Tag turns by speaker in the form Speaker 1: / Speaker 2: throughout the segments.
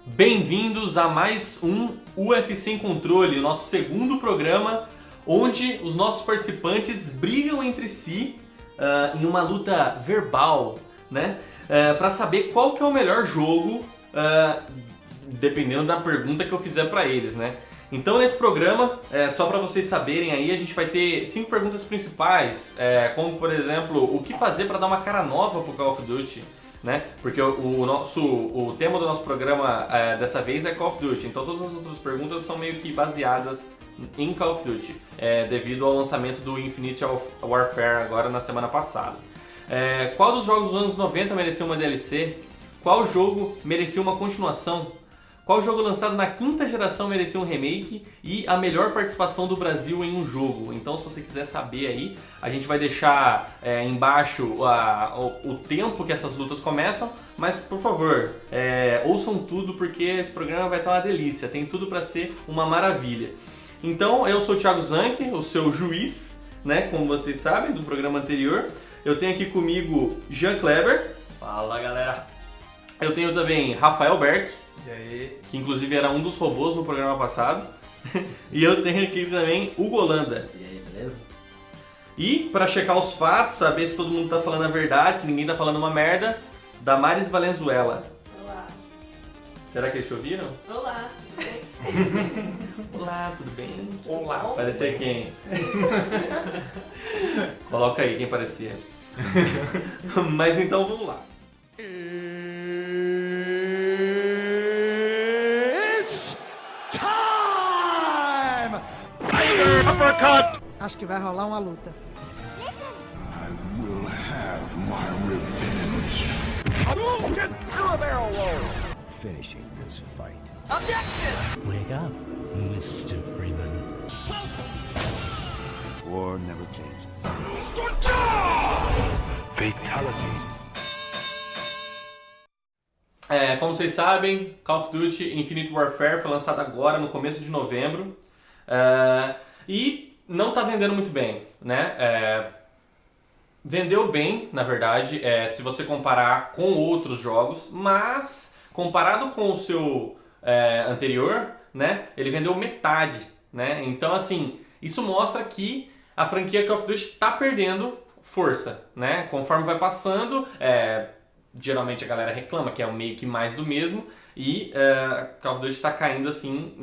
Speaker 1: Bem-vindos a mais um UFC em Controle, o nosso segundo programa, onde os nossos participantes brigam entre si em uma luta verbal, né? Para saber qual que é o melhor jogo, dependendo da pergunta que eu fizer para eles, né? Então nesse programa, só para vocês saberem aí, a gente vai ter 5 perguntas principais, como por exemplo, o que fazer para dar uma cara nova pro Call of Duty, né? Porque o tema do nosso programa dessa vez é Call of Duty, então todas as outras perguntas são meio que baseadas em Call of Duty, devido ao lançamento do Infinite Warfare agora na semana passada. Qual dos jogos dos anos 90 mereceu uma DLC? Qual jogo mereceu uma continuação? Qual jogo lançado na quinta geração mereceu um remake? E a melhor participação do Brasil em um jogo? Então, se você quiser saber aí, a gente vai deixar embaixo o tempo que essas lutas começam. Mas, por favor, ouçam tudo porque esse programa vai estar uma delícia. Tem tudo para ser uma maravilha. Então, eu sou o Thiago Zanck, o seu juiz, né? Como vocês sabem, do programa anterior. Eu tenho aqui comigo Jean Kleber.
Speaker 2: Fala, galera.
Speaker 1: Eu tenho também Rafael Berck.
Speaker 2: E aí?
Speaker 1: Que inclusive era um dos robôs no programa passado. E eu tenho aqui também Hugo Holanda.
Speaker 2: E aí, beleza?
Speaker 1: E para checar os fatos, saber se todo mundo tá falando a verdade, se ninguém tá falando uma merda, Damares Valenzuela.
Speaker 3: Olá.
Speaker 1: Será que eles te ouviram?
Speaker 3: Olá.
Speaker 1: Olá, tudo bem? Olá. Parecia quem? Coloca aí quem parecia. Mas então vamos lá.
Speaker 4: Acho que vai rolar uma luta.
Speaker 5: I will have my revenge. Finishing this fight.
Speaker 6: Wake up, Mr. Freeman.
Speaker 5: War never changes.
Speaker 6: Fatality.
Speaker 1: Como vocês sabem, Call of Duty Infinite Warfare foi lançado agora no começo de novembro. E não tá vendendo muito bem, né? Vendeu bem, na verdade, se você comparar com outros jogos, mas comparado com o seu anterior, né? Ele vendeu metade, né? Então, assim, isso mostra que a franquia Call of Duty está perdendo força, né? Conforme vai passando, geralmente a galera reclama que é meio que mais do mesmo. E Call of Duty está caindo assim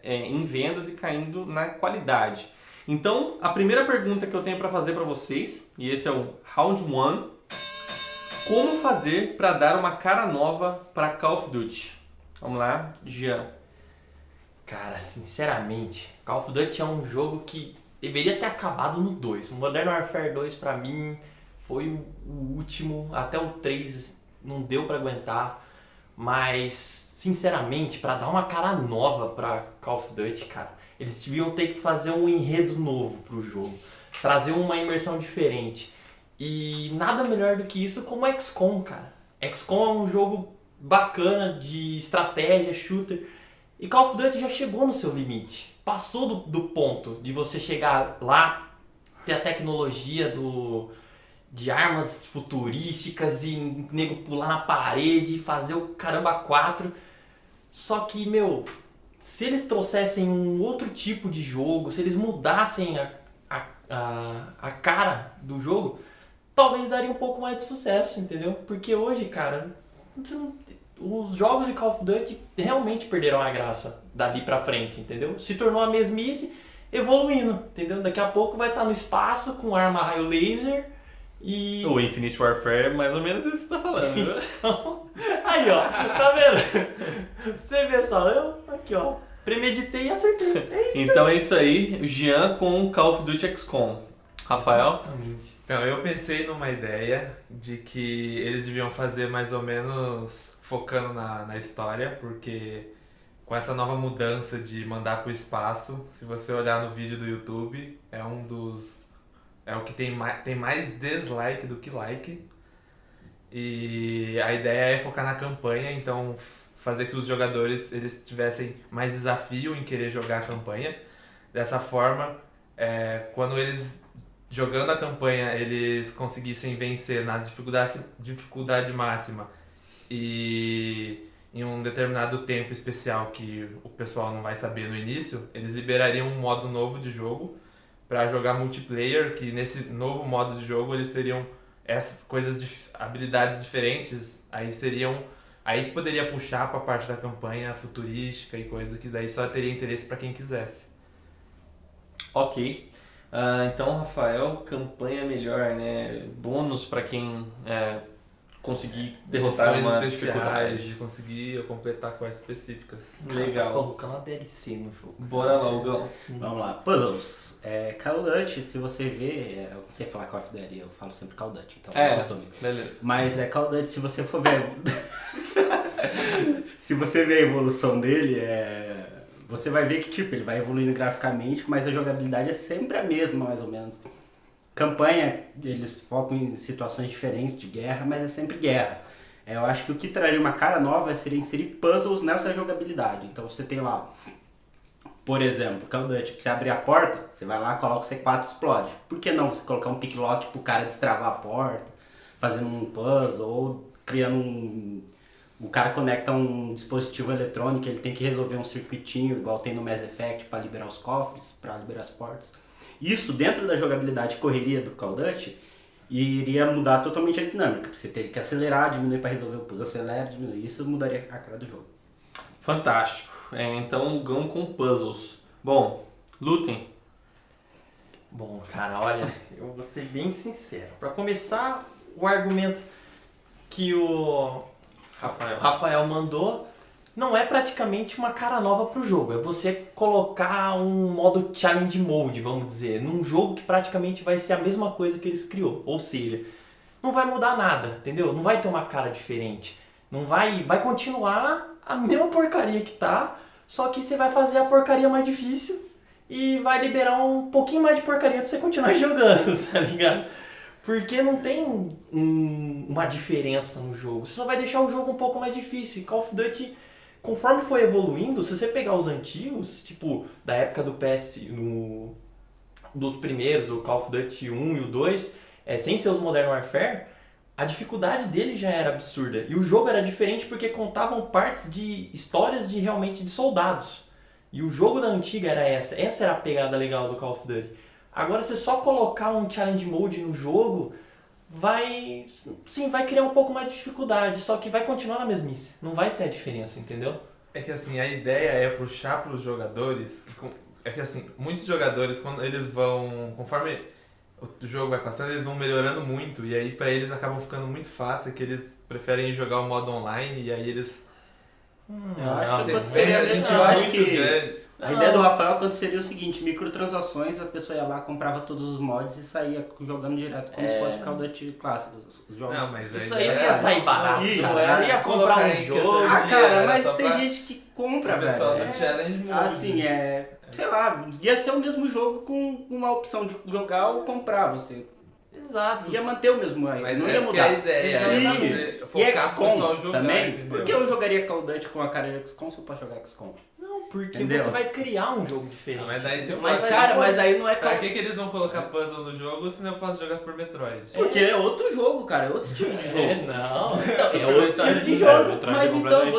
Speaker 1: em vendas e caindo na qualidade. Então, a primeira pergunta que eu tenho para fazer para vocês, e esse é o Round 1, como fazer para dar uma cara nova para Call of Duty? Vamos lá, Jean.
Speaker 2: Cara, sinceramente, Call of Duty é um jogo que deveria ter acabado no 2. O Modern Warfare 2 pra mim foi o último, até o 3 não deu pra aguentar. Mas, sinceramente, pra dar uma cara nova pra Call of Duty, cara, eles deviam ter que fazer um enredo novo pro jogo, trazer uma imersão diferente. E nada melhor do que isso como XCOM, cara. XCOM é um jogo bacana de estratégia, shooter, e Call of Duty já chegou no seu limite. Passou do ponto de você chegar lá, ter a tecnologia de armas futurísticas e nego pular na parede, fazer o caramba 4. Só que, se eles trouxessem um outro tipo de jogo, se eles mudassem a cara do jogo, talvez daria um pouco mais de sucesso, entendeu? Porque hoje, cara, os jogos de Call of Duty realmente perderam a graça dali pra frente, entendeu? Se tornou a mesmice, evoluindo, entendeu? Daqui a pouco vai estar no espaço com arma raio laser e...
Speaker 1: O Infinite Warfare é mais ou menos isso que você tá falando, né?
Speaker 2: Então, aí, ó, tá vendo? Você vê só, eu aqui, ó, premeditei e acertei. É isso.
Speaker 1: Então é isso aí, o Jean com Call of Duty XCOM. Rafael?
Speaker 2: Exatamente.
Speaker 7: Então, eu pensei numa ideia de que eles deviam fazer mais ou menos focando na história, porque com essa nova mudança de mandar pro espaço, se você olhar no vídeo do YouTube, é o que tem mais dislike do que like. E a ideia é focar na campanha, então fazer que os jogadores eles tivessem mais desafio em querer jogar a campanha. Dessa forma, quando eles, jogando a campanha, eles conseguissem vencer na dificuldade máxima e em um determinado tempo especial que o pessoal não vai saber no início, eles liberariam um modo novo de jogo para jogar multiplayer, que nesse novo modo de jogo eles teriam essas coisas, habilidades diferentes, aí que poderia puxar para a parte da campanha futurística e coisa que daí só teria interesse para quem quisesse.
Speaker 1: Ok. Então, Rafael, campanha melhor, né? Bônus pra quem conseguir derrotar
Speaker 7: Missões
Speaker 1: uma
Speaker 7: especiais,
Speaker 1: dificuldade.
Speaker 7: de conseguir completar quests específicas.
Speaker 1: Legal.
Speaker 2: Tá colocando uma DLC no jogo.
Speaker 1: Bora lá, Hugão.
Speaker 3: Vamos lá, puzzles. Call of Duty, se você ver, eu não sei falar Call of Duty, eu falo sempre Call of Duty, então é costume.
Speaker 1: Beleza.
Speaker 3: Mas Call of Duty, se você for ver. Se você ver a evolução dele, você vai ver que tipo, ele vai evoluindo graficamente, mas a jogabilidade é sempre a mesma, mais ou menos. Campanha, eles focam em situações diferentes de guerra, mas é sempre guerra. Eu acho que o que traria uma cara nova seria inserir puzzles nessa jogabilidade. Então você tem lá, por exemplo, Call of Duty, pra você abrir a porta, você vai lá, coloca o C4 e explode. Por que não você colocar um pick lock pro cara destravar a porta, fazendo um puzzle, ou criando o cara conecta um dispositivo eletrônico, ele tem que resolver um circuitinho, igual tem no Mass Effect, para liberar os cofres, para liberar as portas. Isso, dentro da jogabilidade correria do Call of Duty, iria mudar totalmente a dinâmica. Você teria que acelerar, diminuir para resolver o puzzle, acelera, diminuir. Isso mudaria a cara do jogo.
Speaker 1: Fantástico. Então, Hugão com puzzles. Bom, lutem.
Speaker 2: Bom, cara, olha, eu vou ser bem sincero. Pra começar, o argumento que o Rafael mandou não é praticamente uma cara nova pro jogo. É você colocar um modo challenge mode, vamos dizer, num jogo que praticamente vai ser a mesma coisa que eles criou. Ou seja, não vai mudar nada, entendeu? Não vai ter uma cara diferente. Não vai continuar a mesma porcaria que tá, só que você vai fazer a porcaria mais difícil e vai liberar um pouquinho mais de porcaria pra você continuar jogando, tá ligado? Porque não tem uma diferença no jogo. Você só vai deixar o jogo um pouco mais difícil. E Call of Duty, conforme foi evoluindo, se você pegar os antigos, tipo, da época do PS, dos primeiros, do Call of Duty 1 e o 2, sem ser os Modern Warfare, a dificuldade dele já era absurda. E o jogo era diferente porque contavam partes de histórias realmente de soldados. E o jogo da antiga era essa. Essa era a pegada legal do Call of Duty. Agora, você só colocar um challenge mode no jogo, vai criar um pouco mais de dificuldade, só que vai continuar na mesmice. Não vai ter a diferença, entendeu?
Speaker 7: É que assim, a ideia é puxar para os jogadores. É que assim, muitos jogadores, quando eles vão, conforme o jogo vai passando, eles vão melhorando muito. E aí para eles acabam ficando muito fácil, que eles preferem jogar o modo online e aí eles...
Speaker 3: Eu acho que
Speaker 7: você
Speaker 3: aconteceria,
Speaker 7: vê, a gente
Speaker 3: eu acho
Speaker 7: muito
Speaker 3: que
Speaker 7: grande.
Speaker 3: a ideia do Rafael aconteceria o seguinte: microtransações, a pessoa ia lá, comprava todos os mods e saía jogando direto, como se fosse o Call of Duty clássico, os jogos.
Speaker 7: Não, mas
Speaker 2: Isso
Speaker 7: a
Speaker 2: aí
Speaker 7: ideia
Speaker 2: não ia sair barato,
Speaker 3: Ih,
Speaker 2: cara.
Speaker 7: não é
Speaker 2: Você ia comprar
Speaker 7: colocar
Speaker 2: um
Speaker 7: em
Speaker 2: jogo.
Speaker 7: questão de
Speaker 3: Ah,
Speaker 7: dinheiro,
Speaker 3: cara,
Speaker 7: era
Speaker 3: mas
Speaker 7: só
Speaker 3: tem
Speaker 7: pra-
Speaker 3: gente que compra,
Speaker 7: o pessoal
Speaker 3: velho.
Speaker 7: do challenge mode.
Speaker 3: Assim, sei lá, ia ser o mesmo jogo com uma opção de jogar ou comprar, você
Speaker 2: Exato.
Speaker 3: ia manter o mesmo,
Speaker 7: Mas
Speaker 3: não ia
Speaker 7: essa que
Speaker 3: mudar.
Speaker 7: é a ideia, é você
Speaker 3: E
Speaker 7: focar pro pessoal
Speaker 3: XCOM
Speaker 7: jogar,
Speaker 3: também,
Speaker 7: entendeu?
Speaker 3: por que eu jogaria Call of Duty com a cara de XCOM se eu posso jogar XCOM?
Speaker 2: Não, porque
Speaker 3: Entendeu?
Speaker 2: você vai criar um jogo diferente.
Speaker 7: Não, mas aí se
Speaker 2: entendeu?
Speaker 7: for-
Speaker 3: Mas,
Speaker 7: Mas
Speaker 3: cara,
Speaker 7: aí,
Speaker 3: mas aí não é
Speaker 7: Pra
Speaker 3: Call
Speaker 7: que eles vão colocar puzzle no jogo se não eu posso jogar Super Metroid?
Speaker 3: Porque é outro jogo, cara, é outro estilo de jogo.
Speaker 2: Não.
Speaker 3: É outro estilo de jogo. Mas então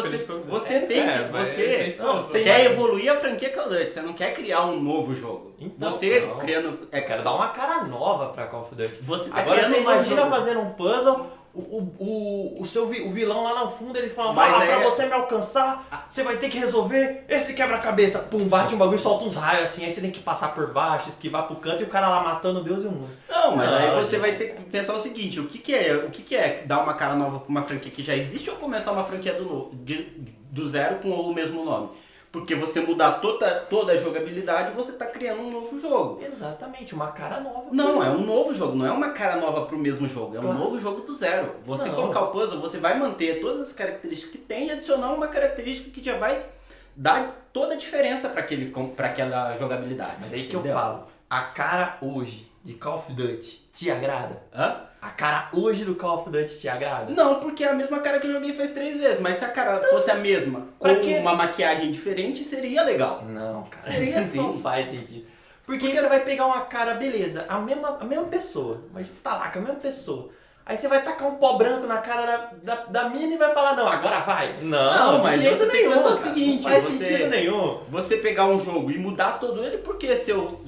Speaker 3: você tem que.
Speaker 7: mas
Speaker 3: Você
Speaker 7: tem puzzle.
Speaker 2: Você
Speaker 3: quer evoluir a franquia Call of Duty, você não quer criar um novo jogo.
Speaker 2: Então,
Speaker 3: Você
Speaker 2: não.
Speaker 3: criando.
Speaker 2: Eu quero dar uma cara nova pra Call of Duty.
Speaker 3: Você tá
Speaker 2: Agora
Speaker 3: criando
Speaker 2: você
Speaker 3: um novo
Speaker 2: imagina
Speaker 3: jogo.
Speaker 2: fazer um puzzle, o vilão lá no fundo ele fala,
Speaker 3: Mas aí
Speaker 2: pra
Speaker 3: é-
Speaker 2: você me alcançar, você vai ter que resolver esse quebra-cabeça. Pum, bate um bagulho e solta uns raios assim, aí você tem que passar por baixo, esquivar pro canto e o cara lá matando Deus e o mundo.
Speaker 3: Não, mas
Speaker 2: Não,
Speaker 3: aí você
Speaker 2: gente.
Speaker 3: vai ter que pensar o seguinte: o que é dar uma cara nova pra uma franquia que já existe ou começar uma franquia do zero com o mesmo nome? Porque você mudar toda a jogabilidade, você tá criando um novo jogo.
Speaker 2: Exatamente, uma cara nova.
Speaker 3: Não, é um novo jogo, não é uma cara nova pro mesmo jogo, é um
Speaker 2: Claro.
Speaker 3: novo jogo do zero. Você
Speaker 2: Não.
Speaker 3: colocar o puzzle, você vai manter todas as características que tem e adicionar uma característica que já vai dar toda a diferença pra aquela jogabilidade.
Speaker 2: Mas aí que
Speaker 3: entendeu?
Speaker 2: eu falo, a cara hoje de Call of Duty te agrada?
Speaker 3: Hã?
Speaker 2: A cara hoje do Call of Duty te agrada?
Speaker 3: Não, porque é a mesma cara que eu joguei faz 3 vezes, mas se a cara fosse a mesma, com
Speaker 2: Pra quê?
Speaker 3: uma maquiagem diferente, seria legal.
Speaker 2: Não, cara.
Speaker 3: Seria assim.
Speaker 2: Não faz sentido. Porque aí você vai pegar uma cara, beleza, a mesma pessoa, mas você tá lá com a mesma pessoa. Aí você vai tacar um pó branco na cara da mina e vai falar, não, agora vai. Não,
Speaker 3: mas
Speaker 2: de jeito
Speaker 3: você tem que
Speaker 2: nenhum,
Speaker 3: pensar o
Speaker 2: cara.
Speaker 3: seguinte,
Speaker 2: não faz
Speaker 3: você-
Speaker 2: sentido nenhum.
Speaker 3: Você pegar um jogo e mudar todo ele, porque se eu,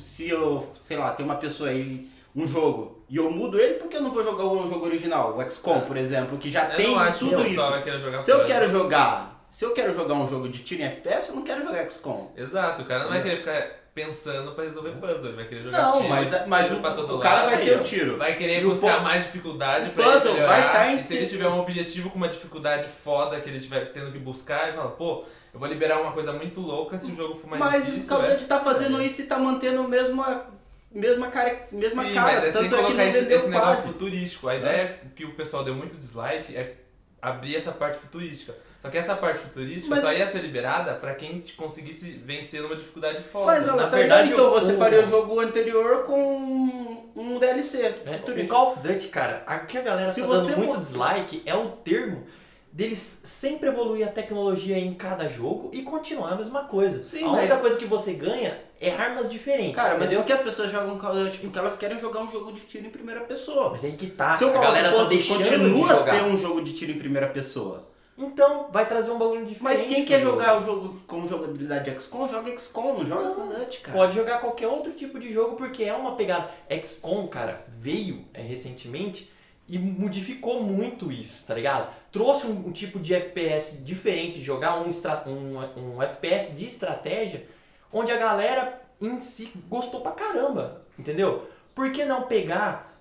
Speaker 3: sei lá, tem uma pessoa aí, um jogo, e eu mudo ele, porque eu não vou jogar o jogo original, o XCOM, por exemplo, que já
Speaker 7: Eu
Speaker 3: tem
Speaker 7: não acho que o
Speaker 3: tudo
Speaker 7: pessoal
Speaker 3: isso.
Speaker 7: vai querer jogar
Speaker 3: Se eu
Speaker 7: puzzle.
Speaker 3: quero jogar um jogo de tiro em FPS, eu não quero jogar XCOM.
Speaker 7: Exato, o cara não vai querer ficar pensando pra resolver puzzle, ele vai querer jogar
Speaker 3: Não,
Speaker 7: tiro,
Speaker 3: mas
Speaker 7: tiro pra todo
Speaker 3: o cara
Speaker 7: lado.
Speaker 3: vai ter o tiro.
Speaker 7: Vai querer
Speaker 3: E o
Speaker 7: buscar
Speaker 3: pu-
Speaker 7: mais dificuldade
Speaker 3: o
Speaker 7: pra ele
Speaker 3: puzzle
Speaker 7: melhorar.
Speaker 3: vai tá em
Speaker 7: E se ele
Speaker 3: si-
Speaker 7: tiver um objetivo com uma dificuldade foda que ele tiver tendo que buscar, ele fala, pô, eu vou liberar uma coisa muito louca se o jogo for mais
Speaker 3: Mas
Speaker 7: difícil.
Speaker 3: o Call of Duty tá fazendo
Speaker 7: é.
Speaker 3: isso e tá mantendo a mesma cara,
Speaker 7: Sim,
Speaker 3: cara.
Speaker 7: mas é sem
Speaker 3: tanto é que
Speaker 7: colocar
Speaker 3: não
Speaker 7: esse
Speaker 3: vendeu
Speaker 7: negócio
Speaker 3: quase.
Speaker 7: futurístico. A ideia que o pessoal deu muito dislike é abrir essa parte futurística. Só que essa parte futurística
Speaker 3: Mas-
Speaker 7: só ia ser liberada pra quem conseguisse vencer numa dificuldade foda.
Speaker 3: Mas ela
Speaker 2: Na
Speaker 3: tá
Speaker 2: verdade,
Speaker 3: então você
Speaker 2: o-
Speaker 3: faria o jogo anterior com um DLC
Speaker 2: O
Speaker 3: futurístico.
Speaker 2: Call of Duty, cara, o que a galera
Speaker 3: Se
Speaker 2: tá
Speaker 3: você
Speaker 2: dando muito
Speaker 3: mo-
Speaker 2: dislike é o termo deles sempre evoluir a tecnologia em cada jogo e continuar a mesma coisa.
Speaker 3: Sim,
Speaker 2: a única
Speaker 3: mas-
Speaker 2: coisa que você ganha é armas diferentes.
Speaker 3: Cara, mas
Speaker 2: entendeu?
Speaker 3: por que as pessoas jogam Call of Duty? Porque elas querem jogar um jogo de tiro em primeira pessoa.
Speaker 2: Mas aí que tá,
Speaker 3: Se o
Speaker 2: a
Speaker 3: Call of
Speaker 2: galera tá
Speaker 3: Duty
Speaker 2: deixando
Speaker 3: continua
Speaker 2: de
Speaker 3: a
Speaker 2: jogar.
Speaker 3: ser um jogo de tiro em primeira pessoa.
Speaker 2: Então, vai trazer um bagulho diferente.
Speaker 3: Mas quem
Speaker 2: pro
Speaker 3: quer
Speaker 2: jogo.
Speaker 3: jogar o jogo com jogabilidade XCOM, joga XCOM, não joga Call of Duty, cara.
Speaker 2: Pode jogar qualquer outro tipo de jogo, porque é uma pegada. XCOM, cara, veio recentemente e modificou muito isso, tá ligado? Trouxe um tipo de FPS diferente, de jogar um FPS de estratégia, onde a galera em si gostou pra caramba, entendeu? Por que não pegar,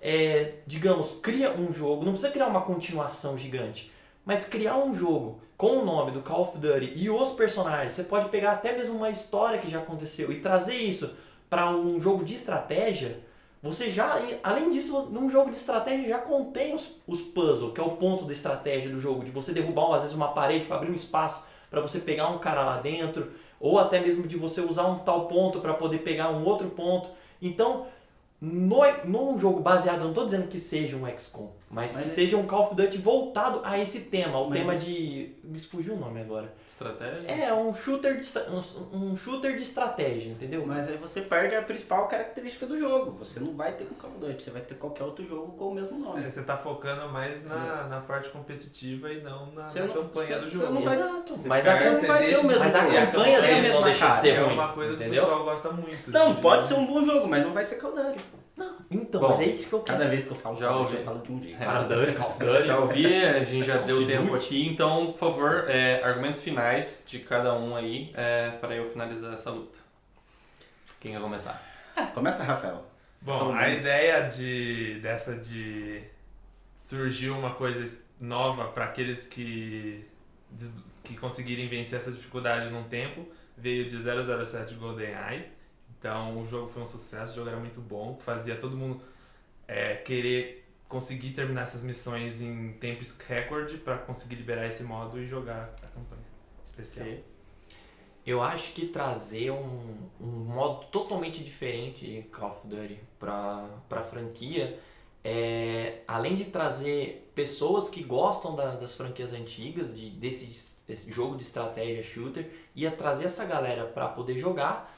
Speaker 2: digamos, cria um jogo, não precisa criar uma continuação gigante, mas criar um jogo com o nome do Call of Duty e os personagens, você pode pegar até mesmo uma história que já aconteceu e trazer isso para um jogo de estratégia. Você já, além disso, num jogo de estratégia já contém os puzzles, que é o ponto da estratégia do jogo, de você derrubar às vezes uma parede para abrir um espaço para você pegar um cara lá dentro, ou até mesmo de você usar um tal ponto para poder pegar um outro ponto. Então, num jogo baseado, eu não estou dizendo que seja um XCOM, mas que seja um Call of Duty voltado a esse tema, o tema de... Me fugiu o nome agora.
Speaker 1: Estratégia?
Speaker 2: É, um shooter de estratégia, entendeu?
Speaker 3: Mas aí você perde a principal característica do jogo. Você não vai ter um Call of Duty, você vai ter qualquer outro jogo com o mesmo nome.
Speaker 7: Você tá focando mais na parte competitiva e não na
Speaker 3: Você não-
Speaker 7: campanha do
Speaker 3: você
Speaker 7: jogo.
Speaker 3: não vai-
Speaker 2: Exato,
Speaker 7: Você
Speaker 2: mas
Speaker 7: perde,
Speaker 2: a,
Speaker 3: não vai ter
Speaker 7: deixa
Speaker 3: o
Speaker 7: de-
Speaker 3: mesmo
Speaker 2: mas a
Speaker 3: jogo.
Speaker 2: campanha
Speaker 3: Tem a
Speaker 2: dele não
Speaker 3: mesma
Speaker 2: deixa de
Speaker 3: cara.
Speaker 2: ser
Speaker 7: É
Speaker 2: ruim,
Speaker 7: uma coisa que o
Speaker 2: entendeu?
Speaker 7: pessoal gosta muito.
Speaker 3: Não, pode ser um bom jogo, mas não vai ser Call of Duty.
Speaker 2: Então,
Speaker 1: Bom,
Speaker 2: mas é isso que eu quero.
Speaker 3: Cada vez que eu falo
Speaker 1: Já
Speaker 3: Call of Duty,
Speaker 1: ouvi.
Speaker 3: eu falo de um jeito.
Speaker 2: Call of Duty.
Speaker 1: Já ouvi, a gente já deu tempo aqui, então, por favor, argumentos finais de cada um aí, para eu finalizar essa luta. Quem quer começar?
Speaker 3: Começa, Rafael.
Speaker 7: Bom,
Speaker 3: Falou
Speaker 7: a
Speaker 3: mais.
Speaker 7: ideia dessa de surgir uma coisa nova para aqueles que conseguirem vencer essa dificuldade num tempo veio de 007 GoldenEye. Então o jogo foi um sucesso, o jogo era muito bom, fazia todo mundo querer conseguir terminar essas missões em tempos recorde para conseguir liberar esse modo e jogar a campanha especial.
Speaker 2: Eu acho que trazer um modo totalmente diferente de Call of Duty pra franquia, além de trazer pessoas que gostam das franquias antigas, desse jogo de estratégia shooter, ia trazer essa galera pra poder jogar,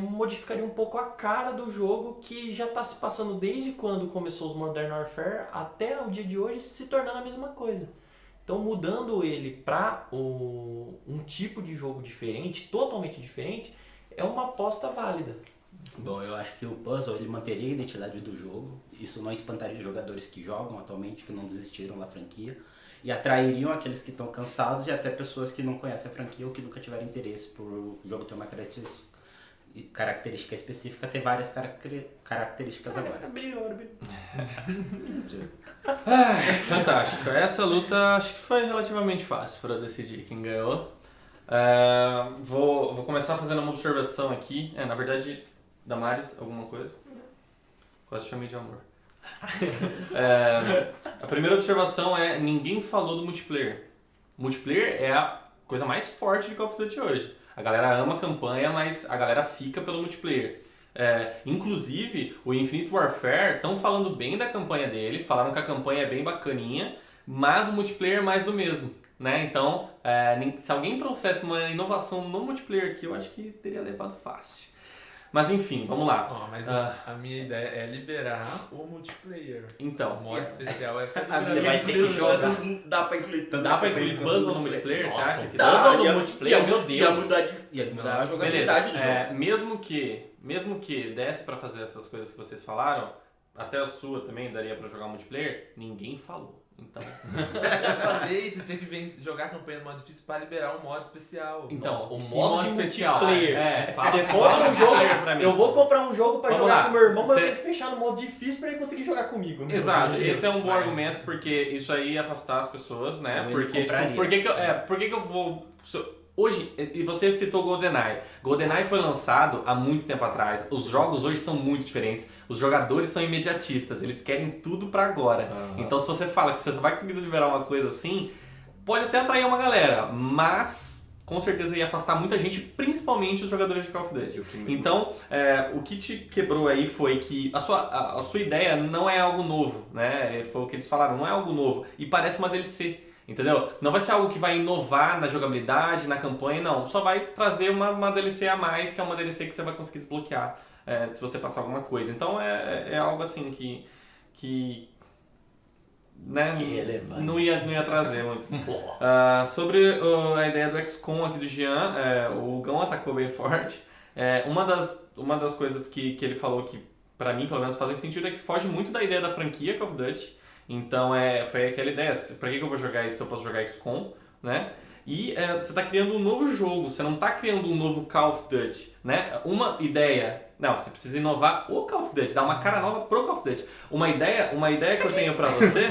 Speaker 2: modificaria um pouco a cara do jogo que já está se passando desde quando começou os Modern Warfare até o dia de hoje, se tornando a mesma coisa. Então, mudando ele para um tipo de jogo diferente, totalmente diferente, é uma aposta válida.
Speaker 3: Bom, eu acho que o puzzle ele manteria a identidade do jogo. Isso não espantaria jogadores que jogam atualmente, que não desistiram da franquia. E atrairiam aqueles que estão cansados e até pessoas que não conhecem a franquia ou que nunca tiveram interesse por o jogo ter uma característica específica, ter várias características agora.
Speaker 1: Fantástico. Essa luta acho que foi relativamente fácil para decidir quem ganhou. Vou começar fazendo uma observação aqui. Na verdade, Damares, alguma coisa? Quase chamei de amor. A primeira observação é: ninguém falou do multiplayer. Multiplayer é a coisa mais forte de Call of Duty hoje. A galera ama a campanha, mas a galera fica pelo multiplayer. Inclusive, o Infinite Warfare estão falando bem da campanha dele, falaram que a campanha é bem bacaninha, mas o multiplayer é mais do mesmo, né? Então, se alguém trouxesse uma inovação no multiplayer aqui, eu acho que teria levado fácil. Mas enfim, vamos lá.
Speaker 7: Mas a minha ideia é liberar o multiplayer.
Speaker 1: Então.
Speaker 7: O modo especial é pra
Speaker 3: Você vai ter que jogar. Não dá pra incluir tanto.
Speaker 1: Dá pra incluir puzzle no multiplayer? Você acha que
Speaker 2: Puzzle
Speaker 1: dá?
Speaker 2: no multiplayer, meu Deus.
Speaker 3: Ia mudar a jogabilidade do jogo.
Speaker 1: Mesmo que desse pra fazer essas coisas que vocês falaram, até a sua também daria pra jogar multiplayer, ninguém falou. Então,
Speaker 7: Eu falei, você tinha que jogar a campanha no modo difícil pra liberar um modo especial.
Speaker 1: então
Speaker 2: Nossa, o
Speaker 1: que
Speaker 2: modo de
Speaker 1: especial?
Speaker 2: multiplayer.
Speaker 1: Fala,
Speaker 2: Você
Speaker 1: fala
Speaker 2: compra um
Speaker 1: multiplayer
Speaker 2: jogo,
Speaker 1: pra mim.
Speaker 2: eu vou comprar um jogo pra
Speaker 1: Vamos
Speaker 2: jogar
Speaker 1: lá.
Speaker 2: com meu irmão, mas eu
Speaker 1: Você-
Speaker 2: tenho que fechar no modo difícil pra ele conseguir jogar comigo. Meu
Speaker 1: Exato,
Speaker 2: Deus.
Speaker 1: esse é um bom
Speaker 7: Vai.
Speaker 1: argumento, porque isso aí ia afastar as pessoas, né?
Speaker 3: Eu
Speaker 1: Porque,
Speaker 3: compraria.
Speaker 1: tipo, por que que eu vou... Hoje, e você citou GoldenEye. GoldenEye foi lançado há muito tempo atrás. Os jogos hoje são muito diferentes. Os jogadores são imediatistas, eles querem tudo pra agora. Então se você fala que você só vai conseguir liberar uma coisa assim, pode até atrair uma galera, mas com certeza ia afastar muita gente, principalmente os jogadores de Call of Duty. Então, o que te quebrou aí foi que a sua ideia não é algo novo, né? Foi o que eles falaram, não é algo novo. E parece uma DLC. Entendeu? Não vai ser algo que vai inovar na jogabilidade, na campanha, não. Só vai trazer uma DLC a mais, que é uma DLC que você vai conseguir desbloquear se você passar alguma coisa. Então é algo assim que né,
Speaker 2: Irrelevante.
Speaker 1: não ia trazer muito. Sobre a ideia do XCOM aqui do Jean, o Gão atacou bem forte. Uma das coisas que ele falou que, pra mim, pelo menos, fazem sentido é que foge muito da ideia da franquia Call of Duty. Então foi aquela ideia, pra que eu vou jogar isso se eu posso jogar XCOM, né? E você está criando um novo jogo, você não está criando um novo Call of Duty, né? Uma ideia, não, você precisa inovar o Call of Duty, dar uma cara nova pro Call of Duty. Uma ideia que eu tenho pra você,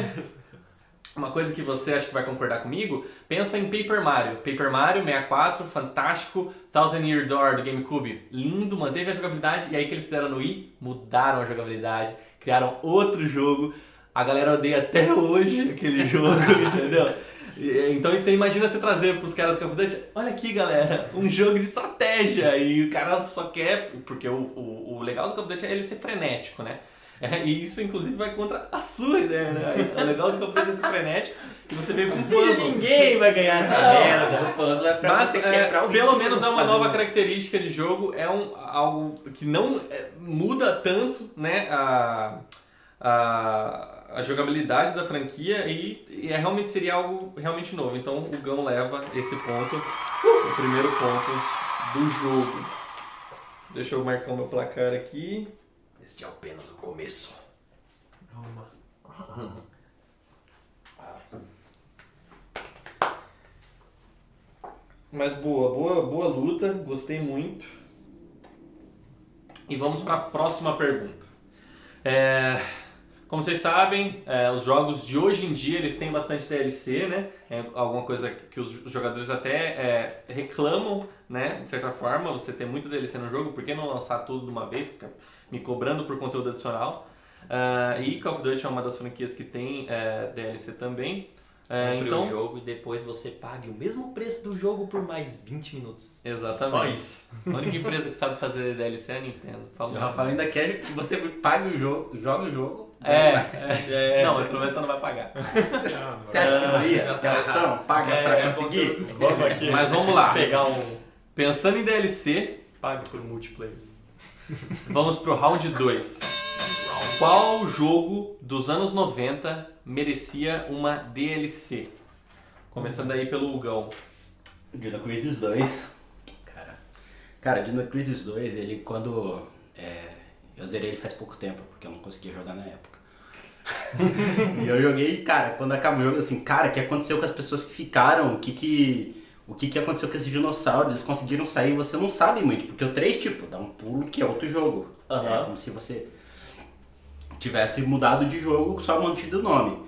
Speaker 1: uma coisa que você acha que vai concordar comigo, pensa em Paper Mario. Paper Mario 64, fantástico, Thousand Year Door do GameCube, lindo, manteve a jogabilidade, e aí que eles fizeram no Wii, mudaram a jogabilidade, criaram outro jogo. A galera odeia até hoje aquele jogo, entendeu? Então você imagina você trazer pros caras do Call of Duty, olha aqui galera, um jogo de estratégia, e o cara só quer, porque o legal do Call of Duty é ele ser frenético, né? E isso inclusive vai contra a sua ideia, né? O legal do Call of Duty é ser frenético, e você vê com puzzles.
Speaker 2: Ninguém vai ganhar essa merda.
Speaker 3: O puzzle é pra
Speaker 1: Mas
Speaker 3: você quebrar o
Speaker 1: pelo
Speaker 3: ritmo
Speaker 1: menos é uma
Speaker 3: fazendo.
Speaker 1: nova característica de jogo, algo que não muda tanto, né, a jogabilidade da franquia e realmente seria algo realmente novo. Então o Gão leva esse ponto, o primeiro ponto do jogo. Deixa eu marcar o meu placar aqui.
Speaker 2: Este é apenas o começo.
Speaker 1: Mas boa luta, gostei muito. E vamos para a próxima pergunta. Como vocês sabem, os jogos de hoje em dia eles têm bastante DLC, né? É alguma coisa que os jogadores até reclamam, né? De certa forma, você tem muito DLC no jogo, por que não lançar tudo de uma vez? Fica me cobrando por conteúdo adicional. E Call of Duty é uma das franquias que tem DLC também.
Speaker 2: Compre
Speaker 1: Então,
Speaker 2: o jogo e depois você pague o mesmo preço do jogo por mais 20 minutos.
Speaker 1: exatamente.
Speaker 2: Só isso.
Speaker 1: A única empresa que sabe fazer DLC é a Nintendo.
Speaker 3: O Rafael ainda quer que você pague o jogo, jogue o jogo.
Speaker 1: Não, mas pelo menos você não vai pagar.
Speaker 3: Você acha que não ia? Tem a opção? Paga pra conseguir?
Speaker 2: Vamos aqui.
Speaker 1: Mas vamos lá.
Speaker 2: Pegar um...
Speaker 1: Pensando em DLC,
Speaker 2: Pague por multiplayer.
Speaker 1: vamos pro round 2. Qual jogo dos anos 90 merecia uma DLC? Começando aí pelo Hugão.
Speaker 3: Dino Crisis 2. Cara, Dino Crisis 2, ele quando... eu zerei ele faz pouco tempo, porque eu não conseguia jogar na época. E eu joguei, cara, quando acaba o jogo, assim, cara, o que aconteceu com as pessoas que ficaram? O que aconteceu com esse dinossauro? Eles conseguiram sair, você não sabe muito, porque o 3, tipo, dá um pulo que é outro jogo. É como se você tivesse mudado de jogo, só mantido o nome.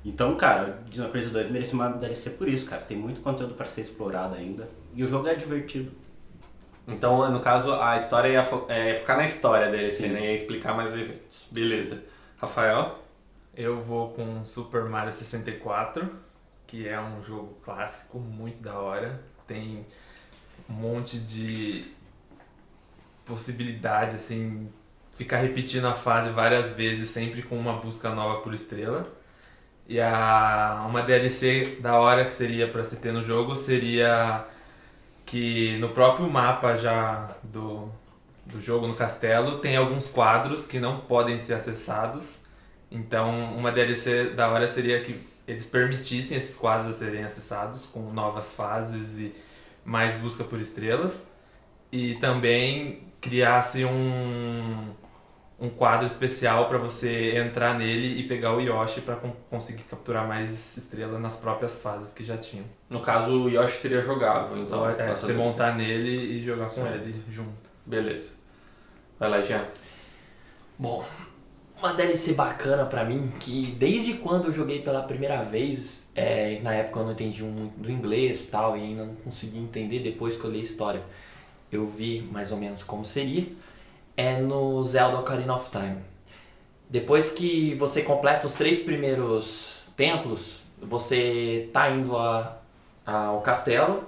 Speaker 3: Então, cara, Dino Crisis 2 merece uma DLC por isso, cara. Tem muito conteúdo para ser explorado ainda. E o jogo é divertido.
Speaker 1: Então, no caso, a história ia ficar na história dele,
Speaker 3: Sim.
Speaker 1: né? Ia explicar mais eventos. Beleza. Rafael?
Speaker 7: Eu vou com Super Mario 64, que é um jogo clássico, muito da hora. Tem um monte de possibilidade, assim, ficar repetindo a fase várias vezes, sempre com uma busca nova por estrela. E uma DLC da hora que seria pra se ter no jogo seria que no próprio mapa já do jogo no castelo tem alguns quadros que não podem ser acessados. Então uma DLC da hora seria que eles permitissem esses quadros a serem acessados com novas fases e mais busca por estrelas. E também criasse um quadro especial para você entrar nele e pegar o Yoshi para conseguir capturar mais estrelas nas próprias fases que já tinham.
Speaker 2: No caso, o Yoshi seria jogável, então.
Speaker 7: Você montar nele e jogar com ele junto.
Speaker 2: Beleza. Vai lá, Jean. Bom, uma DLC bacana pra mim, que desde quando eu joguei pela primeira vez, na época eu não entendi muito do inglês e tal, e ainda não consegui entender depois que eu li a história. Eu vi mais ou menos como seria. É no Zelda Ocarina of Time. Depois que você completa os 3 primeiros templos, você tá indo ao castelo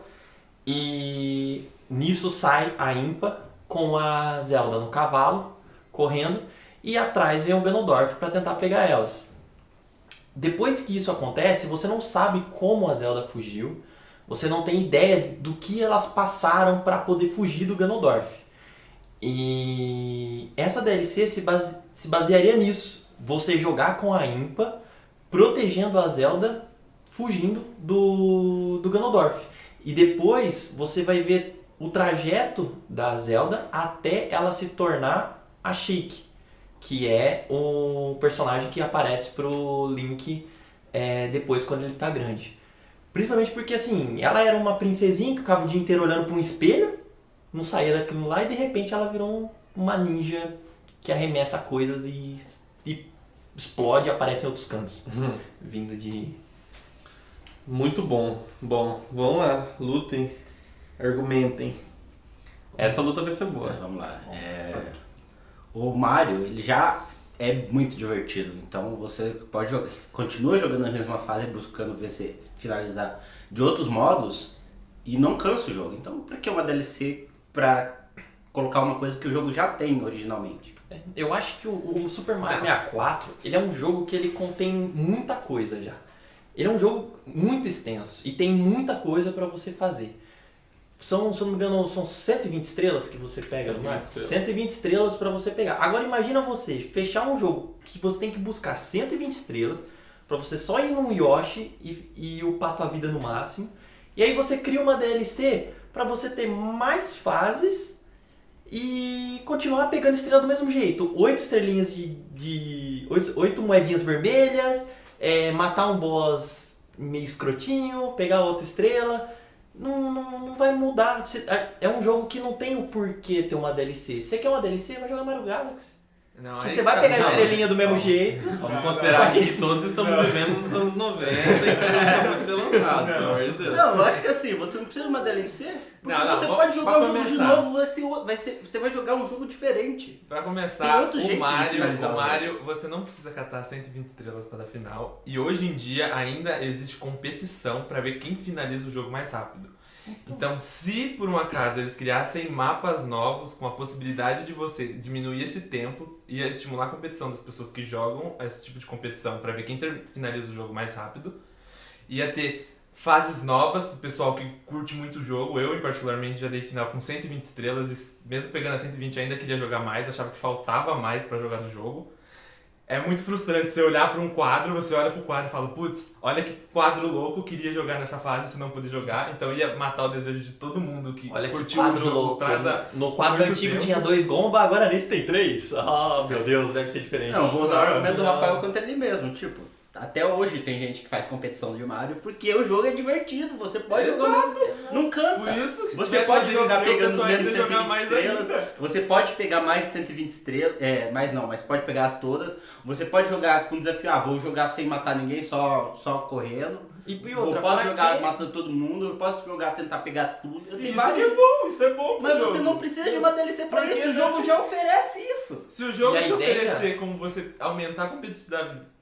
Speaker 2: e nisso sai a Impa com a Zelda no cavalo, correndo, e atrás vem o Ganondorf para tentar pegar elas. Depois que isso acontece, você não sabe como a Zelda fugiu, você não tem ideia do que elas passaram para poder fugir do Ganondorf. E essa DLC se basearia nisso. Você jogar com a Impa, protegendo a Zelda, fugindo do Ganondorf. E depois você vai ver o trajeto da Zelda até ela se tornar a Sheik, que é o personagem que aparece pro Link depois quando ele tá grande. Principalmente porque assim, ela era uma princesinha que ficava o dia inteiro olhando para um espelho, não saía daquilo lá, e de repente ela virou uma ninja que arremessa coisas e explode e aparece em outros cantos. Vindo de...
Speaker 1: Muito bom. Bom, vamos lá, lutem, argumentem. Essa luta vai ser boa.
Speaker 3: Vamos lá. O Mario, ele já é muito divertido, então você pode continua jogando na mesma fase, buscando finalizar de outros modos e não cansa o jogo. Então, pra que uma DLC pra colocar uma coisa que o jogo já tem originalmente?
Speaker 2: Eu acho que o Super Mario 64, ele é um jogo que ele contém muita coisa já. Ele é um jogo muito extenso e tem muita coisa pra você fazer. Se eu não me engano, são 120 estrelas que você pega no Mario? 120 estrelas pra você pegar. Agora imagina você fechar um jogo que você tem que buscar 120 estrelas pra você só ir num Yoshi e upar tua vida no máximo. E aí você cria uma DLC pra você ter mais fases e continuar pegando estrela do mesmo jeito. 8 estrelinhas 8 moedinhas vermelhas, matar um boss meio escrotinho, pegar outra estrela. Não vai mudar. É um jogo que não tem o porquê ter uma DLC. Você quer uma DLC, vai jogar Mario Galaxy.
Speaker 7: Não,
Speaker 2: você vai pegar a estrelinha do mesmo jeito.
Speaker 1: Vamos considerar aqui que todos estamos vivendo nos anos 90 e isso não acabou de ser lançado, pelo amor de Deus.
Speaker 3: Não, eu acho que assim, você não precisa de uma DLC, porque você
Speaker 7: não,
Speaker 3: pode jogar
Speaker 7: pra
Speaker 3: um jogo de
Speaker 7: começar.
Speaker 3: novo, você vai jogar um jogo diferente.
Speaker 7: Pra
Speaker 3: Tem
Speaker 7: começar,
Speaker 3: outro jeito de finalizar
Speaker 7: o
Speaker 3: o
Speaker 7: Mario, você não precisa catar 120 estrelas para a final. E hoje em dia ainda existe competição para ver quem finaliza o jogo mais rápido. Então, se por um acaso eles criassem mapas novos com a possibilidade de você diminuir esse tempo e estimular a competição das pessoas que jogam esse tipo de competição para ver quem finaliza o jogo mais rápido, ia ter fases novas pro pessoal que curte muito o jogo. Eu, particularmente, já dei final com 120 estrelas e mesmo pegando a 120 ainda queria jogar mais, achava que faltava mais para jogar do jogo. É muito frustrante você olhar para um quadro, você olha pro quadro e fala, putz, olha que quadro louco, queria jogar nessa fase se não poder jogar, então ia matar o desejo de todo mundo que curtiu o jogo.
Speaker 2: Louco. No quadro antigo tinha 2 Gomba, agora nesse tem 3. Ah, meu Deus, deve ser diferente.
Speaker 3: Não, vou usar o argumento do Rafael contra ele mesmo, tipo, até hoje tem gente que faz competição de Mario porque o jogo é divertido, você pode jogar, não cansa.
Speaker 7: Por isso, se
Speaker 3: você
Speaker 7: tivesse
Speaker 3: pode
Speaker 7: uma
Speaker 3: jogar
Speaker 7: DLC, o
Speaker 3: pegando
Speaker 7: pessoal
Speaker 3: menos
Speaker 7: ia
Speaker 3: de
Speaker 7: jogar
Speaker 3: 120
Speaker 7: mais
Speaker 3: estrelas,
Speaker 7: ainda.
Speaker 3: você pode pegar mais de 120 estrelas, mas pode pegar as todas, você pode jogar com desafio, vou jogar sem matar ninguém, só correndo.
Speaker 2: E outra,
Speaker 3: eu posso jogar matando todo mundo, eu posso jogar tentar pegar tudo.
Speaker 7: Isso é bom.
Speaker 3: Mas você não precisa de uma DLC pra isso, o jogo já oferece isso.
Speaker 7: Se o jogo
Speaker 2: E a
Speaker 7: te
Speaker 2: ideia-
Speaker 7: oferecer como você aumentar a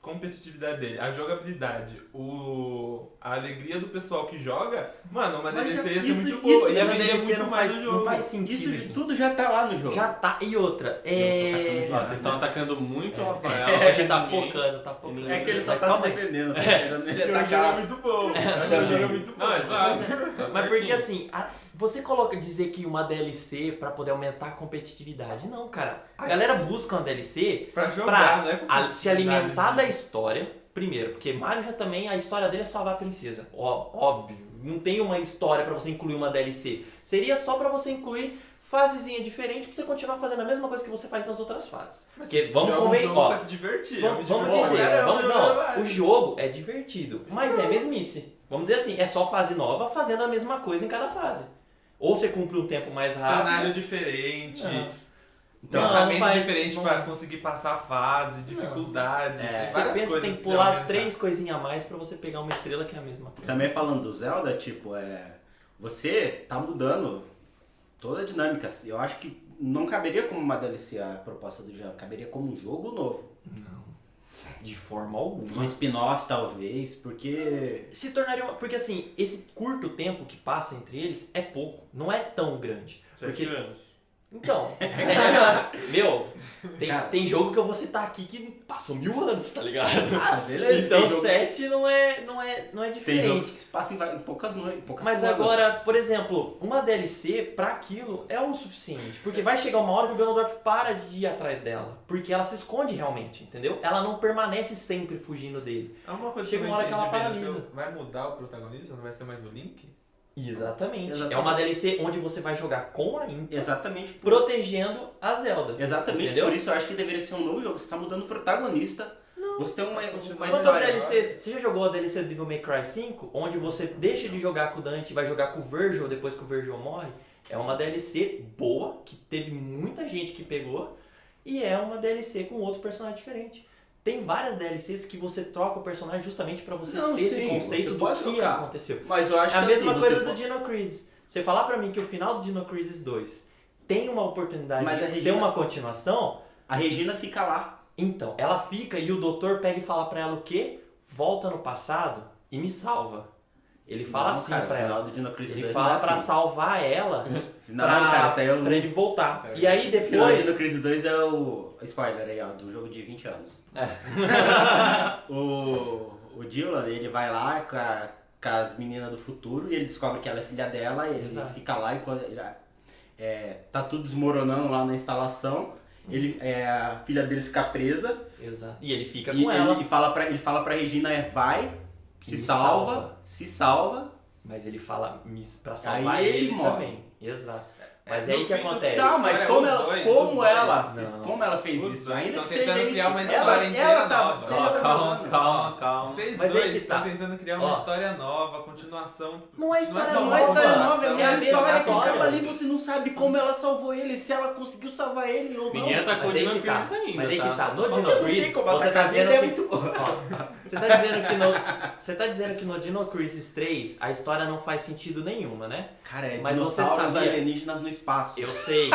Speaker 7: competitividade dele, a jogabilidade, a alegria do pessoal que joga, mano, uma DLC ia ser muito boa. E a vender muito mais do jogo.
Speaker 2: Não faz sentido.
Speaker 3: Isso tudo já tá lá no jogo.
Speaker 2: Já tá. E outra,
Speaker 1: Ó, vocês estão atacando muito o Rafael.
Speaker 2: Ele tá focando.
Speaker 3: É que ele só
Speaker 2: Mas
Speaker 3: tá
Speaker 2: calma
Speaker 3: se
Speaker 2: aí.
Speaker 3: defendendo, tá esperando ele
Speaker 7: O jogo é
Speaker 3: atacar.
Speaker 7: muito bom. O jogo é muito bom.
Speaker 1: Não, exato.
Speaker 2: Mas porque assim, você dizer que uma DLC pra poder aumentar a competitividade. Não, cara. A galera busca uma DLC
Speaker 7: Pra jogar,
Speaker 2: pra
Speaker 7: né?
Speaker 2: se alimentar da história. Primeiro, porque Mario já também, a história dele é salvar a princesa. Óbvio. Não tem uma história pra você incluir uma DLC. Seria só pra você incluir fasezinha diferente pra você continuar fazendo a mesma coisa que você faz nas outras fases.
Speaker 7: Mas
Speaker 2: Porque vamos
Speaker 7: comer,
Speaker 2: ó,
Speaker 7: pra se divertir.
Speaker 2: vamos
Speaker 7: divertir.
Speaker 2: dizer,
Speaker 7: Não,
Speaker 2: o jogo é divertido, mas é mesmice. Vamos dizer assim, é só fase nova fazendo a mesma coisa em cada fase. Ou você cumpre um tempo mais rápido.
Speaker 7: cenário diferente.
Speaker 2: Não faz-
Speaker 7: diferente
Speaker 2: não-
Speaker 7: pra conseguir passar a fase, dificuldades, tem
Speaker 2: Você
Speaker 7: várias
Speaker 2: pensa,
Speaker 7: coisas
Speaker 2: tem que
Speaker 7: pra
Speaker 2: pular
Speaker 7: aumentar.
Speaker 2: 3 coisinhas a mais pra você pegar uma estrela que é a mesma coisa.
Speaker 3: Também falando do Zelda, você tá mudando toda a dinâmica. Eu acho que não caberia como uma DLC a proposta do jogo, caberia como um jogo novo.
Speaker 2: De forma alguma.
Speaker 3: Um spin-off talvez, porque...
Speaker 2: Se tornaria uma... Porque assim, esse curto tempo que passa entre eles é pouco, não é tão grande.
Speaker 1: 7 anos.
Speaker 2: Então, 7 anos. Meu,
Speaker 3: Cara.
Speaker 2: tem jogo que eu vou citar aqui que passou 1000 anos, tá ligado?
Speaker 3: Ah, beleza.
Speaker 2: Então
Speaker 3: tem jogos-
Speaker 2: 7 não é
Speaker 3: Tem
Speaker 2: diferente.
Speaker 3: jogos que se passam em poucas noites, poucas
Speaker 2: Mas
Speaker 3: semanas.
Speaker 2: agora, por exemplo, uma DLC pra aquilo é o suficiente. Porque vai chegar uma hora que o Ganondorf para de ir atrás dela. Porque ela se esconde realmente, entendeu? Ela não permanece sempre fugindo dele.
Speaker 7: É uma coisa
Speaker 2: Chega
Speaker 7: que eu
Speaker 2: uma hora
Speaker 7: não
Speaker 2: que ela
Speaker 7: entendi bem,
Speaker 2: paralisa.
Speaker 7: assim, vai mudar o protagonista? Não vai ser mais o Link?
Speaker 2: Exatamente.
Speaker 3: Exatamente.
Speaker 2: É uma DLC onde você vai jogar com a Impa,
Speaker 3: Exatamente.
Speaker 2: protegendo a Zelda.
Speaker 3: Exatamente,
Speaker 2: Entendeu?
Speaker 3: por isso eu acho que deveria ser um novo jogo. Você tá mudando o protagonista. Você tem uma
Speaker 2: Quantas
Speaker 3: história.
Speaker 2: DLCs? Você já jogou a DLC do Devil May Cry 5? Onde você deixa de jogar com o Dante e vai jogar com o Virgil depois que o Virgil morre? É uma DLC boa, que teve muita gente que pegou. E é uma DLC com outro personagem diferente. Tem várias DLCs que você troca o personagem justamente pra você
Speaker 3: Não,
Speaker 2: ter esse
Speaker 3: sim,
Speaker 2: conceito
Speaker 3: você
Speaker 2: do
Speaker 3: pode
Speaker 2: que
Speaker 3: trocar.
Speaker 2: aconteceu.
Speaker 3: Mas eu acho
Speaker 2: É a
Speaker 3: que
Speaker 2: mesma
Speaker 3: assim,
Speaker 2: coisa
Speaker 3: você
Speaker 2: do
Speaker 3: pode-
Speaker 2: Dino Crisis. Você falar pra mim que o final do Dino Crisis 2 tem uma oportunidade
Speaker 3: Mas a
Speaker 2: de ter
Speaker 3: Regina-
Speaker 2: uma continuação,
Speaker 3: A Regina fica lá.
Speaker 2: então, ela fica e o doutor pega e fala pra ela o quê? Volta no passado e me salva. Ele fala
Speaker 3: Não,
Speaker 2: assim
Speaker 3: cara,
Speaker 2: pra
Speaker 3: o final
Speaker 2: ela.
Speaker 3: do Dino Crisis
Speaker 2: Ele
Speaker 3: 2
Speaker 2: fala
Speaker 3: não é
Speaker 2: pra
Speaker 3: assim.
Speaker 2: salvar ela
Speaker 3: Não, cara, isso aí é
Speaker 2: pra ele voltar. E aí
Speaker 3: O final do Dino
Speaker 2: depois...
Speaker 3: Crisis 2 é o... Spoiler aí, ó, do jogo de 20 anos. O Dylan, ele vai lá com as meninas do futuro e ele descobre que ela é filha dela, e ele
Speaker 2: Exato.
Speaker 3: fica lá e quando tá tudo desmoronando lá na instalação, a filha dele fica presa
Speaker 2: Exato. E ele fica
Speaker 3: e
Speaker 2: com ela.
Speaker 3: ele fala pra Regina, vai, se
Speaker 2: Me
Speaker 3: salva, se salva.
Speaker 2: Mas ele fala pra salvar
Speaker 3: Aí ele
Speaker 2: ele
Speaker 3: morre.
Speaker 2: também. Exato. Mas
Speaker 7: no
Speaker 2: é aí que
Speaker 7: fim do
Speaker 2: acontece.
Speaker 3: Tá, mas
Speaker 7: Os
Speaker 3: como
Speaker 7: dois,
Speaker 3: ela,
Speaker 7: os
Speaker 3: como
Speaker 7: dois.
Speaker 3: ela,
Speaker 2: Não.
Speaker 3: como ela fez
Speaker 7: Os
Speaker 3: isso?
Speaker 7: dois
Speaker 3: Ainda
Speaker 7: estão
Speaker 3: que seja
Speaker 7: tentando
Speaker 3: isso.
Speaker 7: criar uma história inteira
Speaker 3: ela tá,
Speaker 7: nova.
Speaker 3: você
Speaker 1: Ó,
Speaker 3: tá
Speaker 1: calma,
Speaker 3: falando.
Speaker 1: calma.
Speaker 7: Vocês
Speaker 2: Mas aí
Speaker 7: dois
Speaker 2: que
Speaker 7: estão
Speaker 2: tá.
Speaker 7: tentando criar uma
Speaker 2: Ó.
Speaker 7: história nova, continuação.
Speaker 2: Não é história
Speaker 7: só
Speaker 2: nova.
Speaker 3: Não é história
Speaker 7: uma
Speaker 3: nova, é
Speaker 7: continuação,
Speaker 3: a
Speaker 2: a mesma
Speaker 3: história que
Speaker 2: história.
Speaker 3: acaba ali, você não sabe como ela salvou ele, se ela conseguiu salvar ele ou não.
Speaker 1: Ninguém tá com o
Speaker 2: Mas aí
Speaker 1: Dino
Speaker 2: que tá.
Speaker 1: Crisis ainda.
Speaker 2: Mas aí que tá. No
Speaker 3: Porque
Speaker 2: Dino
Speaker 3: não tem
Speaker 2: Crisis,
Speaker 3: como,
Speaker 2: você
Speaker 3: essa
Speaker 2: tá
Speaker 3: cadeira
Speaker 2: dizendo
Speaker 3: é
Speaker 2: que...
Speaker 3: muito boa.
Speaker 2: Ó, você tá dizendo que no Dino Crisis 3 a história não faz sentido nenhuma, né?
Speaker 3: Cara, é
Speaker 2: Mas você
Speaker 3: dinossauros
Speaker 2: sabia-
Speaker 3: alienígenas no espaço.
Speaker 2: Eu sei.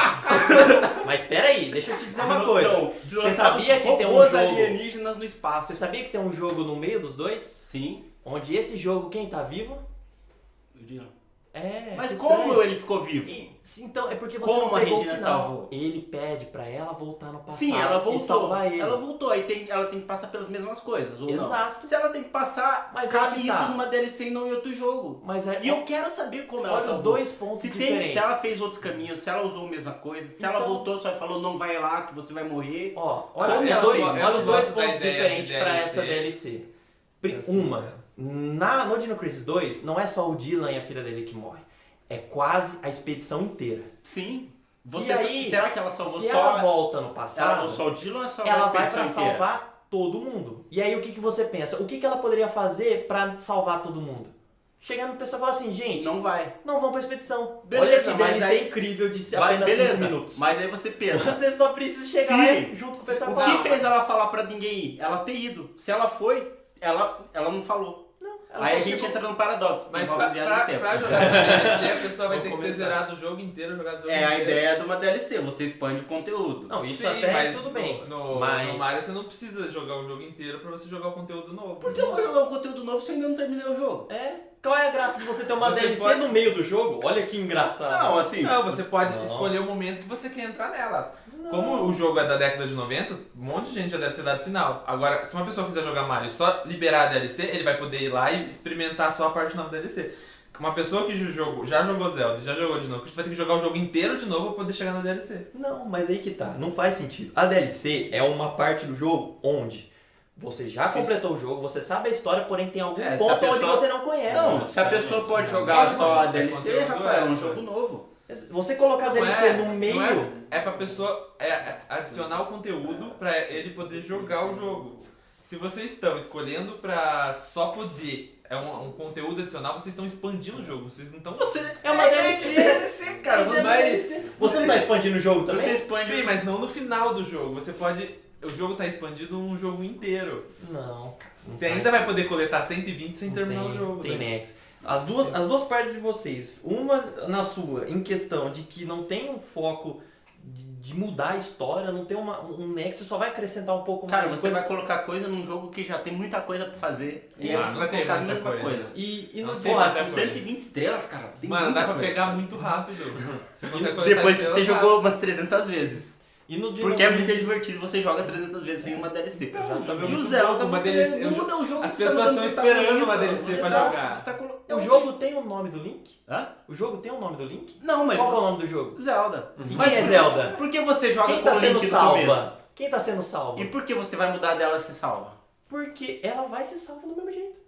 Speaker 2: Mas peraí, deixa eu te dizer uma coisa.
Speaker 3: Não,
Speaker 2: Você
Speaker 3: dinossauros
Speaker 2: sabia que tem um
Speaker 3: robôs
Speaker 2: jogo...
Speaker 3: alienígenas no espaço.
Speaker 2: Você sabia que tem um jogo no meio dos dois?
Speaker 3: Sim.
Speaker 2: Onde esse jogo, quem tá vivo?
Speaker 3: O Dino.
Speaker 2: É.
Speaker 3: Mas
Speaker 2: que
Speaker 3: como
Speaker 2: estranho.
Speaker 3: ele ficou vivo?
Speaker 2: Então, é porque você
Speaker 3: Como
Speaker 2: não
Speaker 3: a
Speaker 2: pegou
Speaker 3: Regina
Speaker 2: o final.
Speaker 3: salvou?
Speaker 2: Ele pede pra ela voltar no passado
Speaker 3: Sim, ela
Speaker 2: e
Speaker 3: voltou.
Speaker 2: salvar ele.
Speaker 3: Ela voltou, aí ela tem que passar pelas mesmas coisas, ou
Speaker 2: Exato.
Speaker 3: não? Se ela tem que passar,
Speaker 2: Mas
Speaker 3: cabe
Speaker 2: aí que
Speaker 3: isso
Speaker 2: tá.
Speaker 3: numa DLC e não em outro jogo.
Speaker 2: Mas é,
Speaker 3: E eu quero saber como ela
Speaker 2: olha os
Speaker 3: salvou.
Speaker 2: dois pontos
Speaker 3: Se,
Speaker 2: diferentes.
Speaker 3: se ela fez outros caminhos, se ela usou a mesma coisa, se ela
Speaker 2: Então-
Speaker 3: voltou só e falou não vai lá que você vai morrer.
Speaker 2: Ó, olha
Speaker 3: Como
Speaker 2: os
Speaker 3: ela
Speaker 2: dois,
Speaker 3: fez?
Speaker 2: olha
Speaker 7: Eu
Speaker 2: os dois
Speaker 7: gosto da
Speaker 2: pontos
Speaker 7: ideia de
Speaker 2: diferentes pra
Speaker 7: DLC.
Speaker 2: essa DLC.
Speaker 7: Assim,
Speaker 2: Uma, no Dino Crisis 2, não é só o Dylan e a filha dele que morre. É quase a expedição inteira.
Speaker 3: Sim.
Speaker 2: E aí,
Speaker 3: será que ela salvou
Speaker 2: Se
Speaker 3: só
Speaker 2: ela volta no
Speaker 3: ela
Speaker 2: passado,
Speaker 3: salvou só o Dylan ou ela salvou
Speaker 2: ela
Speaker 3: a
Speaker 2: vai
Speaker 3: expedição
Speaker 2: pra
Speaker 3: inteira?
Speaker 2: salvar todo mundo. E aí o que você pensa? O que ela poderia fazer pra salvar todo mundo? Chegar no pessoal e falar assim, gente,
Speaker 3: Não vai.
Speaker 2: não vão pra expedição.
Speaker 3: Beleza,
Speaker 2: Olha que
Speaker 3: mas
Speaker 2: DLC
Speaker 3: aí-
Speaker 2: incrível de ser
Speaker 3: Vai,
Speaker 2: apenas 5
Speaker 3: beleza,
Speaker 2: minutos.
Speaker 3: mas aí você pensa.
Speaker 2: Você só precisa chegar
Speaker 3: Sim.
Speaker 2: lá junto com o pessoal e
Speaker 3: O
Speaker 2: falar,
Speaker 3: que fez ela falar pra ninguém ir? Ela ter ido. Se ela foi, ela não falou.
Speaker 2: não,
Speaker 3: Aí a gente entra no paradoxo.
Speaker 7: Mas
Speaker 3: envolve viagem no tempo.
Speaker 7: pra jogar essa DLC, a pessoa vai ter que ter
Speaker 2: começar.
Speaker 7: zerado o jogo inteiro, jogado o jogo
Speaker 3: É
Speaker 7: inteiro.
Speaker 3: a ideia de uma DLC, você expande o conteúdo.
Speaker 2: Não, isso
Speaker 7: Sim,
Speaker 2: até
Speaker 7: mas
Speaker 2: tudo bem.
Speaker 7: No
Speaker 2: mas...
Speaker 7: Mario você não precisa jogar o jogo inteiro pra você jogar o conteúdo novo.
Speaker 3: Por que eu vou jogar um conteúdo novo se eu ainda não terminei o jogo?
Speaker 2: Qual é a graça de você ter uma
Speaker 7: Você
Speaker 2: DLC
Speaker 7: pode-
Speaker 2: no meio do jogo? Olha que engraçado.
Speaker 3: Não, assim...
Speaker 7: Não, você pode
Speaker 2: Não.
Speaker 7: escolher o momento que você quer entrar nela. Como o jogo é da década de 90, um monte de gente já deve ter dado final. Agora, se uma pessoa quiser jogar Mario e só liberar a DLC, ele vai poder ir lá e experimentar só a parte nova da DLC. Uma pessoa que já jogou Zelda, já jogou de novo, você vai ter que jogar o jogo inteiro de novo pra poder chegar na DLC.
Speaker 2: Não, mas aí que tá. Não faz sentido. A DLC é uma parte do jogo onde você já completou o jogo, você sabe a história, porém tem algum
Speaker 3: É, se a
Speaker 2: ponto onde
Speaker 3: pessoa-
Speaker 2: você não conhece.
Speaker 3: Não, se a pessoa pode jogar só a DLC, Rafael, é um jogo novo.
Speaker 2: Você colocar a DLC no meio...
Speaker 7: É pra pessoa adicionar o conteúdo pra ele poder jogar o jogo. Se vocês estão escolhendo pra só poder um conteúdo adicional, vocês estão expandindo o jogo. Vocês não estão...
Speaker 2: É uma DLC.
Speaker 3: DLC, cara.
Speaker 7: Mas
Speaker 2: Você não tá expandindo o jogo também?
Speaker 3: Você expande...
Speaker 7: sim, mas não no final do jogo. Você pode... O jogo tá expandido num jogo inteiro.
Speaker 2: Não, cara. não
Speaker 7: Você
Speaker 2: faz.
Speaker 7: ainda vai poder coletar 120 sem
Speaker 2: Não
Speaker 7: terminar
Speaker 2: tem,
Speaker 7: o jogo.
Speaker 2: Tem
Speaker 7: né?
Speaker 2: nexo. As duas partes de vocês, uma na sua, em questão de que não tem um foco de mudar a história, não tem um nexo, só vai acrescentar um pouco
Speaker 3: Cara,
Speaker 2: mais de
Speaker 3: você
Speaker 2: coisa.
Speaker 3: vai colocar coisa num jogo que já tem muita coisa pra fazer. E aí
Speaker 7: Ah,
Speaker 3: você
Speaker 7: não
Speaker 3: vai
Speaker 7: tem
Speaker 3: colocar a
Speaker 7: muita
Speaker 3: mesma
Speaker 7: coisa.
Speaker 3: coisa.
Speaker 2: E no
Speaker 7: Não tem
Speaker 3: Porra,
Speaker 7: muita
Speaker 3: são
Speaker 7: coisa.
Speaker 3: 120 estrelas, cara. Tem
Speaker 7: Mano,
Speaker 3: muita
Speaker 7: dá pra
Speaker 3: coisa.
Speaker 7: pegar muito rápido. Você consegue coletar
Speaker 3: Depois que você
Speaker 7: estrelas
Speaker 3: jogou umas 300 vezes.
Speaker 2: E no Dino
Speaker 3: Porque é muito
Speaker 2: Crisis-
Speaker 3: divertido, você joga 300 vezes sem uma DLC.
Speaker 2: Exatamente.
Speaker 3: E o Zelda,
Speaker 7: Uma
Speaker 3: você
Speaker 7: DLC,
Speaker 3: muda o jogo.
Speaker 7: as
Speaker 3: você
Speaker 7: pessoas
Speaker 3: tá mudando
Speaker 7: estão
Speaker 3: o
Speaker 7: esperando uma
Speaker 3: protagonista,
Speaker 7: DLC
Speaker 3: você
Speaker 7: pra
Speaker 3: tá-
Speaker 7: jogar.
Speaker 3: você tá colo-
Speaker 2: O jogo tem o nome do Link?
Speaker 3: Hã?
Speaker 2: O jogo tem o nome do Link?
Speaker 3: Não, mas...
Speaker 2: Qual que é o nome do jogo?
Speaker 3: Zelda.
Speaker 2: E
Speaker 3: Mas
Speaker 2: quem é
Speaker 3: por-
Speaker 2: Zelda?
Speaker 3: Por que você joga
Speaker 2: Quem
Speaker 3: com
Speaker 2: tá
Speaker 3: o
Speaker 2: sendo
Speaker 3: Link no começo?
Speaker 2: salva? Quem tá sendo salvo?
Speaker 3: E por que você vai mudar dela se salva?
Speaker 2: Porque ela vai ser salva do mesmo jeito.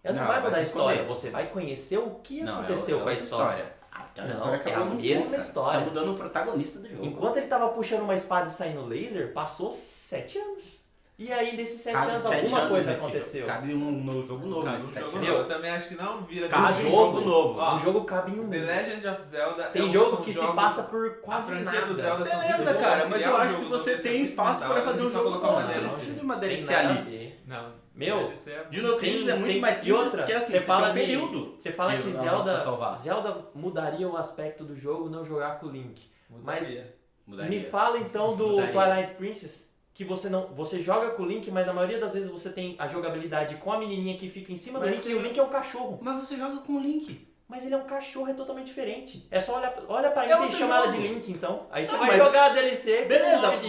Speaker 2: Ela não
Speaker 3: Não,
Speaker 2: vai
Speaker 3: vai
Speaker 2: mudar a
Speaker 3: se
Speaker 2: história.
Speaker 3: esconder.
Speaker 2: Você vai conhecer o que
Speaker 3: Não,
Speaker 2: aconteceu com a
Speaker 3: outra
Speaker 2: história.
Speaker 3: Aquela
Speaker 2: Não,
Speaker 3: história
Speaker 2: é
Speaker 3: acabou
Speaker 2: a
Speaker 3: no
Speaker 2: mesma
Speaker 3: ponto, cara.
Speaker 2: história.
Speaker 3: Você tá mudando o protagonista do jogo.
Speaker 2: Enquanto ele tava puxando uma espada e saindo laser, passou 7 anos. E aí, desses 7
Speaker 3: Cabe
Speaker 2: anos,
Speaker 3: 7
Speaker 2: alguma
Speaker 3: anos
Speaker 2: coisa
Speaker 3: nesse
Speaker 2: aconteceu.
Speaker 3: jogo. Cabe um jogo novo
Speaker 7: Cara,
Speaker 3: nesse
Speaker 7: um
Speaker 3: 7
Speaker 7: jogo
Speaker 3: anos.
Speaker 7: novo. Eu também acho que não vira.
Speaker 3: Cabe
Speaker 7: Tem
Speaker 3: jogo novo.
Speaker 7: Ó,
Speaker 2: O jogo cabe em um
Speaker 7: The
Speaker 2: mês.
Speaker 7: Legend of Zelda
Speaker 2: Tem
Speaker 7: são
Speaker 2: jogo que se
Speaker 7: jogos-
Speaker 2: passa por
Speaker 7: a
Speaker 2: quase
Speaker 7: franquia
Speaker 2: nada.
Speaker 7: do Zelda são
Speaker 3: Beleza,
Speaker 7: muito
Speaker 3: cara,
Speaker 7: boas,
Speaker 3: mas
Speaker 7: criar
Speaker 3: eu
Speaker 7: um
Speaker 3: acho
Speaker 7: jogo
Speaker 3: que
Speaker 7: novo
Speaker 3: você
Speaker 7: deve ser
Speaker 3: tem
Speaker 7: muito
Speaker 3: espaço
Speaker 7: fundamental,
Speaker 3: para fazer um
Speaker 7: eles só
Speaker 3: jogo
Speaker 7: colocar
Speaker 3: novo.
Speaker 7: uma
Speaker 3: Você não
Speaker 7: DLC.
Speaker 3: precisa de uma
Speaker 2: Tem
Speaker 3: DLC
Speaker 2: nada a
Speaker 3: ali.
Speaker 2: ver.
Speaker 7: Não.
Speaker 2: Meu,
Speaker 7: DLC é-
Speaker 3: Dino Crisis é muito mais
Speaker 2: e
Speaker 3: simples,
Speaker 2: outra,
Speaker 3: porque assim,
Speaker 2: você
Speaker 3: você
Speaker 2: fala
Speaker 3: tem um
Speaker 2: que,
Speaker 3: período.
Speaker 2: você fala que
Speaker 3: não dá pra salvar.
Speaker 2: Zelda mudaria o aspecto do jogo não jogar com o Link.
Speaker 7: Mudaria.
Speaker 2: Me fala então do
Speaker 3: Mudaria.
Speaker 2: Twilight Princess, que você joga com o Link, mas na maioria das vezes você tem a jogabilidade com a menininha que fica em cima do
Speaker 3: Mas
Speaker 2: Link
Speaker 3: você-
Speaker 2: e o Link é um cachorro.
Speaker 3: Mas você joga com o Link.
Speaker 2: Mas ele é um cachorro, é totalmente diferente. É só olha pra
Speaker 3: É
Speaker 2: ele e
Speaker 3: outro
Speaker 2: chama ela de
Speaker 3: jogo.
Speaker 2: Link, então. Aí você
Speaker 3: Não,
Speaker 2: vai
Speaker 3: mas-
Speaker 2: jogar a DLC com o
Speaker 3: Beleza,
Speaker 2: nome de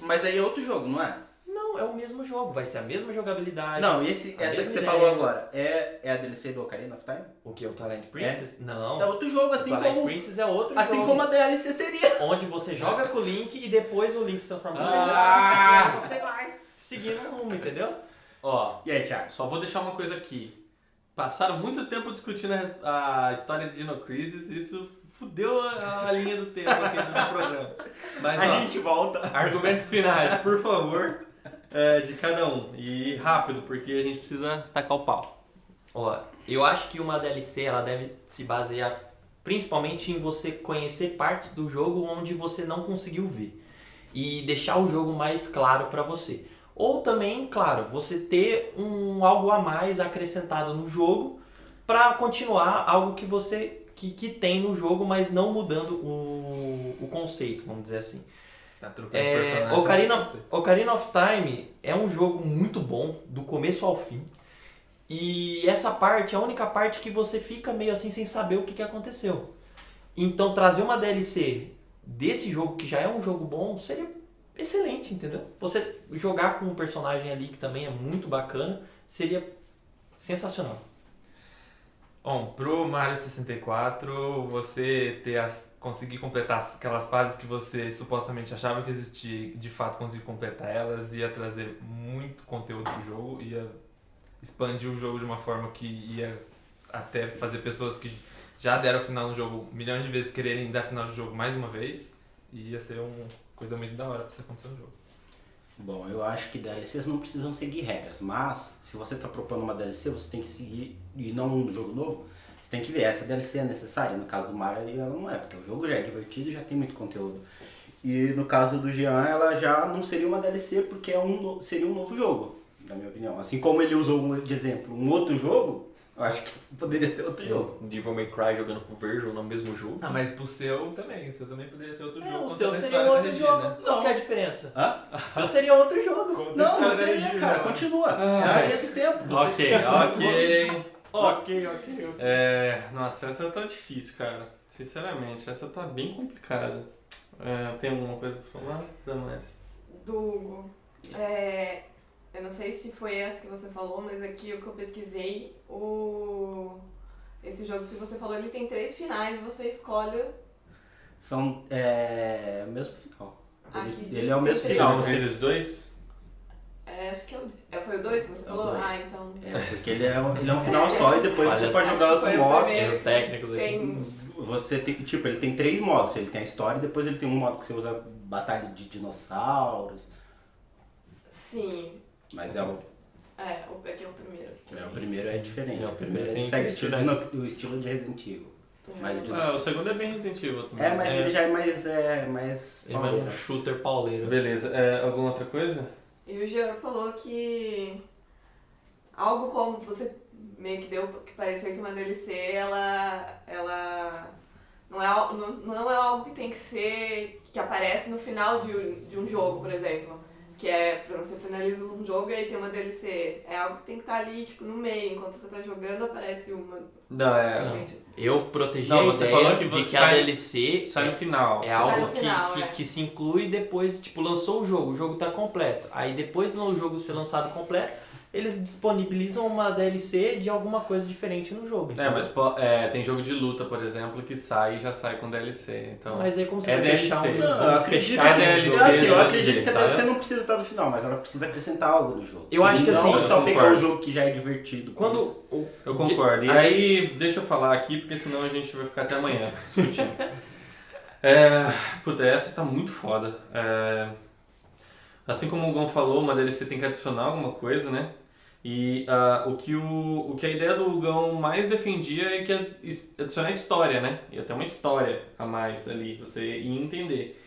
Speaker 3: mas aí é outro jogo, não é?
Speaker 2: Não, é o mesmo jogo, vai ser a mesma jogabilidade.
Speaker 3: Não,
Speaker 2: a
Speaker 3: essa que
Speaker 2: mesma
Speaker 3: você
Speaker 2: ideia.
Speaker 3: falou agora, é a DLC do Ocarina of Time?
Speaker 2: O que? O Twilight Princess? Não.
Speaker 3: É outro jogo,
Speaker 2: o Twilight Princess é outro
Speaker 3: assim
Speaker 2: jogo.
Speaker 3: como a DLC seria.
Speaker 2: Onde você joga com o Link e depois o Link se transforma no
Speaker 3: Ah!
Speaker 2: Você vai seguindo o rumo, entendeu?
Speaker 1: Ó,
Speaker 3: E aí, Thiago?
Speaker 1: só vou deixar uma coisa aqui. Passaram muito tempo discutindo a história de Dino Crisis, isso fudeu a linha do tempo aqui do programa. Mas,
Speaker 3: A
Speaker 1: ó,
Speaker 3: gente volta.
Speaker 1: argumentos finais, por favor, de cada um. E rápido, porque a gente precisa tacar o pau.
Speaker 2: Ó, eu acho que uma DLC ela deve se basear principalmente em você conhecer partes do jogo onde você não conseguiu ver e deixar o jogo mais claro para você. Ou também, claro, você ter algo a mais acrescentado no jogo para continuar algo que você que tem no jogo, mas não mudando o conceito, vamos dizer assim.
Speaker 7: Tá trocando personagem.
Speaker 2: Ocarina of Time é um jogo muito bom, do começo ao fim. E essa parte é a única parte que você fica meio assim sem saber o que aconteceu. Então trazer uma DLC desse jogo, que já é um jogo bom, seria excelente, entendeu? Você jogar com um personagem ali que também é muito bacana, seria sensacional.
Speaker 7: Bom, pro Mario 64, você conseguir completar aquelas fases que você supostamente achava que existia, de fato conseguir completar elas, ia trazer muito conteúdo pro jogo, ia expandir o jogo de uma forma que ia até fazer pessoas que já deram final no jogo milhões de vezes quererem dar final de jogo mais uma vez, e ia ser uma coisa muito da hora pra isso acontecer no jogo.
Speaker 3: Bom, eu acho que DLCs não precisam seguir regras, mas se você está propondo uma DLC, você tem que seguir, e não um jogo novo, você tem que ver, essa DLC é necessária. No caso do Mario, ela não é, porque o jogo já é divertido e já tem muito conteúdo. E no caso do Jean, ela já não seria uma DLC, porque seria um novo jogo, na minha opinião. Assim como ele usou de exemplo um outro jogo, Eu acho que poderia ser outro jogo.
Speaker 2: Devil May Cry jogando com o Virgil no mesmo jogo.
Speaker 7: Ah, mas pro seu também poderia ser outro jogo.
Speaker 2: O seu
Speaker 7: contando a
Speaker 2: seria
Speaker 7: história
Speaker 2: outro
Speaker 7: da
Speaker 2: jogo.
Speaker 7: Regina.
Speaker 2: Qual que é a diferença?
Speaker 3: Hã?
Speaker 2: O seu seria outro jogo.
Speaker 7: Conta a
Speaker 3: Não,
Speaker 7: história
Speaker 3: não
Speaker 7: da
Speaker 3: seria,
Speaker 7: Regina.
Speaker 3: cara. Continua.
Speaker 1: Ah.
Speaker 3: É linha do tempo.
Speaker 1: Ok.
Speaker 3: Ok.
Speaker 1: Nossa, essa tá difícil, cara. Sinceramente, essa tá bem complicada. Tem alguma coisa pra falar? Damares?
Speaker 8: Do Hugo. Eu não sei se foi essa que você falou, mas aqui o que eu pesquisei, esse jogo que você falou, ele tem 3 finais, você escolhe...
Speaker 3: São o mesmo final.
Speaker 8: Aqui diz
Speaker 3: Ele é o
Speaker 8: que
Speaker 3: mesmo
Speaker 8: tem
Speaker 3: final.
Speaker 8: três.
Speaker 1: Vocês dois?
Speaker 8: Acho que foi o 2 que você falou?
Speaker 3: dois.
Speaker 8: Ah, então...
Speaker 3: Porque ele é um final só e depois
Speaker 2: Olha
Speaker 3: você
Speaker 2: só.
Speaker 3: pode
Speaker 8: Acho
Speaker 3: jogar
Speaker 8: que
Speaker 3: outros
Speaker 8: foi o
Speaker 3: modos.
Speaker 8: primeiro.
Speaker 2: Tem os técnicos aí.
Speaker 8: Tem...
Speaker 3: Você tem, tipo, ele tem 3 modos. Ele tem a história e depois ele tem um modo que você usa batalha de dinossauros.
Speaker 8: Sim.
Speaker 3: Mas
Speaker 8: Aqui é o primeiro.
Speaker 3: o primeiro é diferente.
Speaker 2: O primeiro
Speaker 3: ele
Speaker 2: tem
Speaker 3: segue
Speaker 2: identidade.
Speaker 3: o estilo de Resident Evil. Mais de
Speaker 1: O segundo é bem Resident Evil também.
Speaker 3: mas ele já é mais
Speaker 2: Ele é mais
Speaker 3: pauleiro.
Speaker 2: um shooter pauleiro.
Speaker 1: Beleza. Alguma outra coisa?
Speaker 8: E o Jean falou que algo como você meio que deu que pareceu que uma DLC ela não é algo que tem que ser que aparece no final de um jogo, por exemplo, que é pra você finalizar um jogo e aí tem uma DLC, é algo que tem que estar ali tipo no meio, enquanto você tá jogando aparece uma.
Speaker 1: Não,
Speaker 2: Eu protegi
Speaker 1: Não,
Speaker 2: a
Speaker 1: você
Speaker 2: ideia
Speaker 1: falou que
Speaker 2: de
Speaker 1: você
Speaker 2: que a DLC
Speaker 1: sai no final.
Speaker 2: é
Speaker 8: Sai
Speaker 2: algo
Speaker 8: no final,
Speaker 2: que se inclui depois, tipo, lançou o jogo tá completo. Aí depois do jogo ser lançado completo, eles disponibilizam uma DLC de alguma coisa diferente no jogo. entendeu?
Speaker 1: Mas tem jogo de luta, por exemplo, que sai e já sai com DLC. Então,
Speaker 2: Mas aí como você
Speaker 1: é
Speaker 2: vai
Speaker 1: DLC.
Speaker 2: fechar um...
Speaker 3: Não, eu
Speaker 2: vamos
Speaker 3: acredito
Speaker 2: fechar
Speaker 3: que
Speaker 2: um
Speaker 1: DLC,
Speaker 2: jogo?
Speaker 3: eu
Speaker 1: né,
Speaker 3: acredito que a
Speaker 1: sabe?
Speaker 3: DLC não precisa estar no final, mas ela precisa acrescentar algo no jogo.
Speaker 2: Eu acho que
Speaker 3: Não
Speaker 2: assim,
Speaker 3: é só
Speaker 1: eu
Speaker 3: pegar
Speaker 1: concordo.
Speaker 3: um jogo que já é divertido.
Speaker 2: Quando
Speaker 1: Eu concordo. E aí, deixa eu falar aqui, porque senão a gente vai ficar até amanhã discutindo. Essa tá muito foda. Assim como o Gon falou, uma DLC tem que adicionar alguma coisa, né? E o que a ideia do Gão mais defendia é que adicionar história, né? Ia ter uma história a mais ali, você ia entender.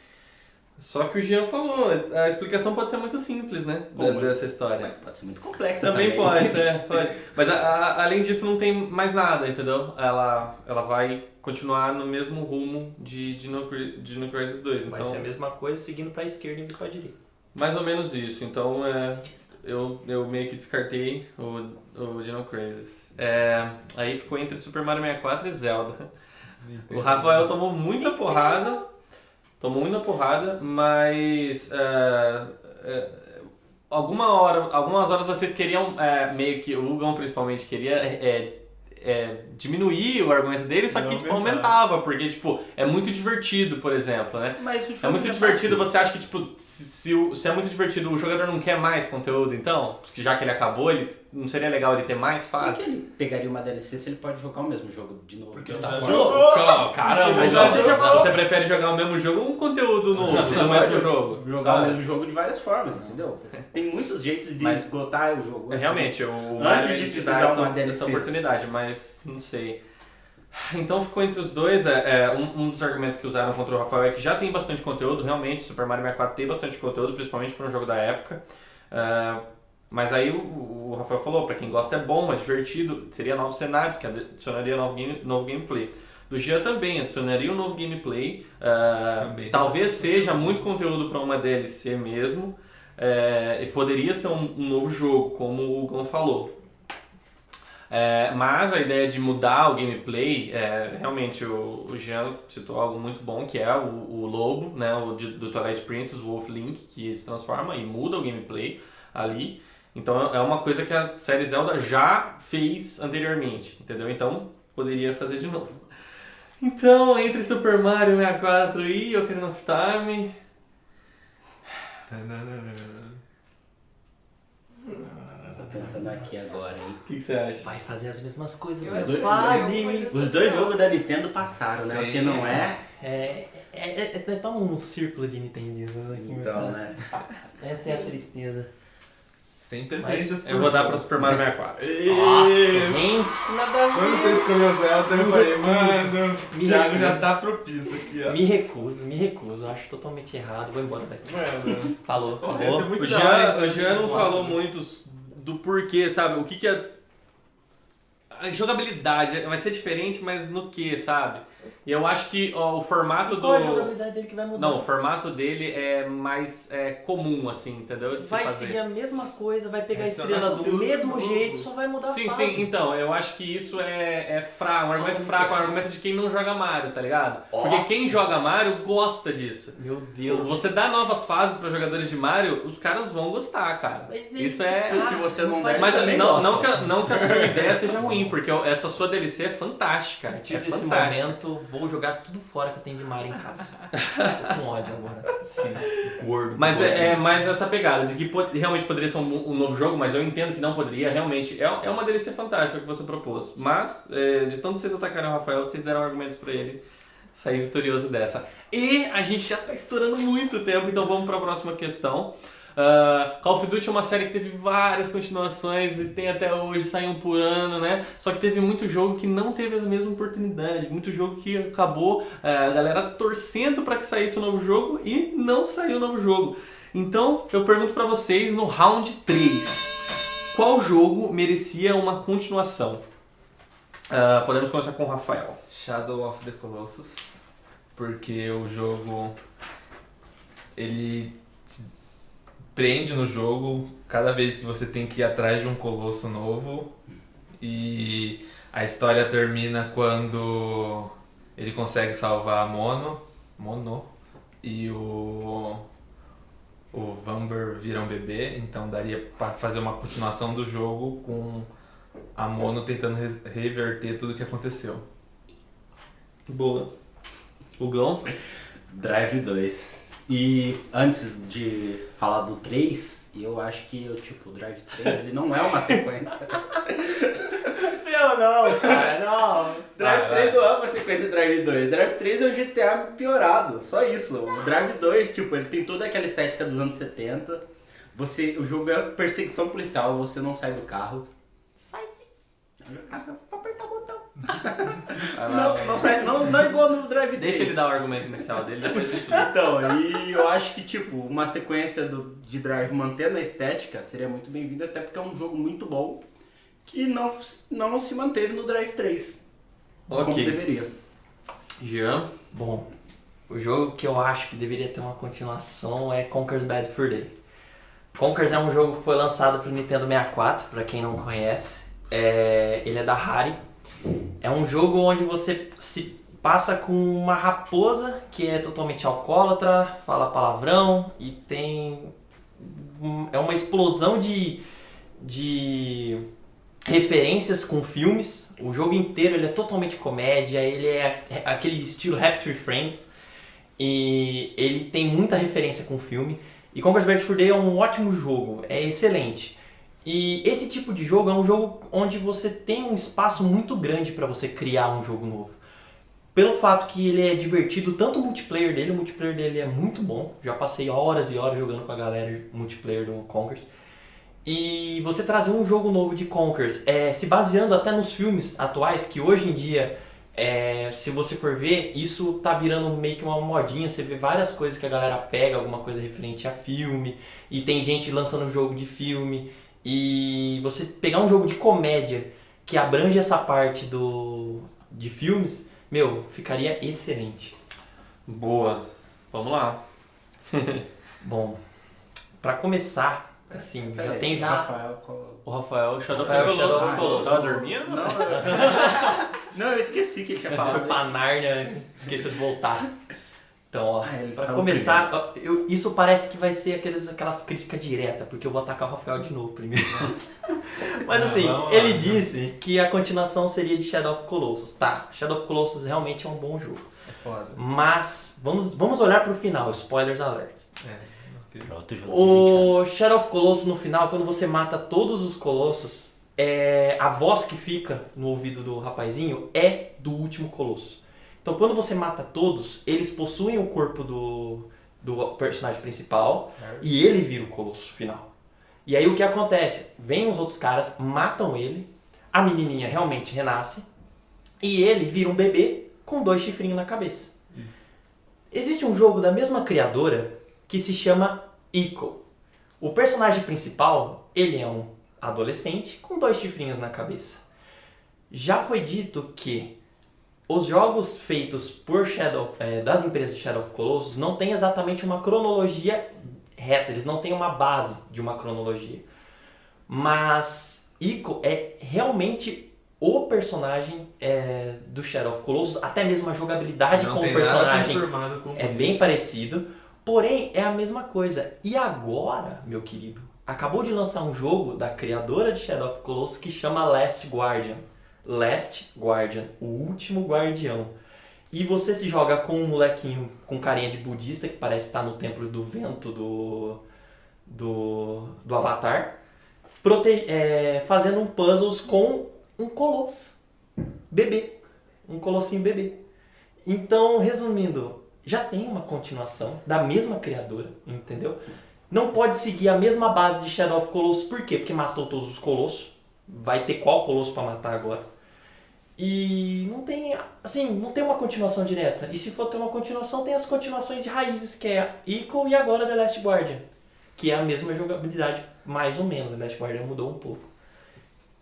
Speaker 1: Só que o Jean falou, a explicação pode ser muito simples, né? Dessa história.
Speaker 3: Mas pode ser muito complexa
Speaker 1: Também
Speaker 3: também.
Speaker 1: pode. Mas além disso não tem mais nada, entendeu? Ela vai continuar no mesmo rumo de Dino Crisis 2.
Speaker 2: vai
Speaker 1: Então,
Speaker 2: ser a mesma coisa seguindo pra esquerda e pra direita.
Speaker 1: mais ou menos isso. Então eu meio que descartei o Dino Crisis. Aí ficou entre Super Mario 64 e Zelda. O Rafael tomou muita porrada. Mas algumas horas vocês queriam, meio que o Hugão principalmente queria diminuir o argumento dele, só que tipo, aumentava, porque tipo, é muito divertido, por exemplo, né?
Speaker 3: Mas o jogo
Speaker 1: É muito
Speaker 3: já
Speaker 1: divertido,
Speaker 3: tá assim.
Speaker 1: você acha que tipo, se é muito divertido, o jogador não quer mais conteúdo, então? Já que ele acabou, não seria legal ele ter mais
Speaker 3: Por que
Speaker 1: fase?
Speaker 3: ele pegaria uma DLC se ele pode jogar o mesmo jogo de novo?
Speaker 7: Porque
Speaker 3: de
Speaker 7: ele
Speaker 3: outra
Speaker 7: já
Speaker 3: forma?
Speaker 7: jogou.
Speaker 1: Caramba,
Speaker 7: Porque ele
Speaker 1: então,
Speaker 7: já jogou.
Speaker 1: você prefere jogar o mesmo jogo ou um conteúdo novo
Speaker 3: Você
Speaker 1: do
Speaker 3: pode
Speaker 1: mesmo jogo?
Speaker 3: Jogar
Speaker 1: sabe?
Speaker 3: o mesmo jogo de várias formas, entendeu? Você tem muitos jeitos de
Speaker 1: Mas-
Speaker 3: esgotar o jogo.
Speaker 1: Realmente, o
Speaker 3: antes
Speaker 1: Mario
Speaker 3: de
Speaker 1: te
Speaker 3: precisar
Speaker 1: dá
Speaker 3: uma
Speaker 1: essa
Speaker 3: DLC.
Speaker 1: oportunidade, mas não sei. Então ficou entre os dois. Um dos argumentos que usaram contra o Rafael é que já tem bastante conteúdo, realmente. Super Mario 64 tem bastante conteúdo, principalmente para um jogo da época. Mas aí o Rafael falou, para quem gosta é bom, é divertido, seria novos cenários, que adicionaria novo gameplay. Do Jean também, adicionaria um novo gameplay.
Speaker 7: Também
Speaker 1: Talvez seja muito conteúdo para uma DLC mesmo. E poderia ser um novo jogo, como o Gon falou. Mas a ideia de mudar o gameplay, realmente o Jean citou algo muito bom, que é o lobo, né, do Twilight Princess, o Wolf Link, que se transforma e muda o gameplay ali. Então é uma coisa que a série Zelda já fez anteriormente, entendeu? Então poderia fazer de novo. Então, entre Super Mario 64 e Ocarina of Time...
Speaker 3: Tô pensando aqui agora, hein?
Speaker 1: O que você acha?
Speaker 2: Vai fazer as mesmas coisas
Speaker 8: Eu
Speaker 2: que
Speaker 8: acho
Speaker 2: eles
Speaker 8: que
Speaker 2: fazem.
Speaker 3: Os dois jogos da Nintendo passaram, né?
Speaker 7: Sim.
Speaker 3: O que não é,
Speaker 2: É tão um círculo de Nintendistas aqui.
Speaker 3: então, né?
Speaker 2: Essa é a tristeza.
Speaker 7: Sem preferências por
Speaker 1: Eu vou dar
Speaker 7: jogo.
Speaker 1: pra Super Mario 64.
Speaker 2: Nossa, gente, que nada a
Speaker 7: Quando você
Speaker 2: ver.
Speaker 7: escolheu Zelda, eu falei, mano, o
Speaker 2: Me
Speaker 7: Thiago já
Speaker 2: recuso.
Speaker 7: tá propício aqui, ó.
Speaker 2: Me recuso. Acho totalmente errado. Vou embora daqui.
Speaker 7: Mano,
Speaker 2: Falou.
Speaker 7: porra,
Speaker 2: acabou.
Speaker 7: essa é muito
Speaker 1: O
Speaker 7: da hora,
Speaker 1: Jean não
Speaker 7: hein?
Speaker 1: falou muito do porquê, sabe? O que é... A jogabilidade vai ser diferente, mas no que, sabe? E eu acho que o formato do...
Speaker 2: Qual é a jogabilidade dele que vai mudar?
Speaker 1: Não, o formato dele é mais comum, assim, entendeu? De se
Speaker 2: vai
Speaker 1: fazer.
Speaker 2: seguir a mesma coisa, vai pegar a
Speaker 7: Adicionar
Speaker 2: estrela do
Speaker 7: conteúdo
Speaker 2: mesmo
Speaker 7: novo.
Speaker 2: jeito, só vai mudar a
Speaker 1: Sim,
Speaker 2: fase.
Speaker 1: sim, então, eu acho que isso é fraco, um argumento fraco, um argumento de quem não joga Mario, tá ligado? Porque
Speaker 2: Nossa.
Speaker 1: quem joga Mario gosta disso.
Speaker 2: Meu Deus.
Speaker 1: Você dá novas fases para jogadores de Mario, os caras vão gostar, cara.
Speaker 2: Mas
Speaker 1: Isso é...
Speaker 3: E se você não der,
Speaker 1: Mas
Speaker 3: também
Speaker 1: não
Speaker 3: gostam.
Speaker 1: que a sua ideia seja ruim, porque essa sua DLC é fantástica.
Speaker 2: A partir
Speaker 1: É
Speaker 2: desse
Speaker 1: fantástica.
Speaker 2: momento, vou jogar tudo fora que eu tenho de Mario em casa. Tô com ódio agora. Sim, gordo.
Speaker 1: Mas
Speaker 2: gordo.
Speaker 1: é mais essa pegada de que realmente poderia ser um novo jogo, mas eu entendo que não poderia. Realmente é uma DLC fantástica que você propôs. Mas, de tanto vocês atacarem o Rafael, vocês deram argumentos pra ele sair vitorioso dessa. E a gente já tá estourando muito tempo, então vamos pra próxima questão. Call of Duty é uma série que teve várias continuações e tem até hoje, sai um por ano, né? Só que teve muito jogo que não teve a mesma oportunidade, muito jogo que acabou a galera torcendo para que saísse o novo jogo e não saiu o novo jogo. Então eu pergunto para vocês no round 3, qual jogo merecia uma continuação? Podemos começar com o Rafael.
Speaker 7: Shadow of the Colossus, porque o jogo ele prende no jogo cada vez que você tem que ir atrás de um colosso novo, e a história termina quando ele consegue salvar a Mono e o Vamber vira um bebê, então daria para fazer uma continuação do jogo com a Mono tentando reverter tudo o que aconteceu.
Speaker 1: Boa. Hugão?
Speaker 3: Drive 2. E antes de falar do 3, eu acho que o Drive 3 ele não é uma sequência.
Speaker 2: Meu não, cara, não.
Speaker 3: Drive 3 não é uma sequência de Drive 2. Drive 3 é o GTA piorado, só isso. O Drive 2, ele tem toda aquela estética dos anos 70. O jogo é perseguição policial, você não sai do carro. Sai sim. Apertar o botão. Não sai, não é igual no Drive 3.
Speaker 1: Deixa ele dar o argumento inicial dele, depois a gente vê.
Speaker 3: Então, e eu acho que uma sequência de Drive mantendo a estética seria muito bem-vinda, até porque é um jogo muito bom que não se manteve no Drive 3. Como deveria.
Speaker 1: Jean?
Speaker 2: Bom, o jogo que eu acho que deveria ter uma continuação é Conker's Bad Fur Day. Conker's é um jogo que foi lançado pro Nintendo 64, pra quem não conhece. Ele é da Rare. É um jogo onde você se passa com uma raposa que é totalmente alcoólatra, fala palavrão e tem... É uma explosão de referências com filmes. O jogo inteiro ele é totalmente comédia, ele é aquele estilo Happy Tree Friends e ele tem muita referência com filme. E Conker's Bad Fur Day é um ótimo jogo, é excelente. E esse tipo de jogo é um jogo onde você tem um espaço muito grande para você criar um jogo novo. Pelo fato que ele é divertido, tanto o multiplayer dele é muito bom. Já passei horas e horas jogando com a galera multiplayer do Conker's. E você trazer um jogo novo de Conker's, se baseando até nos filmes atuais, que hoje em dia, se você for ver, isso tá virando meio que uma modinha. Você vê várias coisas que a galera pega, alguma coisa referente a filme, e tem gente lançando um jogo de filme. E você pegar um jogo de comédia que abrange essa parte de filmes, ficaria excelente.
Speaker 1: Boa. Vamos lá.
Speaker 2: Bom, pra começar, assim,
Speaker 1: O Rafael, Shadow
Speaker 2: Shadow
Speaker 1: of the Colossus. Tava dormindo?
Speaker 3: Não, eu esqueci que ele tinha
Speaker 2: Foi
Speaker 3: falado.
Speaker 2: pra Nárnia, esqueceu de voltar. Então, ó,
Speaker 3: ele
Speaker 2: pra
Speaker 3: fala
Speaker 2: começar, isso parece que vai ser aquelas críticas diretas, porque eu vou atacar o Rafael de novo primeiro. Mas assim, ele disse que a continuação seria de Shadow of Colossus. Tá, Shadow of Colossus realmente é um bom jogo.
Speaker 7: É foda.
Speaker 2: Mas, vamos olhar pro final, spoilers alert.
Speaker 3: Pronto,
Speaker 2: O Shadow of Colossus no final, quando você mata todos os colossos, a voz que fica no ouvido do rapazinho é do último colosso. Então quando você mata todos, eles possuem o corpo do personagem principal, certo, e ele vira o colosso final. E aí o que acontece? Vem os outros caras, matam ele, a menininha realmente renasce, e ele vira um bebê com 2 chifrinhos na cabeça. Isso. Existe um jogo da mesma criadora que se chama Ico. O personagem principal, ele é um adolescente com 2 chifrinhos na cabeça. Já foi dito que os jogos feitos por das empresas de Shadow of Colossus não têm exatamente uma cronologia reta, eles não têm uma base de uma cronologia. Mas Ico é realmente o personagem do Shadow of Colossus, até mesmo a jogabilidade
Speaker 7: Não
Speaker 2: com
Speaker 7: tem
Speaker 2: o personagem
Speaker 7: nada confirmado com
Speaker 2: é
Speaker 7: isso.
Speaker 2: bem parecido, porém é a mesma coisa. E agora, meu querido, acabou de lançar um jogo da criadora de Shadow of Colossus que chama Last Guardian. Last Guardian, o último guardião. E você se joga com um molequinho com carinha de budista que parece estar no templo do vento do Avatar, fazendo puzzles com um colosso bebê, um colossinho bebê. Então, resumindo, já tem uma continuação da mesma criadora, entendeu? Não pode seguir a mesma base de Shadow of Colossus, por quê? Porque matou todos os colossos. Vai ter qual colosso pra matar agora? E não tem, assim, não tem uma continuação direta. E se for ter uma continuação, tem as continuações de raízes, que é Ico e agora The Last Guardian, que é a mesma jogabilidade, mais ou menos. The Last Guardian mudou um pouco.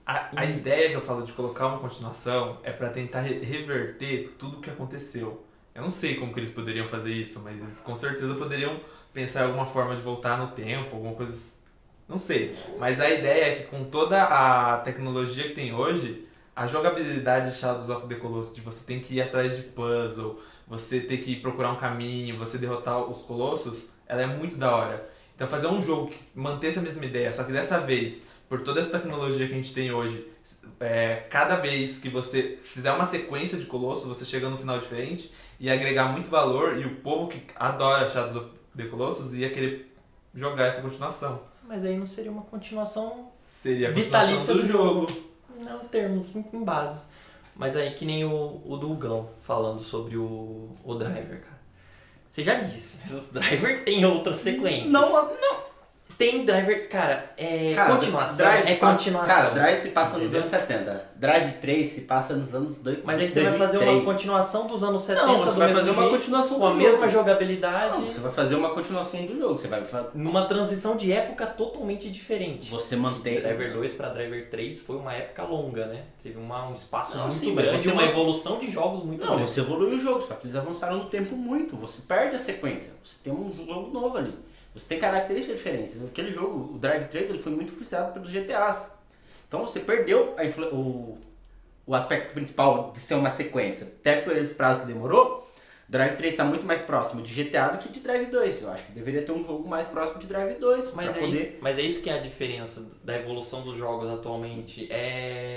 Speaker 7: A ideia que eu falo de colocar uma continuação é pra tentar reverter tudo o que aconteceu. Eu não sei como que eles poderiam fazer isso, mas eles com certeza poderiam pensar em alguma forma de voltar no tempo, alguma coisa. Não sei. Mas a ideia é que com toda a tecnologia que tem hoje, a jogabilidade de Shadows of the Colossus, de você ter que ir atrás de puzzle, você ter que procurar um caminho, você derrotar os colossos, ela é muito da hora. Então fazer um jogo que mantesse a mesma ideia, só que dessa vez, por toda essa tecnologia que a gente tem hoje, cada vez que você fizer uma sequência de colossos, você chega no final diferente e agregar muito valor, e o povo que adora Shadows of the Colossus ia querer jogar essa continuação.
Speaker 2: Mas aí não seria uma continuação
Speaker 7: Seria a
Speaker 2: vitalícia
Speaker 7: continuação
Speaker 2: do jogo. Não termos em bases. Mas aí que nem o Dugão falando sobre o Driver, cara. Você já disse, mas o Driver tem outras sequências.
Speaker 3: Não.
Speaker 2: Tem Driver, cara, continuação.
Speaker 3: Drive,
Speaker 2: continuação.
Speaker 3: Cara, Drive se passa nos
Speaker 2: Entendeu?
Speaker 3: anos 70. Drive 3 se passa nos anos 2003.
Speaker 2: Mas aí você vai fazer uma continuação dos anos 70
Speaker 3: Não, você
Speaker 2: do
Speaker 3: vai
Speaker 2: mesmo
Speaker 3: fazer uma
Speaker 2: jeito,
Speaker 3: continuação
Speaker 2: com a
Speaker 3: do
Speaker 2: mesma
Speaker 3: jogo.
Speaker 2: jogabilidade,
Speaker 3: Não, você vai fazer uma continuação do jogo. Você vai
Speaker 2: numa transição de época totalmente diferente.
Speaker 3: Você mantém
Speaker 2: De Driver 2 para Driver 3 foi uma época longa, né? Teve um espaço muito
Speaker 3: sim, mas
Speaker 2: grande,
Speaker 3: você
Speaker 2: uma
Speaker 3: não-
Speaker 2: evolução de jogos muito
Speaker 3: Não,
Speaker 2: grande.
Speaker 3: você evoluiu o jogo, só que eles avançaram no tempo muito. Você perde a sequência. Você tem um jogo novo ali. Você tem características diferentes. Aquele jogo, o Drive 3, ele foi muito influenciado pelos GTAs. Então você perdeu o aspecto principal de ser uma sequência. Até pelo prazo que demorou, Drive 3 está muito mais próximo de GTA do que de Drive 2. Eu acho que deveria ter um jogo mais próximo de Drive 2.
Speaker 2: Mas é isso que é a diferença da evolução dos jogos atualmente.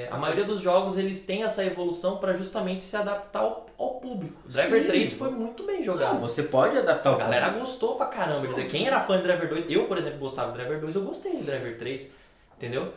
Speaker 2: A maioria dos jogos eles têm essa evolução para justamente se adaptar ao público. O Driver
Speaker 3: Sim.
Speaker 2: 3 foi muito bem jogado.
Speaker 3: Não, você pode adaptar
Speaker 2: A
Speaker 3: o
Speaker 2: galera gostou pra caramba. Quem era fã de Driver 2, eu, por exemplo, gostava de Driver 2, eu gostei de Driver 3. Entendeu?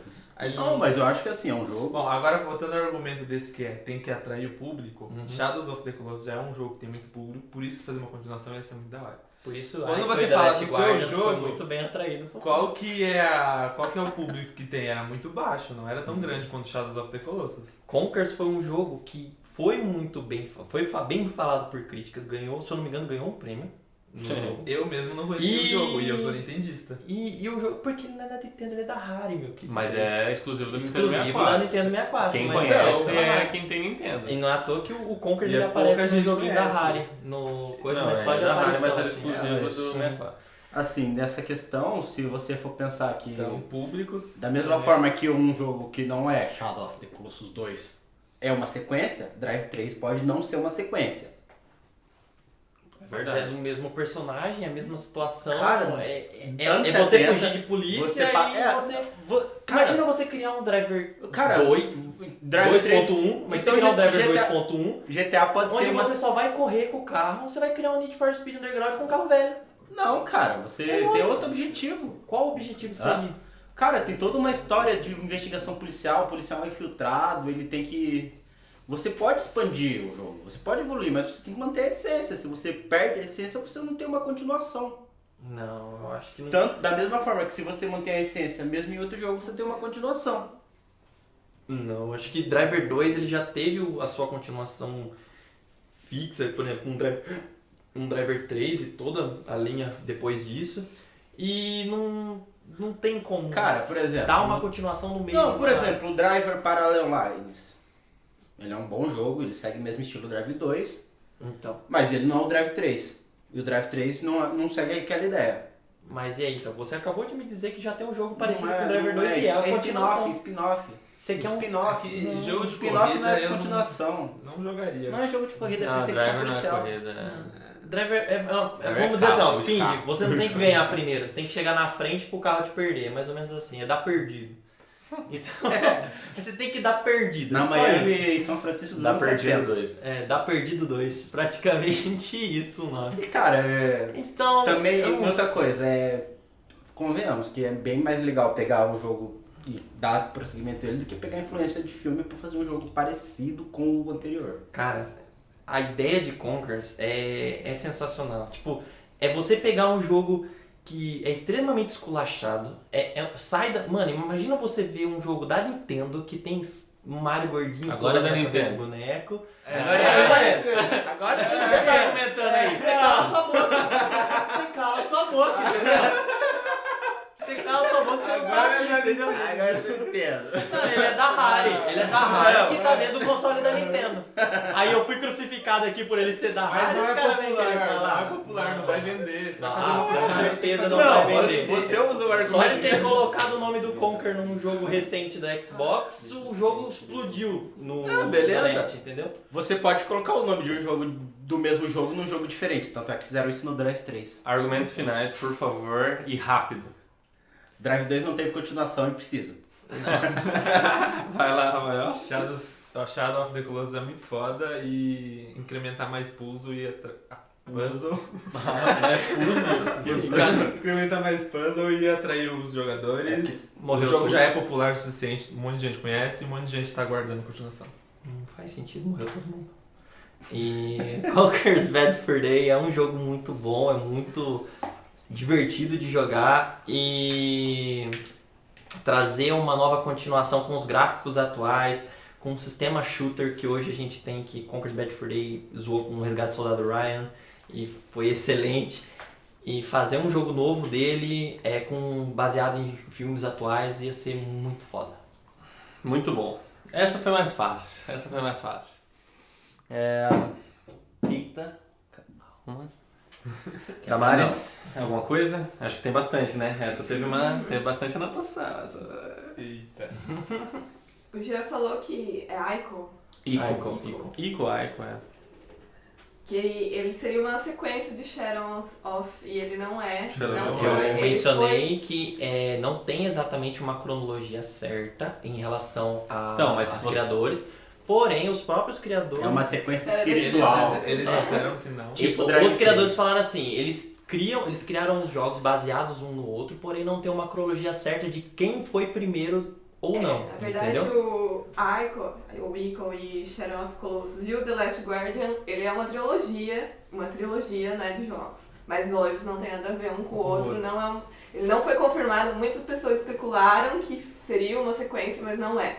Speaker 3: Não, mas eu acho que assim, é um jogo...
Speaker 7: Bom, agora voltando ao argumento desse que tem que atrair o público, Shadows of the Colossus já é um jogo que tem muito público, por isso que fazer uma continuação ia ser muito da hora.
Speaker 2: Por isso,
Speaker 7: Quando
Speaker 2: a
Speaker 7: você
Speaker 2: Ico e
Speaker 7: fala
Speaker 2: The
Speaker 7: do
Speaker 2: Last
Speaker 7: seu
Speaker 2: Guardian foi
Speaker 7: jogo,
Speaker 2: muito bem atraído.
Speaker 7: Qual que é o público que tem? Era muito baixo, não era tão grande quanto Shadows of the Colossus.
Speaker 2: Conkers foi um jogo que foi muito bem, foi bem falado por críticas, ganhou, se eu não me engano, ganhou um prêmio no jogo.
Speaker 7: Eu mesmo não conhecia o jogo e eu sou nintendista.
Speaker 2: E o jogo, porque ele não é da Nintendo, ele é da Rare, meu querido.
Speaker 1: Mas é exclusivo do Nintendo
Speaker 2: exclusivo
Speaker 1: 64.
Speaker 2: da Nintendo 64.
Speaker 1: Quem
Speaker 2: mas
Speaker 1: conhece
Speaker 2: não,
Speaker 1: é quem tem Nintendo.
Speaker 2: E não é à toa que o Conkers
Speaker 7: E
Speaker 2: ele
Speaker 7: é
Speaker 2: aparece
Speaker 7: pouca
Speaker 2: no
Speaker 7: gente
Speaker 2: joguinho da
Speaker 7: conhece.
Speaker 2: Rare, no coisa,
Speaker 1: Não,
Speaker 2: mas só de
Speaker 1: da Rare,
Speaker 2: aparição.
Speaker 1: mas era
Speaker 2: assim,
Speaker 1: exclusivo do
Speaker 3: mas-
Speaker 1: 64.
Speaker 3: Assim, nessa questão, se você for pensar que...
Speaker 7: Então, públicos...
Speaker 3: Da mesma forma que um jogo que não é Shadow of the Colossus 2 é uma sequência, Drive 3 pode não ser uma sequência.
Speaker 2: Mas é do mesmo personagem, a mesma situação.
Speaker 3: Cara, anos
Speaker 2: você
Speaker 3: 70,
Speaker 2: fugir de polícia
Speaker 3: você
Speaker 2: Imagina você criar um Driver 2,
Speaker 3: Drive 3,
Speaker 2: 2.1, mas
Speaker 3: então
Speaker 2: você criar um Driver
Speaker 3: GTA
Speaker 2: 2.1,
Speaker 3: GTA pode
Speaker 2: onde
Speaker 3: ser uma...
Speaker 2: você só vai correr com o carro, você vai criar um Need for Speed Underground com um carro velho.
Speaker 3: Não, cara, você tem
Speaker 2: lógico.
Speaker 3: outro objetivo.
Speaker 2: Qual o objetivo seria?
Speaker 3: Cara, tem toda uma história de investigação policial, o policial é infiltrado, ele tem que... Você pode expandir o jogo, você pode evoluir, mas você tem que manter a essência. Se você perde a essência, você não tem uma continuação.
Speaker 2: Não, eu acho que não.
Speaker 3: Tanto, da mesma forma que se você mantém a essência mesmo em outro jogo, você tem uma continuação.
Speaker 2: Não, eu acho que Driver 2 ele já teve a sua continuação fixa, por exemplo, um Driver 3 e toda a linha depois disso. E não tem como
Speaker 3: Cara, por exemplo...
Speaker 2: dar uma continuação no meio.
Speaker 3: Não, por exemplo, o Driver Parallel Lines. Ele é um bom jogo, ele segue o mesmo estilo do Drive 2,
Speaker 2: Então.
Speaker 3: mas ele não é o Drive 3. E o Drive 3 não segue aquela ideia.
Speaker 2: Mas e aí, então? Você acabou de me dizer que já tem um jogo parecido
Speaker 3: Não
Speaker 2: com o Driver 2 e é a continuação.
Speaker 3: spin-off.
Speaker 2: Você quer um...
Speaker 3: spin-off.
Speaker 7: Jogo de
Speaker 3: spin-off
Speaker 7: corrida
Speaker 3: não é
Speaker 7: eu
Speaker 3: continuação.
Speaker 7: não jogaria.
Speaker 3: Não é jogo de corrida, é
Speaker 1: Não,
Speaker 3: perseguição
Speaker 1: driver não é
Speaker 3: policial.
Speaker 1: corrida.
Speaker 2: Driver
Speaker 1: Driver
Speaker 2: vamos
Speaker 1: é
Speaker 2: dizer assim,
Speaker 1: carro,
Speaker 2: ó,
Speaker 1: de
Speaker 2: finge,
Speaker 1: carro.
Speaker 2: você não tem que ganhar primeiro, você tem que chegar na frente pro carro te perder, é mais ou menos assim, é dar perdido. Então, você tem que dar perdido.
Speaker 3: Na
Speaker 2: é só
Speaker 3: Miami
Speaker 2: isso.
Speaker 3: e São Francisco dos
Speaker 1: Dá
Speaker 3: anos
Speaker 1: perdido
Speaker 3: 70.
Speaker 1: 2.
Speaker 2: É, dar perdido 2, praticamente isso, mano.
Speaker 3: E cara,
Speaker 2: Então,
Speaker 3: também
Speaker 2: eu não
Speaker 3: outra coisa, convenhamos que é bem mais legal pegar um jogo e dar prosseguimento a ele do que pegar influência de filme pra fazer um jogo parecido com o anterior.
Speaker 2: Cara, a ideia de Conkers é sensacional. Tipo, é você pegar um jogo que é extremamente esculachado. Mano, imagina você ver um jogo da Nintendo que tem um Mario gordinho
Speaker 1: Agora é da
Speaker 2: na cabeça
Speaker 1: Nintendo.
Speaker 2: do boneco.
Speaker 3: Agora
Speaker 2: Você tá argumentando aí. Você cala sua boca. Você cala sua boca, entendeu? Você cala sua boca, você não tá aqui, entendeu?
Speaker 3: Agora eu entendo.
Speaker 2: Não, ele é da Rare. Ele é da Rare que tá dentro do console da Nintendo. Aí eu fui crucificado aqui por ele ser da Rare.
Speaker 7: Mas não
Speaker 2: Esse cara
Speaker 7: é
Speaker 2: vem
Speaker 7: popular,
Speaker 2: querer
Speaker 7: não
Speaker 2: falar.
Speaker 7: é popular, não vai vender. Você vai fazer uma
Speaker 2: Com
Speaker 7: coisa
Speaker 2: certeza não vai vender.
Speaker 3: Você usa o
Speaker 2: Só ele
Speaker 3: argumento.
Speaker 2: ter colocado o nome do Conker num jogo recente da Xbox, o jogo explodiu no
Speaker 3: beleza.
Speaker 2: na net, entendeu?
Speaker 3: Você pode colocar o nome de um jogo do mesmo jogo num jogo diferente, tanto é que fizeram isso no Drive 3.
Speaker 1: Argumentos finais, por favor, e rápido.
Speaker 3: Drive 2 não teve continuação e precisa.
Speaker 1: Vai lá, Rafael.
Speaker 7: Shadow of the Colossus é muito foda e incrementar mais puzzle e puzzle. Incrementar mais puzzle e atrair os jogadores.
Speaker 2: Morreu
Speaker 7: O jogo
Speaker 2: tudo.
Speaker 7: já é popular o suficiente, um monte de gente conhece e um monte de gente tá aguardando a continuação.
Speaker 2: Não faz sentido, morreu todo mundo. E Conker's Bad Fur Day é um jogo muito bom, é muito divertido de jogar e trazer uma nova continuação com os gráficos atuais, com o sistema shooter que hoje a gente tem, que Conker's Bad Fur Day zoou com o Resgate do Soldado Ryan e foi excelente. E fazer um jogo novo dele baseado em filmes atuais ia ser muito foda.
Speaker 1: Muito bom. Essa foi mais fácil. Eita. Calma. Damares, alguma coisa? Acho que tem bastante, né? Essa teve bastante anotação.
Speaker 7: Eita.
Speaker 8: O Jean falou que é Ico,
Speaker 1: Ico, é.
Speaker 8: que ele seria uma sequência de Shadows of, e ele não é.
Speaker 1: Shadows
Speaker 8: Não
Speaker 1: of
Speaker 8: foi.
Speaker 2: Eu
Speaker 8: Ele
Speaker 2: mencionei que não tem exatamente uma cronologia certa em relação
Speaker 1: Então, mas
Speaker 2: aos
Speaker 1: se você-
Speaker 2: criadores, porém os próprios criadores...
Speaker 3: É uma sequência
Speaker 8: Era
Speaker 3: espiritual.
Speaker 7: Eles disseram que não.
Speaker 3: Tipo
Speaker 2: os
Speaker 3: Drive
Speaker 2: criadores
Speaker 3: 3.
Speaker 2: falaram assim, eles criaram os jogos baseados um no outro, porém não tem uma cronologia certa de quem foi primeiro ou não,
Speaker 8: Na verdade,
Speaker 2: entendeu?
Speaker 8: o Ico e Shadow of Colossus e o The Last Guardian, ele é uma trilogia, né, de jogos. Mas eles não têm nada a ver um com o outro, ele não foi confirmado, muitas pessoas especularam que seria uma sequência, mas não é.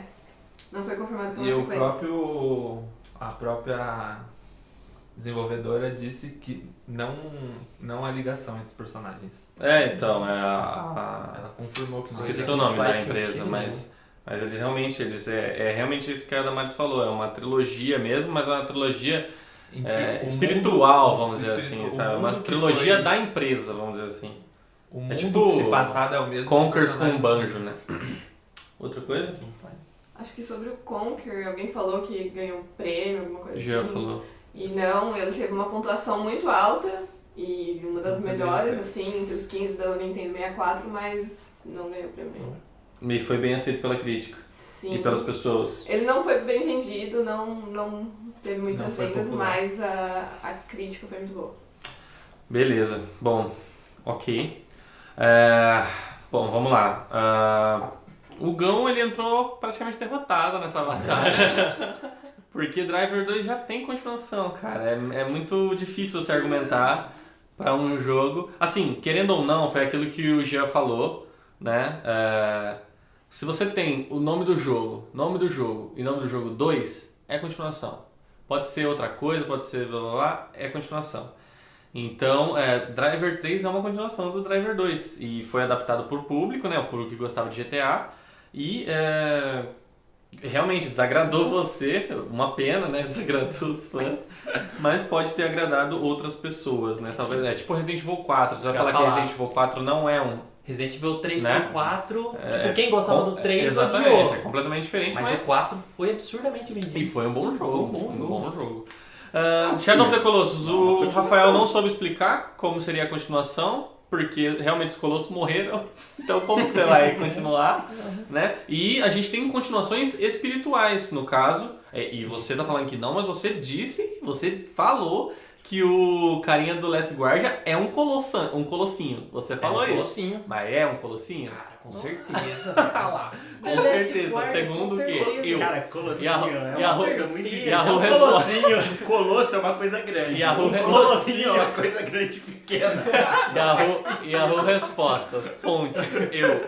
Speaker 8: Não foi confirmado que é
Speaker 7: E
Speaker 8: uma sequência.
Speaker 7: a própria desenvolvedora disse que não há ligação entre os personagens.
Speaker 1: Então,
Speaker 7: Ela confirmou que não
Speaker 1: esqueci
Speaker 7: existe.
Speaker 1: o nome
Speaker 2: faz
Speaker 1: da empresa,
Speaker 2: sentido,
Speaker 1: mas eles realmente, realmente isso que a Damares falou, é uma trilogia mesmo, mas é uma trilogia
Speaker 7: Em que o
Speaker 1: espiritual,
Speaker 7: mundo-
Speaker 1: vamos dizer
Speaker 7: espiritu-
Speaker 1: assim,
Speaker 7: o
Speaker 1: sabe? Uma
Speaker 7: mundo que
Speaker 1: trilogia
Speaker 7: foi-
Speaker 1: da empresa, vamos dizer assim.
Speaker 7: O mundo
Speaker 1: tipo
Speaker 7: que se passado é o mesmo.
Speaker 1: Conkers
Speaker 7: dos
Speaker 1: com
Speaker 7: personagens.
Speaker 1: banjo, né? Outra coisa?
Speaker 8: Acho que sobre o Conquer, alguém falou que ganhou um prêmio, alguma coisa
Speaker 1: Já
Speaker 8: assim.
Speaker 1: falou.
Speaker 8: E não, ele teve uma pontuação muito alta e uma das melhores, assim, entre os 15 da Nintendo 64, mas não ganhou prêmio.
Speaker 1: E foi bem aceito pela crítica
Speaker 8: Sim.
Speaker 1: e pelas pessoas.
Speaker 8: Ele não foi bem vendido, não teve muitas
Speaker 7: Não foi
Speaker 8: vendas,
Speaker 7: popular.
Speaker 8: mas a crítica foi muito boa.
Speaker 1: Beleza. Bom, ok. Bom, vamos lá. O Gão, ele entrou praticamente derrotado nessa batalha. Porque Driver 2 já tem continuação, cara. É muito difícil você argumentar pra um jogo. Assim, querendo ou não, foi aquilo que o Jean falou, né? Se você tem o nome do jogo e nome do jogo 2, é continuação. Pode ser outra coisa, pode ser blá blá blá, é continuação. Então, Driver 3 é uma continuação do Driver 2 e foi adaptado por público, né? O público que gostava de GTA e realmente desagradou você, uma pena, né? Desagradou os fãs, mas pode ter agradado outras pessoas, né? Talvez, tipo Resident Evil 4, você vai falar que Resident Evil 4 não é um...
Speaker 2: Resident Evil 3
Speaker 1: né?
Speaker 2: pro 4, tipo, quem gostava do 3
Speaker 1: exatamente,
Speaker 2: odiou.
Speaker 1: é completamente diferente,
Speaker 2: Mas o 4 foi absurdamente vendido.
Speaker 1: E foi um bom jogo.
Speaker 2: Foi um bom jogo.
Speaker 1: Shadow of the Colossus, o
Speaker 3: continuação.
Speaker 1: Rafael não soube explicar como seria a continuação, porque realmente os Colossos morreram, então como que você vai continuar, né? E a gente tem continuações espirituais, no caso, e você tá falando que não, mas você falou que o carinha do Last Guardian é um colossinho. Você falou isso.
Speaker 2: Colossinho.
Speaker 1: Mas é um colossinho?
Speaker 2: Cara, com certeza.
Speaker 1: Com certeza. Segundo o quê? Eu.
Speaker 3: Cara, colossinho
Speaker 1: E a
Speaker 3: uma coisa muito difícil.
Speaker 1: e a Ru
Speaker 3: colossinho, colosso é uma coisa grande.
Speaker 1: E a Ru
Speaker 3: colossinho é uma coisa grande e pequena.
Speaker 1: E a Ru respostas. Fonte. Eu.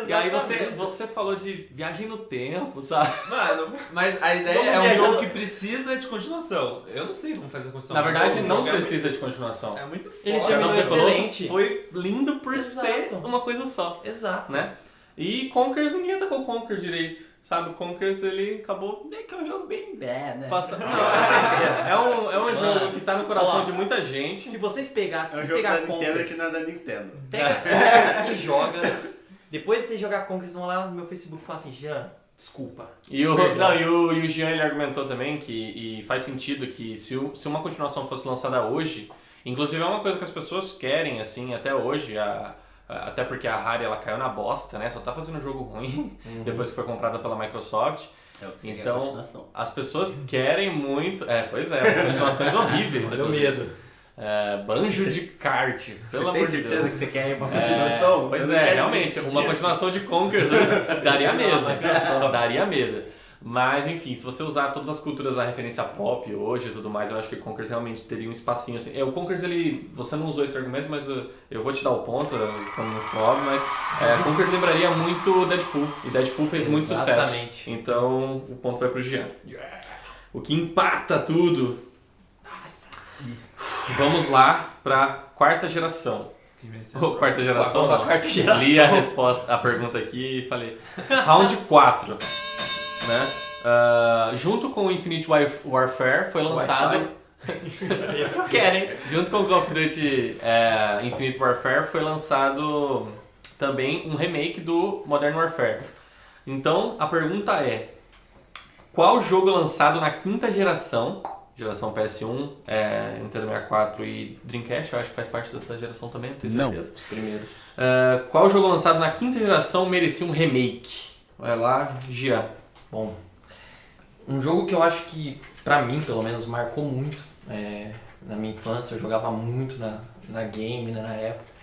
Speaker 1: E aí você falou de viagem no tempo, sabe?
Speaker 7: Mano, mas a ideia é um jogo que precisa de continuação. Eu não sei como fazer a continuação.
Speaker 1: Na verdade,
Speaker 7: mas o
Speaker 1: não
Speaker 7: jogo
Speaker 1: precisa de continuação.
Speaker 7: É muito foda.
Speaker 2: Ele
Speaker 1: Shadow
Speaker 2: terminou
Speaker 1: of the Colossus
Speaker 2: excelente.
Speaker 1: foi lindo por
Speaker 2: Exato.
Speaker 1: ser uma coisa só,
Speaker 2: Exato.
Speaker 1: né? E Conkers, ninguém atacou Conkers direito, sabe? Conkers, ele acabou
Speaker 3: É que é um jogo bem né?
Speaker 1: passando... Não, é um jogo que tá no coração
Speaker 2: Ó,
Speaker 1: de muita gente.
Speaker 2: Se vocês pegarem,
Speaker 3: É um
Speaker 2: se
Speaker 3: jogo da
Speaker 2: pegar
Speaker 3: Nintendo
Speaker 2: Conkers,
Speaker 3: que não é da Nintendo.
Speaker 2: pega Conkers e joga. Depois de você jogar Conkers, vão lá no meu Facebook e falam assim, Jean, desculpa.
Speaker 1: E o,
Speaker 2: Perdão.
Speaker 1: e o Jean ele argumentou também que e faz sentido que se uma continuação fosse lançada hoje, inclusive é uma coisa que as pessoas querem, assim, até hoje, até porque a Rare ela caiu na bosta, né? Só tá fazendo jogo ruim depois que foi comprada pela Microsoft.
Speaker 3: É o que seria a
Speaker 1: Então,
Speaker 3: continuação.
Speaker 1: as pessoas querem muito... Pois é, as continuações horríveis.
Speaker 2: Olha o medo.
Speaker 1: Banjo de kart, pelo amor de Deus.
Speaker 3: que você quer uma continuação?
Speaker 1: Pois
Speaker 3: Você não
Speaker 1: é,
Speaker 3: quer
Speaker 1: realmente,
Speaker 3: desistir
Speaker 1: uma
Speaker 3: disso?
Speaker 1: continuação de Conkers daria medo. Daria medo. Mas, enfim, se você usar todas as culturas da referência pop hoje e tudo mais, eu acho que Conkers realmente teria um espacinho assim. O Conkers, você não usou esse argumento, mas eu vou te dar o ponto, como não ficou óbvio, mas Conkers lembraria muito Deadpool, e Deadpool fez muito sucesso.
Speaker 2: Exatamente.
Speaker 1: Então, o ponto vai pro Jean. O que empata tudo. Vamos lá pra quarta geração. Quarta geração,
Speaker 2: Vamos pra
Speaker 1: não.
Speaker 2: quarta geração.
Speaker 1: Li a pergunta aqui e falei. Round 4. Né? Junto com o Infinite Warfare foi lançado.
Speaker 2: Esse eu quero, hein?
Speaker 1: Junto com o Call of Duty Infinite Warfare foi lançado também um remake do Modern Warfare. Então a pergunta é: qual jogo lançado na quinta geração PS1, Nintendo 64 e Dreamcast, eu acho que faz parte dessa geração também, não tenho certeza.
Speaker 2: Os primeiros.
Speaker 1: Qual jogo lançado na quinta geração merecia um remake? Vai lá, Gia.
Speaker 2: Bom, um jogo que eu acho que, pra mim, pelo menos, marcou muito na minha infância. Eu jogava muito na game, né, na época.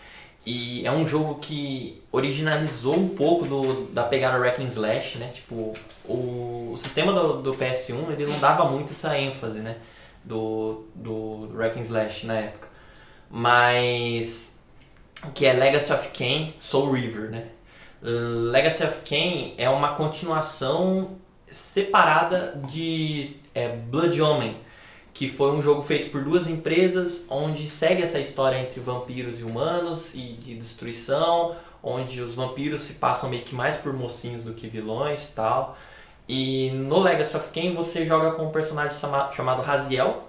Speaker 2: E é um jogo que originalizou um pouco da pegada Hack and Slash, né? Tipo, o sistema do PS1, ele não dava muito essa ênfase, né? Do Hack and Slash na época. Mas, que é Legacy of Kain, Soul River, né? Legacy of Kain é uma continuação separada de Blood Omen, que foi um jogo feito por duas empresas, onde segue essa história entre vampiros e humanos e de destruição, onde os vampiros se passam meio que mais por mocinhos do que vilões e tal. E no Legacy of Kain você joga com um personagem chamado Raziel,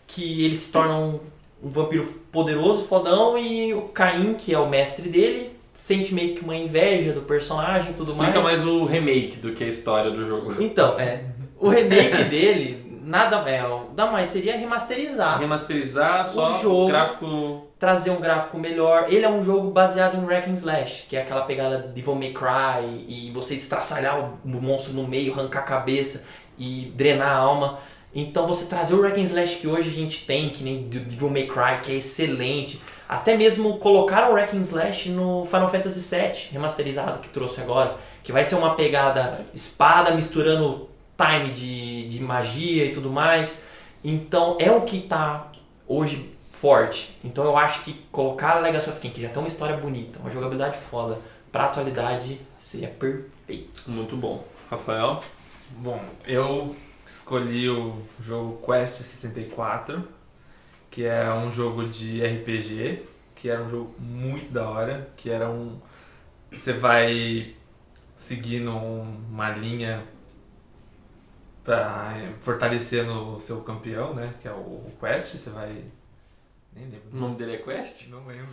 Speaker 2: que ele se torna um vampiro poderoso, fodão, e o Caim, que é o mestre dele, sente meio que uma inveja do personagem e tudo mais.
Speaker 1: Explica mais o remake do que a história do jogo.
Speaker 2: Então, o remake dele nada mais seria remasterizar
Speaker 1: Só
Speaker 2: o jogo,
Speaker 1: gráfico...
Speaker 2: trazer um gráfico melhor. Ele é um jogo baseado em Hack and Slash, que é aquela pegada de Devil May Cry, e você estraçalhar o monstro no meio, arrancar a cabeça e drenar a alma. Então você trazer o Hack and Slash que hoje a gente tem, que nem Devil May Cry, que é excelente. Até mesmo colocaram o Hack and Slash no Final Fantasy VII remasterizado que trouxe agora, que vai ser uma pegada espada misturando time de magia e tudo mais. Então é o que tá hoje forte. Então eu acho que colocar a Legacy of Kain, que já tem uma história bonita, uma jogabilidade foda, pra atualidade seria perfeito.
Speaker 1: Muito bom. Rafael?
Speaker 7: Bom, eu escolhi o jogo Quest 64, que é um jogo de RPG, que era um jogo muito da hora, que era você vai seguindo uma linha pra fortalecer no seu campeão, né? Que é o Quest, você vai... Nem lembro.
Speaker 1: O nome dele é Quest?
Speaker 7: Não lembro.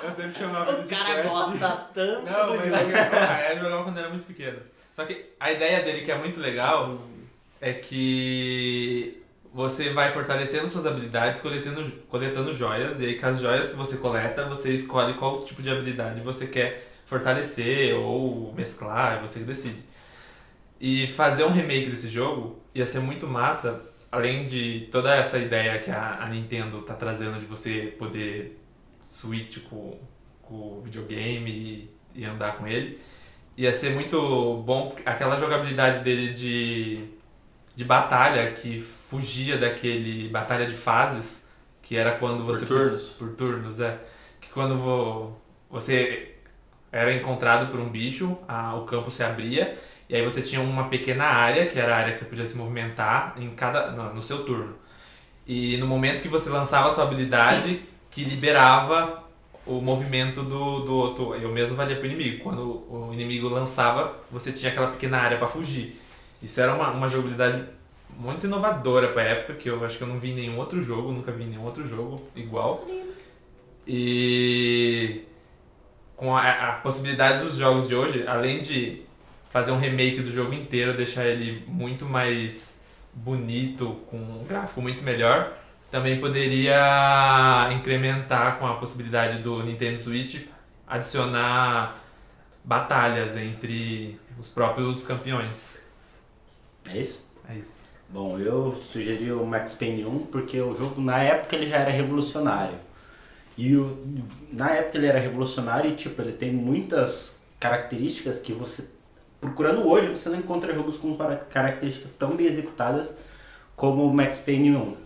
Speaker 7: Eu sempre chamava ele
Speaker 2: O
Speaker 7: de
Speaker 2: cara
Speaker 7: Quest.
Speaker 2: gosta tanto.
Speaker 7: Não, mas eu jogava quando era muito pequeno. Só que a ideia dele, que é muito legal, é que você vai fortalecendo suas habilidades coletando joias, e aí com as joias que você coleta, você escolhe qual tipo de habilidade você quer fortalecer ou mesclar, é você que decide. E fazer um remake desse jogo ia ser muito massa, além de toda essa ideia que a Nintendo tá trazendo de você poder switch com o videogame e andar com ele. Ia ser muito bom aquela jogabilidade dele de batalha, que fugia daquele batalha de fases, que era quando você... Por turnos, é. Que quando você era encontrado por um bicho, o campo se abria, e aí você tinha uma pequena área, que era a área que você podia se movimentar no seu turno. E no momento que você lançava a sua habilidade, que liberava o movimento do outro, e o mesmo valia pro inimigo. Quando o inimigo lançava, você tinha aquela pequena área para fugir. Isso era uma jogabilidade muito inovadora pra época, que eu acho que eu não vi em nenhum outro jogo, nunca vi em nenhum outro jogo igual. E com a possibilidade dos jogos de hoje, além de fazer um remake do jogo inteiro, deixar ele muito mais bonito, com um gráfico muito melhor, também poderia incrementar com a possibilidade do Nintendo Switch adicionar batalhas entre os próprios campeões.
Speaker 3: É isso?
Speaker 7: É isso.
Speaker 3: Bom, eu sugeri o Max Payne 1 porque o jogo, na época, ele já era revolucionário. E na época ele era revolucionário e, tipo, ele tem muitas características que você... Procurando hoje, você não encontra jogos com características tão bem executadas como o Max Payne 1.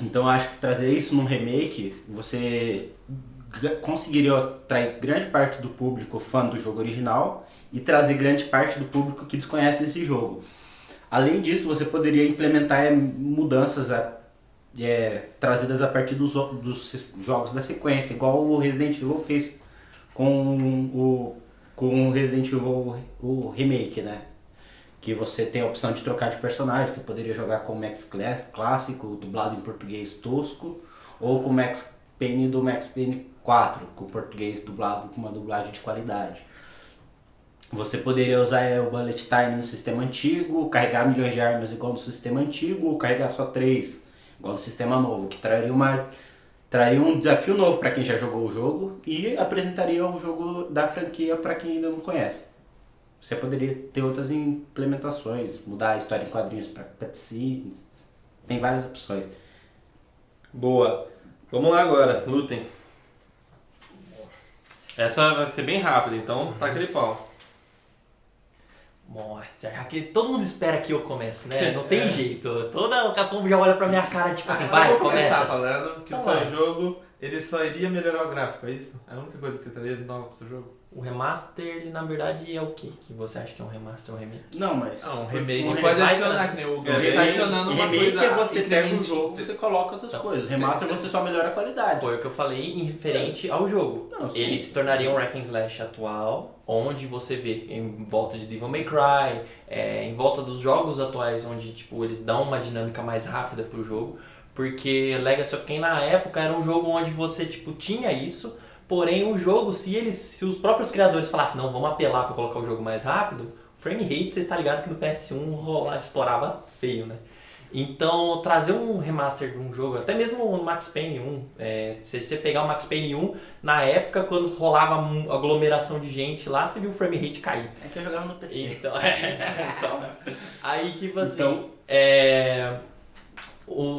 Speaker 3: Então eu acho que trazer isso num remake, você conseguiria atrair grande parte do público fã do jogo original e trazer grande parte do público que desconhece esse jogo. Além disso, você poderia implementar mudanças trazidas a partir dos jogos da sequência, igual o Resident Evil fez com o Resident Evil o remake, né? Que você tem a opção de trocar de personagem, você poderia jogar com o Max clássico, dublado em português tosco, ou com o Max Payne do Max Payne 4, com o português dublado com uma dublagem de qualidade. Você poderia usar o Bullet Time no sistema antigo, carregar milhões de armas igual no sistema antigo, ou carregar só 3, igual no sistema novo, que traria um desafio novo para quem já jogou o jogo e apresentaria um jogo da franquia para quem ainda não conhece. Você poderia ter outras implementações, mudar a história em quadrinhos para cutscenes, tem várias opções.
Speaker 1: Boa. Vamos lá agora, lutem. Essa vai ser bem rápida, então tá aquele pau.
Speaker 2: Bom, já que todo mundo espera que eu comece, né? Não tem jeito. O Capcom já olha pra minha cara, tipo assim, vai,
Speaker 7: eu vou
Speaker 2: começa.
Speaker 7: começar falando que
Speaker 2: Então
Speaker 7: o seu
Speaker 2: vai.
Speaker 7: jogo, ele só iria melhorar o gráfico, é isso? É a única coisa que você traria de nova pro seu jogo?
Speaker 2: O remaster, ele na verdade é o quê? Que você acha que é um remaster ou um remake?
Speaker 3: Não, mas...
Speaker 7: Não, um remake
Speaker 3: Um
Speaker 7: pode
Speaker 2: remake
Speaker 7: adicionar,
Speaker 2: vai
Speaker 7: que nem o
Speaker 3: remake,
Speaker 7: vai adicionando uma
Speaker 3: remake
Speaker 7: coisa.
Speaker 3: é você pega um jogo e
Speaker 7: incremente.
Speaker 3: você coloca outras
Speaker 2: Então,
Speaker 3: coisas. Remaster você só melhora a qualidade.
Speaker 2: Foi o que eu falei em referente ao jogo.
Speaker 3: Não, sim.
Speaker 2: Ele se tornaria um Hack and Slash atual, onde você vê em volta de Devil May Cry, em volta dos jogos atuais, onde tipo, eles dão uma dinâmica mais rápida pro jogo. Porque Legacy of Kain na época era um jogo onde você tipo, tinha isso, porém o jogo, se os próprios criadores falassem, não, vamos apelar para colocar o jogo mais rápido, o frame rate, você está ligado que no PS1 estourava feio, né? Então, trazer um remaster de um jogo, até mesmo o Max Payne 1, se você pegar o Max Payne 1, na época, quando rolava aglomeração de gente lá, você viu o frame rate cair.
Speaker 3: É que eu jogava no PC.
Speaker 2: Então, aí tipo assim,
Speaker 3: Então-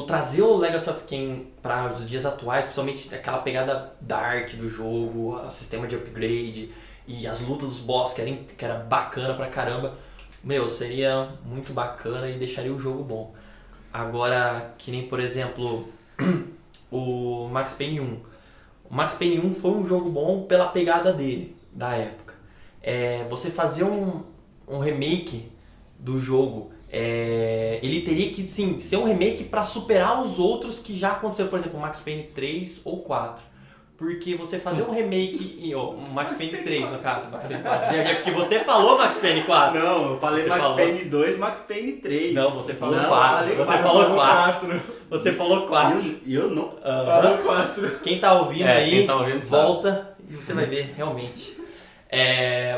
Speaker 2: trazer o Legacy of Kain para os dias atuais, principalmente aquela pegada dark do jogo, o sistema de upgrade e as lutas dos boss que era bacana pra caramba, seria muito bacana e deixaria o jogo bom. Agora, que nem por exemplo o Max Payne 1. O Max Payne 1 foi um jogo bom pela pegada dele, da época. Você fazer um remake do jogo, ele teria que sim, ser um remake para superar os outros que já aconteceram, por exemplo, o Max Payne 3 ou 4. Porque você fazer um remake, um Max Payne 3 no caso, Max Payne 4. É porque você falou Max Payne 4.
Speaker 3: Não, eu falei
Speaker 2: Você
Speaker 3: Max
Speaker 2: falou?
Speaker 3: Payne 2, Max Payne 3.
Speaker 2: Não, você falou
Speaker 3: Não,
Speaker 2: 4.
Speaker 3: falei
Speaker 2: Você
Speaker 3: 4.
Speaker 2: falou 4. Você falou 4.
Speaker 3: Eu não.
Speaker 2: Aham.
Speaker 7: 4.
Speaker 2: Quem tá ouvindo aí,
Speaker 1: quem tá ouvindo
Speaker 2: volta e você vai ver, realmente.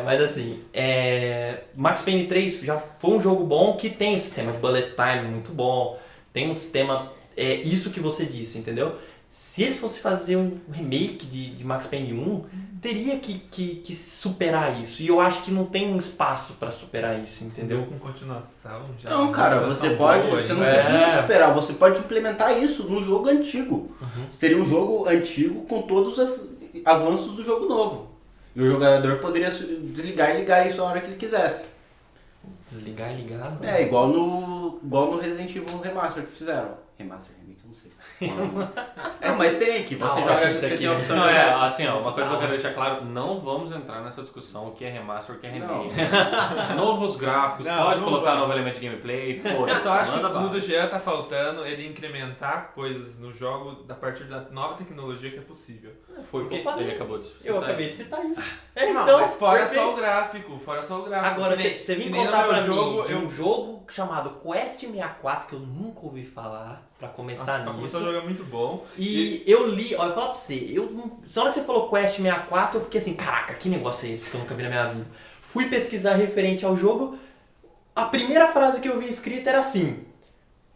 Speaker 2: Mas assim, Max Payne 3 já foi um jogo bom que tem um sistema de bullet time muito bom, tem um sistema, isso que você disse, entendeu? Se eles fossem fazer um remake de Max Payne 1, teria que superar isso. E eu acho que não tem um espaço pra superar isso, entendeu?
Speaker 7: Com continuação já.
Speaker 3: Não, cara, você pode. Você não precisa superar, você pode implementar isso num jogo antigo. Seria um jogo antigo com todos os avanços do jogo novo. E o jogador poderia desligar e ligar isso a hora que ele quisesse.
Speaker 2: Desligar e ligar? Não.
Speaker 3: Igual no Resident Evil Remaster que fizeram. Remaster, remake, eu não sei. Mas tem que você joga, você tem a opção
Speaker 1: Não,
Speaker 3: de jogar.
Speaker 1: assim, uma coisa que eu quero deixar claro, não vamos entrar nessa discussão o que é remaster, o que é remake. Novos gráficos, pode colocar novo elemento de gameplay,
Speaker 7: Eu só acho que
Speaker 1: manda
Speaker 7: no do
Speaker 1: bala.
Speaker 7: Jean tá faltando ele incrementar coisas no jogo a partir da nova tecnologia que é possível.
Speaker 2: Foi o que eu falei.
Speaker 1: Ele acabou de citar
Speaker 2: Eu acabei de
Speaker 1: isso.
Speaker 2: citar isso.
Speaker 7: Não, mas fora
Speaker 2: perfeito.
Speaker 7: só o gráfico,
Speaker 2: Agora,
Speaker 7: Que nem-
Speaker 2: você vem
Speaker 7: que nem
Speaker 2: contar
Speaker 7: no
Speaker 2: pra
Speaker 7: meu
Speaker 2: mim de
Speaker 7: eu
Speaker 2: um jogo chamado Quest 64, que eu nunca ouvi falar, pra começar
Speaker 7: Nossa,
Speaker 2: nisso.
Speaker 7: o jogo é muito bom.
Speaker 2: E eu li, ó, eu vou falar pra você, na hora que você falou Quest 64, eu fiquei assim, caraca, que negócio é esse que eu nunca vi na minha vida? Fui pesquisar referente ao jogo, a primeira frase que eu vi escrita era assim,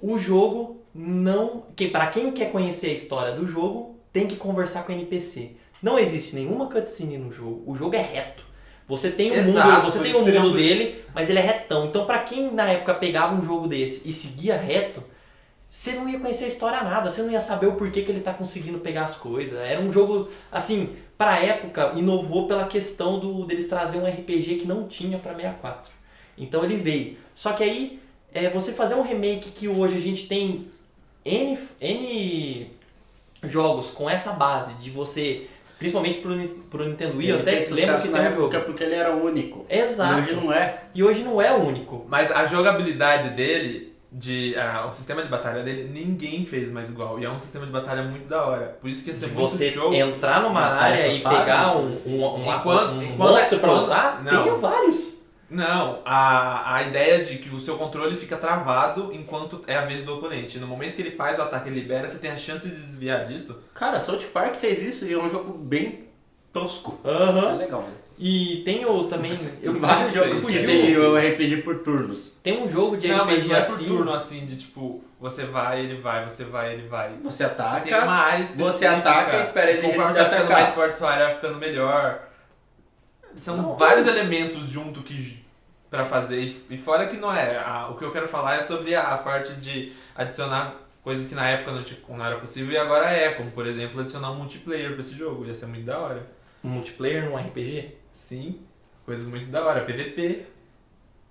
Speaker 2: o jogo não... Pra quem quer conhecer a história do jogo, tem que conversar com o NPC. Não existe nenhuma cutscene no jogo, o jogo é reto. Você tem um mundo, você tem o mundo dele, mas ele é retão. Então pra quem na época pegava um jogo desse e seguia reto, você não ia conhecer a história nada, você não ia saber o porquê que ele tá conseguindo pegar as coisas. Era um jogo, assim, pra época, inovou pela questão deles trazer um RPG que não tinha pra 64. Então ele veio. Só que aí, você fazer um remake que hoje a gente tem N jogos com essa base de você... Principalmente pro Nintendo Wii, eu até lembro que tem um jogo.
Speaker 3: Porque ele era único.
Speaker 2: Exato.
Speaker 3: E hoje não é.
Speaker 2: E hoje não é o único.
Speaker 7: Mas a jogabilidade dele, o sistema de batalha dele, ninguém fez mais igual. E é um sistema de batalha muito da hora. Por isso que ia ser
Speaker 2: De
Speaker 7: muito
Speaker 2: você
Speaker 7: show.
Speaker 2: entrar numa área e
Speaker 3: fases.
Speaker 2: pegar um monstro pra lutar,
Speaker 7: Não.
Speaker 2: tem vários.
Speaker 7: Não, a ideia de que o seu controle fica travado enquanto é a vez do oponente. No momento que ele faz o ataque e libera, você tem a chance de desviar disso.
Speaker 3: Cara, South Park fez isso e é um jogo bem tosco.
Speaker 2: Aham.
Speaker 3: É legal, né?
Speaker 2: E tem também...
Speaker 3: Vários jogos que tem o RPG por turnos.
Speaker 2: Tem um jogo de
Speaker 7: Não, mas
Speaker 2: RPG
Speaker 7: não é por
Speaker 2: assim...
Speaker 7: turno assim, de tipo, você vai, ele vai, você vai, ele vai.
Speaker 3: Você ataca,
Speaker 7: Você tem uma área específica.
Speaker 3: você ataca e espera ele
Speaker 7: Conforme você vai ficando
Speaker 3: atacar.
Speaker 7: mais forte, sua área vai ficando melhor. São
Speaker 2: Não,
Speaker 7: vários elementos junto pra fazer. E fora que não é. O que eu quero falar é sobre a parte de adicionar coisas que na época não era possível e agora é. Como, por exemplo, adicionar um multiplayer pra esse jogo. Ia ser muito da hora.
Speaker 2: Um multiplayer num RPG?
Speaker 7: Sim, coisas muito da hora. PVP.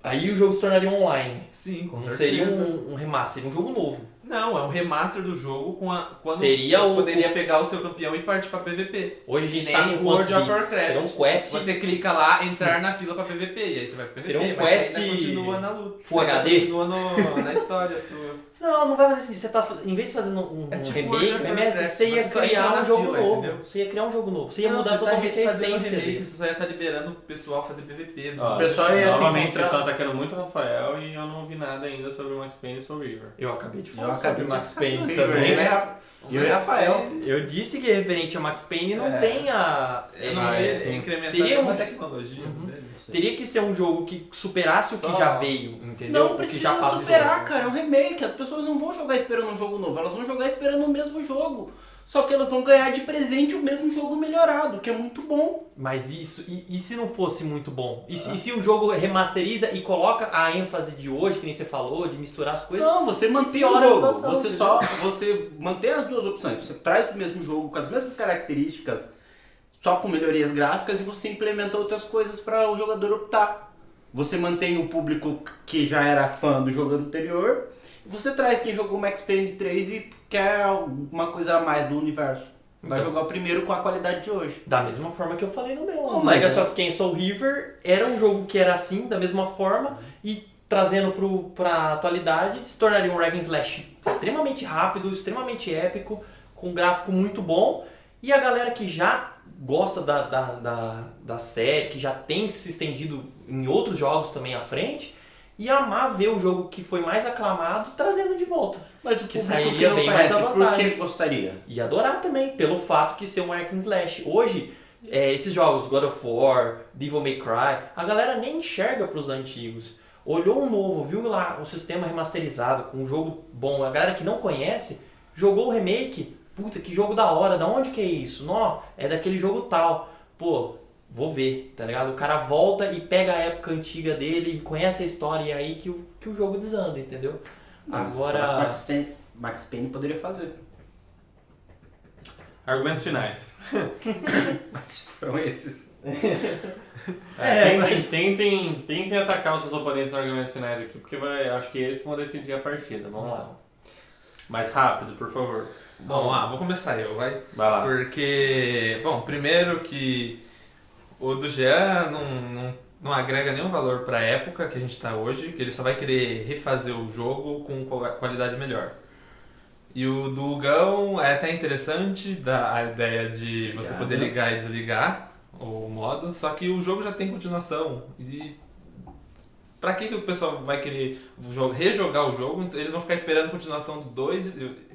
Speaker 2: Aí o jogo se tornaria online.
Speaker 7: Sim, com
Speaker 2: Não
Speaker 7: certeza.
Speaker 2: seria um remaster, seria um jogo novo.
Speaker 7: Não, é um remaster do jogo quando
Speaker 2: Seria
Speaker 7: você poderia pegar o seu campeão e partir pra PVP.
Speaker 2: Hoje a gente
Speaker 7: Nem
Speaker 2: tá com
Speaker 7: o
Speaker 2: quantos
Speaker 7: World of
Speaker 2: bits?
Speaker 7: Warcraft.
Speaker 2: Seria um quest...
Speaker 7: Você clica lá, entrar na fila pra PVP, e aí você vai pro PVP,
Speaker 2: Seria um
Speaker 7: mas
Speaker 2: quest
Speaker 7: você ainda continua na luta.
Speaker 2: Full
Speaker 7: Você ainda
Speaker 2: HD?
Speaker 7: continua na história sua.
Speaker 2: Não vai fazer assim. Você tá, em vez de fazer um
Speaker 7: É tipo
Speaker 2: remake,
Speaker 7: World of Warcraft,
Speaker 2: você ia
Speaker 7: você só entra
Speaker 2: criar
Speaker 7: na
Speaker 2: um jogo
Speaker 7: fila,
Speaker 2: novo.
Speaker 7: entendeu?
Speaker 2: Você ia criar um jogo novo. Você ia
Speaker 7: Não,
Speaker 2: mudar
Speaker 7: você
Speaker 2: totalmente a
Speaker 7: fazendo
Speaker 2: essência
Speaker 7: remake,
Speaker 2: dele.
Speaker 7: você só ia estar liberando o pessoal fazer PVP.
Speaker 1: Ó,
Speaker 3: O pessoal ia se
Speaker 1: novamente
Speaker 3: encontrar-
Speaker 1: vocês estão atacando muito o Rafael e eu não ouvi nada ainda sobre o Max Payne e Soul River.
Speaker 2: Eu acabei de
Speaker 3: Eu
Speaker 2: falar
Speaker 3: acabei
Speaker 2: sobre
Speaker 3: de
Speaker 2: Max
Speaker 3: falar
Speaker 2: Payne
Speaker 3: sobre
Speaker 2: também.
Speaker 3: River. E o Rafael.
Speaker 2: Eu disse que referente a Max Payne não
Speaker 7: É.
Speaker 2: tem a...
Speaker 7: Eu não vejo incrementar
Speaker 2: teria
Speaker 7: nenhuma
Speaker 2: um-
Speaker 7: tecnologia dele.
Speaker 2: Teria que ser um jogo que superasse o que
Speaker 7: Só-
Speaker 2: já veio, entendeu?
Speaker 3: Não
Speaker 2: O que
Speaker 3: precisa
Speaker 2: já passou.
Speaker 3: superar, cara. É um remake. As pessoas não vão jogar esperando um jogo novo. Elas vão jogar esperando o mesmo jogo. Só que elas vão ganhar de presente o mesmo jogo melhorado, que é muito bom.
Speaker 2: Mas isso, e se não fosse muito bom? E se o jogo remasteriza e coloca a ênfase de hoje, que nem você falou, de misturar as coisas?
Speaker 3: Não, você mantém o
Speaker 2: piora a
Speaker 3: jogo.
Speaker 2: situação,
Speaker 3: Você
Speaker 2: entendeu?
Speaker 3: você mantém as duas opções. Você traz o mesmo jogo com as mesmas características, só com melhorias gráficas, e você implementa outras coisas para o jogador optar. Você mantém o público que já era fã do jogo anterior, e você traz quem jogou Max Payne 3 e quer alguma coisa a mais do universo. Vai
Speaker 2: Então.
Speaker 3: jogar o primeiro com a qualidade de hoje.
Speaker 2: Da mesma forma que eu falei no meu.
Speaker 3: Não,
Speaker 2: O
Speaker 3: mas
Speaker 2: Legacy of Kain Soul River era um jogo que era assim, da mesma forma, e trazendo pra atualidade, se tornaria um Hack and Slash extremamente rápido, extremamente épico, com um gráfico muito bom, E a galera que já gosta da série, que já tem se estendido em outros jogos também à frente, ia amar ver o jogo que foi mais aclamado trazendo de volta.
Speaker 3: Mas o
Speaker 2: Que
Speaker 3: público
Speaker 2: sairia
Speaker 3: que não
Speaker 2: bem mais
Speaker 3: conhece,
Speaker 2: à
Speaker 3: por
Speaker 2: vontade.
Speaker 3: que gostaria?
Speaker 2: E adorar também, pelo fato que ser um hack and slash. Hoje, esses jogos, God of War, Devil May Cry, a galera nem enxerga pros antigos. Olhou um novo, viu lá o sistema remasterizado com um jogo bom. A galera que não conhece, jogou o remake. Puta, que jogo da hora, da onde que é isso? Não, é daquele jogo tal. Pô, vou ver, tá ligado? O cara volta e pega a época antiga dele, conhece a história e é aí que o jogo desanda, entendeu? Agora...
Speaker 3: Max Payne poderia fazer.
Speaker 1: Argumentos finais.
Speaker 3: Foram esses.
Speaker 1: Tentem atacar os seus oponentes nos argumentos finais aqui, porque acho que eles vão decidir a partida. Vamos lá. Mais rápido, por favor.
Speaker 7: Bom, vou começar eu, vai.
Speaker 1: Vai lá.
Speaker 7: Porque, bom, primeiro que o do Jean não agrega nenhum valor pra época que a gente tá hoje, que ele só vai querer refazer o jogo com qualidade melhor. E o do Hugão é até interessante, a ideia de você poder ligar e desligar o modo, só que o jogo já tem continuação. E pra que o pessoal vai querer rejogar o jogo? Eles vão ficar esperando a continuação do 2,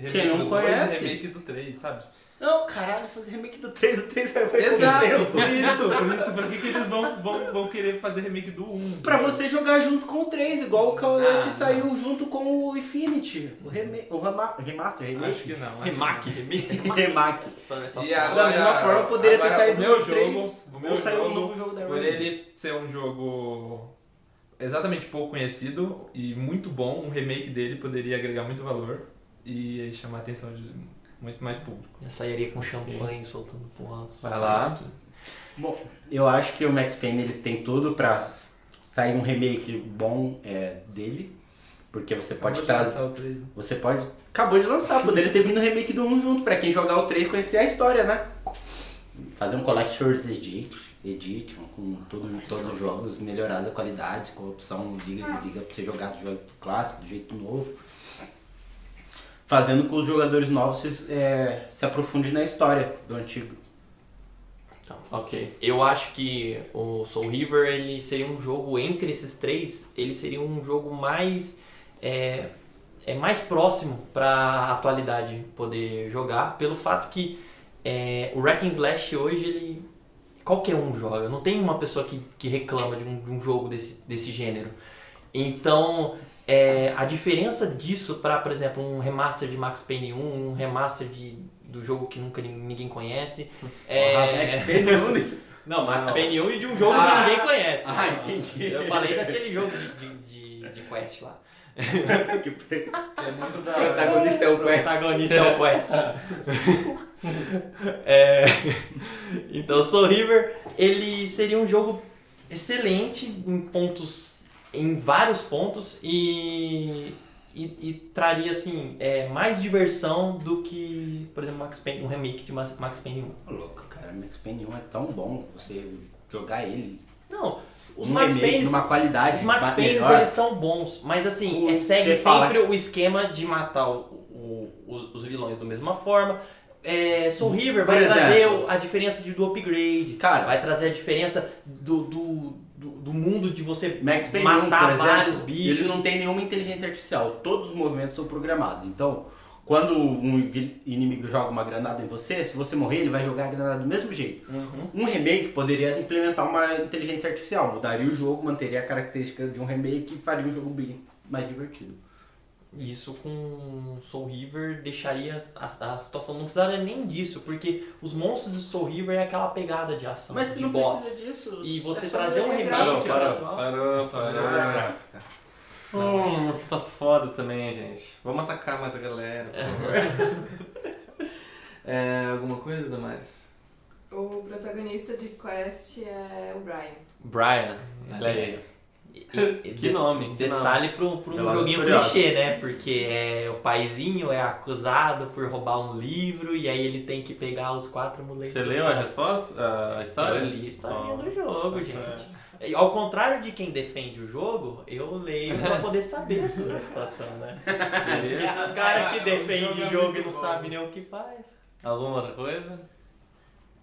Speaker 3: Quem não conhece?
Speaker 7: e remake do 3, sabe?
Speaker 3: Não, caralho, fazer remake do 3, o 3 vai
Speaker 7: Exato,
Speaker 3: tempo.
Speaker 7: por isso, pra que eles vão querer fazer remake do 1?
Speaker 3: Pra você jogar junto com o 3, igual o Call of Duty saiu junto com o Infinity. O remaster, remake.
Speaker 7: Acho que não.
Speaker 3: Remake.
Speaker 7: E
Speaker 3: Da mesma forma, poderia ter saído
Speaker 7: o meu
Speaker 3: no 3,
Speaker 7: jogo,
Speaker 3: ou saiu um novo jogo da
Speaker 7: por
Speaker 3: Remedy.
Speaker 7: ele ser um jogo exatamente pouco conhecido e muito bom, um remake dele poderia agregar muito valor e chamar a atenção de muito mais público.
Speaker 2: Eu sairia com champanhe soltando pro alto.
Speaker 1: Vai lá.
Speaker 3: Bom, eu acho que o Max Payne ele tem tudo pra sair um remake bom dele. Porque você pode trazer. Você pode. Acabou de lançar, poderia ter vindo o remake do 1 junto, pra quem jogar o 3 conhecer a história, né? Fazer um Collector's Edition com todos os jogos, melhorar a qualidade, com a opção liga e desliga pra você jogar do jogo clássico, do jeito novo. Fazendo com que os jogadores novos se aprofundem na história do antigo.
Speaker 2: Então, ok. Eu acho que o Soul River ele seria um jogo entre esses três, ele seria um jogo mais mais próximo para a atualidade poder jogar, pelo fato que o Hack and Slash hoje ele qualquer um joga, não tem uma pessoa que reclama de um jogo desse gênero. Então a diferença disso para, por exemplo, um remaster de Max Payne 1, um remaster do jogo que nunca ninguém conhece.
Speaker 3: Max Payne 1?
Speaker 2: Não, Max Payne 1 e de um jogo que ninguém conhece.
Speaker 3: Entendi.
Speaker 2: Eu falei daquele jogo de Quest lá.
Speaker 3: É muito da hora. O protagonista é o Quest.
Speaker 2: Protagonista é o Quest. Então, Soul River, ele seria um jogo excelente em vários pontos e traria assim mais diversão do que, por exemplo, Max Payne, um remake de Max Payne 1.
Speaker 3: Louco, cara, Max Payne 1 é tão bom você jogar ele.
Speaker 2: Não, os Max Payne,
Speaker 3: numa qualidade
Speaker 2: os Max Payne eles são bons, mas assim, segue sempre o esquema de matar os vilões da mesma forma. Soul River vai trazer a diferença do upgrade,
Speaker 3: cara,
Speaker 2: vai trazer a diferença do mundo de você
Speaker 3: Max Payne
Speaker 2: matar
Speaker 3: 1, por exemplo,
Speaker 2: vários bichos.
Speaker 3: Ele não tem nenhuma inteligência artificial, todos os movimentos são programados. Então, quando um inimigo joga uma granada em você, se você morrer, ele vai jogar a granada do mesmo jeito. Um remake poderia implementar uma inteligência artificial, mudaria o jogo, manteria a característica de um remake e faria um jogo bem mais divertido.
Speaker 2: Isso com Soul River deixaria a situação, não precisaria nem disso, porque os monstros de Soul River é aquela pegada de ação,
Speaker 3: mas se
Speaker 2: de
Speaker 3: não
Speaker 2: boss.
Speaker 3: precisa disso,
Speaker 2: e você trazer um remake
Speaker 1: Parou. Tá foda também, gente. Vamos atacar mais a galera, por favor. Alguma coisa, Damares?
Speaker 8: O protagonista de Quest é o Brian.
Speaker 1: Brian, olha aí. Que nome.
Speaker 2: Detalhe para um joguinho clichê, né? Porque o paizinho é acusado por roubar um livro e aí ele tem que pegar os 4 moleques.
Speaker 1: Você leu a resposta? A história?
Speaker 2: Eu li a historinha do jogo, gente. Ao contrário de quem defende o jogo, eu leio pra poder saber sobre a situação, né? Porque esses caras que defendem o jogo e não sabem nem o que faz.
Speaker 1: Alguma outra coisa?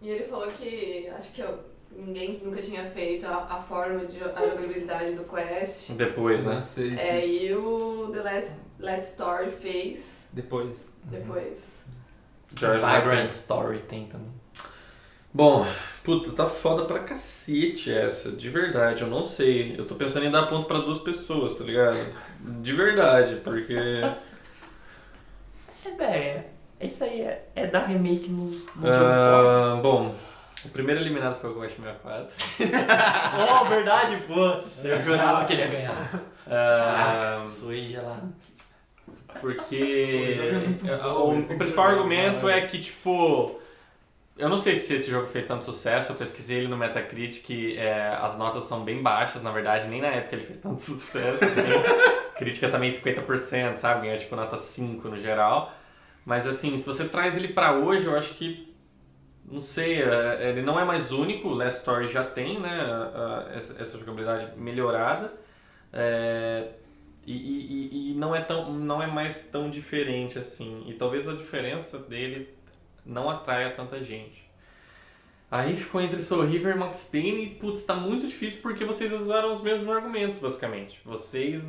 Speaker 8: E ele falou que acho que ninguém nunca tinha feito a forma de a jogabilidade do Quest.
Speaker 1: Depois, né?
Speaker 7: Sei,
Speaker 8: E o The Last Story fez
Speaker 7: Depois.
Speaker 8: depois.
Speaker 2: Vibrant Story tem também.
Speaker 1: Bom, puta, tá foda pra cacete essa, de verdade, eu não sei. Eu tô pensando em dar ponto pra 2 pessoas, tá ligado? De verdade, porque...
Speaker 2: Velho, isso aí é dar remake nos jogos fora.
Speaker 1: Bom, o primeiro eliminado foi o Quest 64.
Speaker 2: Oh, verdade, putz. Eu jurava que ele ia ganhar. Caraca, suei gelado.
Speaker 1: Porque
Speaker 7: bom,
Speaker 1: o principal argumento é que, tipo... Eu não sei se esse jogo fez tanto sucesso, eu pesquisei ele no Metacritic, as notas são bem baixas, na verdade, nem na época ele fez tanto sucesso, assim. Crítica também 50%, sabe? Ganhou tipo nota 5 no geral. Mas assim, se você traz ele pra hoje, eu acho que, não sei, ele não é mais único, o Last Story já tem, né, essa jogabilidade melhorada. E não é mais tão diferente assim. E talvez a diferença dele não atraia tanta gente. Aí ficou entre Soul River e Max Payne e, putz, tá muito difícil porque vocês usaram os mesmos argumentos, basicamente. Vocês...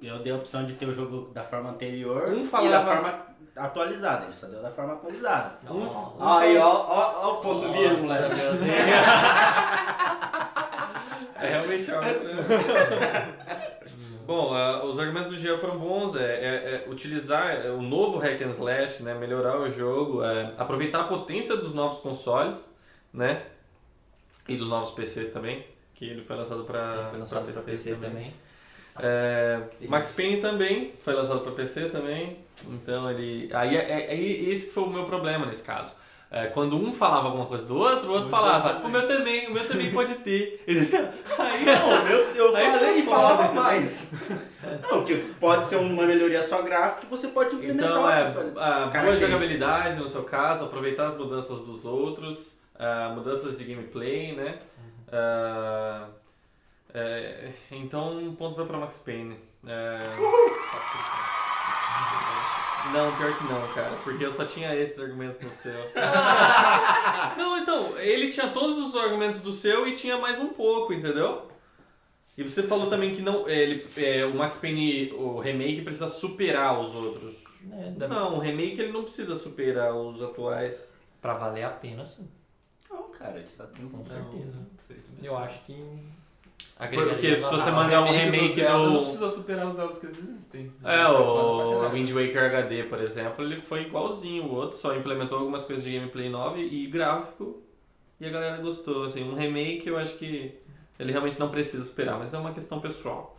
Speaker 3: Eu dei a opção de ter o jogo da forma anterior
Speaker 1: Um
Speaker 3: e
Speaker 1: falava-
Speaker 3: da forma atualizada. Ele só deu da forma atualizada.
Speaker 2: Oh,
Speaker 3: Aí, ó o ponto vira, moleque.
Speaker 2: meu Deus.
Speaker 1: É realmente algo. Bom, os argumentos do Gia foram bons, utilizar o novo hack and slash, né, melhorar o jogo, aproveitar a potência dos novos consoles, né, e dos novos PCs também, que ele foi lançado para
Speaker 2: Foi lançado pra PC também.
Speaker 1: Max Payne também foi lançado para PC também, então ele... Aí esse que foi o meu problema nesse caso. Quando um falava alguma coisa do outro, o outro falava, o meu também pode ter. Aí não,
Speaker 3: Eu
Speaker 1: Aí
Speaker 3: falei e
Speaker 1: ficou
Speaker 3: falava
Speaker 1: foda,
Speaker 3: mais. Não, que pode ser uma melhoria só gráfica que você pode implementar
Speaker 1: então,
Speaker 3: outras coisas.
Speaker 1: boa
Speaker 3: Características.
Speaker 1: jogabilidade no seu caso, aproveitar as mudanças dos outros, mudanças de gameplay, né? Então, um ponto vai para Max Payne. Não, pior que não, cara, porque eu só tinha esses argumentos no seu. Não, então, ele tinha todos os argumentos do seu e tinha mais um pouco, entendeu? E você falou também que não, o Max Payne, o remake, precisa superar os outros. Não, o remake ele não precisa superar os atuais.
Speaker 2: Pra valer a pena, sim.
Speaker 3: Não, cara, ele só tem
Speaker 2: Com
Speaker 3: um
Speaker 2: certeza. Eu acho que...
Speaker 1: Porque se você mandar um remake
Speaker 7: Não
Speaker 1: do...
Speaker 7: precisa superar os Zeldas que existem.
Speaker 1: O Wind Waker HD, por exemplo, ele foi igualzinho o outro, só implementou algumas coisas de gameplay nova e gráfico, e a galera gostou. Assim, um remake eu acho que ele realmente não precisa superar, mas é uma questão pessoal.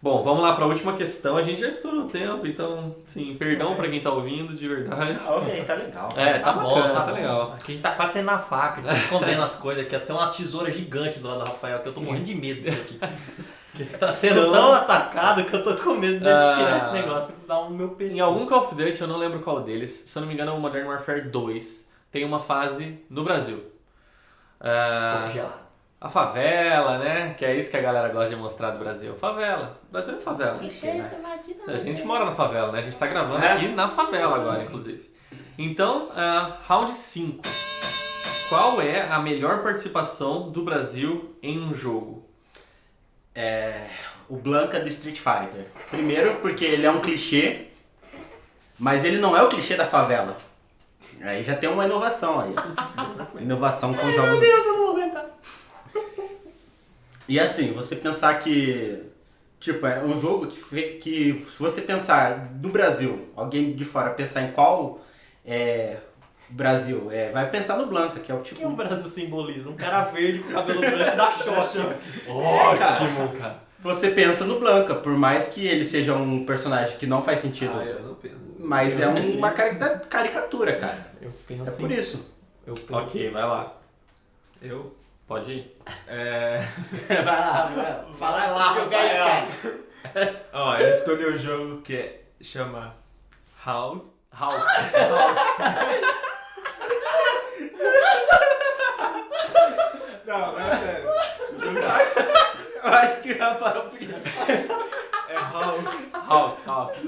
Speaker 1: Bom, vamos lá para a última questão. A gente já estourou o tempo, então, sim, perdão para quem tá ouvindo, de verdade.
Speaker 3: Ok, tá legal.
Speaker 1: Tá
Speaker 2: bom,
Speaker 1: bacana,
Speaker 2: tá
Speaker 1: tá
Speaker 2: bom.
Speaker 1: legal.
Speaker 2: Aqui a gente tá quase saindo na faca, a gente tá escondendo as coisas aqui. Até uma tesoura gigante do lado do Rafael, que eu tô morrendo de medo disso aqui. Ele tá sendo tão atacado que eu tô com medo dele tirar esse negócio e dar o meu pescoço.
Speaker 1: Em algum Call of Duty, eu não lembro qual deles, se eu não me engano é o Modern Warfare 2, tem uma fase no Brasil.
Speaker 2: Um pouco gelado.
Speaker 1: A favela, né? Que é isso que a galera gosta de mostrar do Brasil. Favela. O Brasil é favela. A gente mora na favela, né? A gente tá gravando aqui na favela agora, inclusive. Então, round 5. Qual é a melhor participação do Brasil em um jogo?
Speaker 3: O Blanca do Street Fighter. Primeiro porque ele é um clichê, mas ele não é o clichê da favela. Aí já tem uma inovação aí. Inovação com os jogos. Meu Deus, eu não vou aguentar. E assim, você pensar que, tipo, é um jogo que se você pensar no Brasil, alguém de fora pensar em qual Brasil, vai pensar no Blanca, que é o tipo...
Speaker 2: O que o Brasil simboliza? Um cara verde com cabelo branco da choque. Ótimo, cara.
Speaker 3: Você pensa no Blanca, por mais que ele seja um personagem que não faz sentido.
Speaker 7: Eu não penso.
Speaker 3: Mas é uma caricatura, cara.
Speaker 2: Eu penso
Speaker 3: É por isso.
Speaker 2: Eu penso.
Speaker 1: Ok, vai lá.
Speaker 7: Eu?
Speaker 1: Pode ir.
Speaker 3: Vai lá, fala lá,
Speaker 7: Rafael. Ó, eu escolhi um jogo que chama House. Não, mas é sério.
Speaker 3: Eu acho que o Rafael podia
Speaker 7: É House.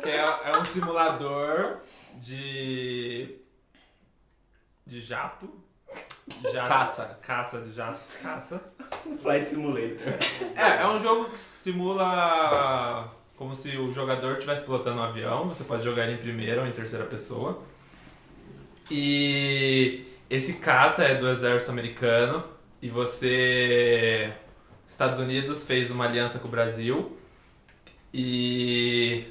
Speaker 7: Que é um simulador de jato. Caça de jato. Caça.
Speaker 3: Flight Simulator.
Speaker 7: É um jogo que simula como se o jogador estivesse pilotando um avião. Você pode jogar ele em primeira ou em terceira pessoa. E esse caça é do exército americano. E Estados Unidos fez uma aliança com o Brasil. E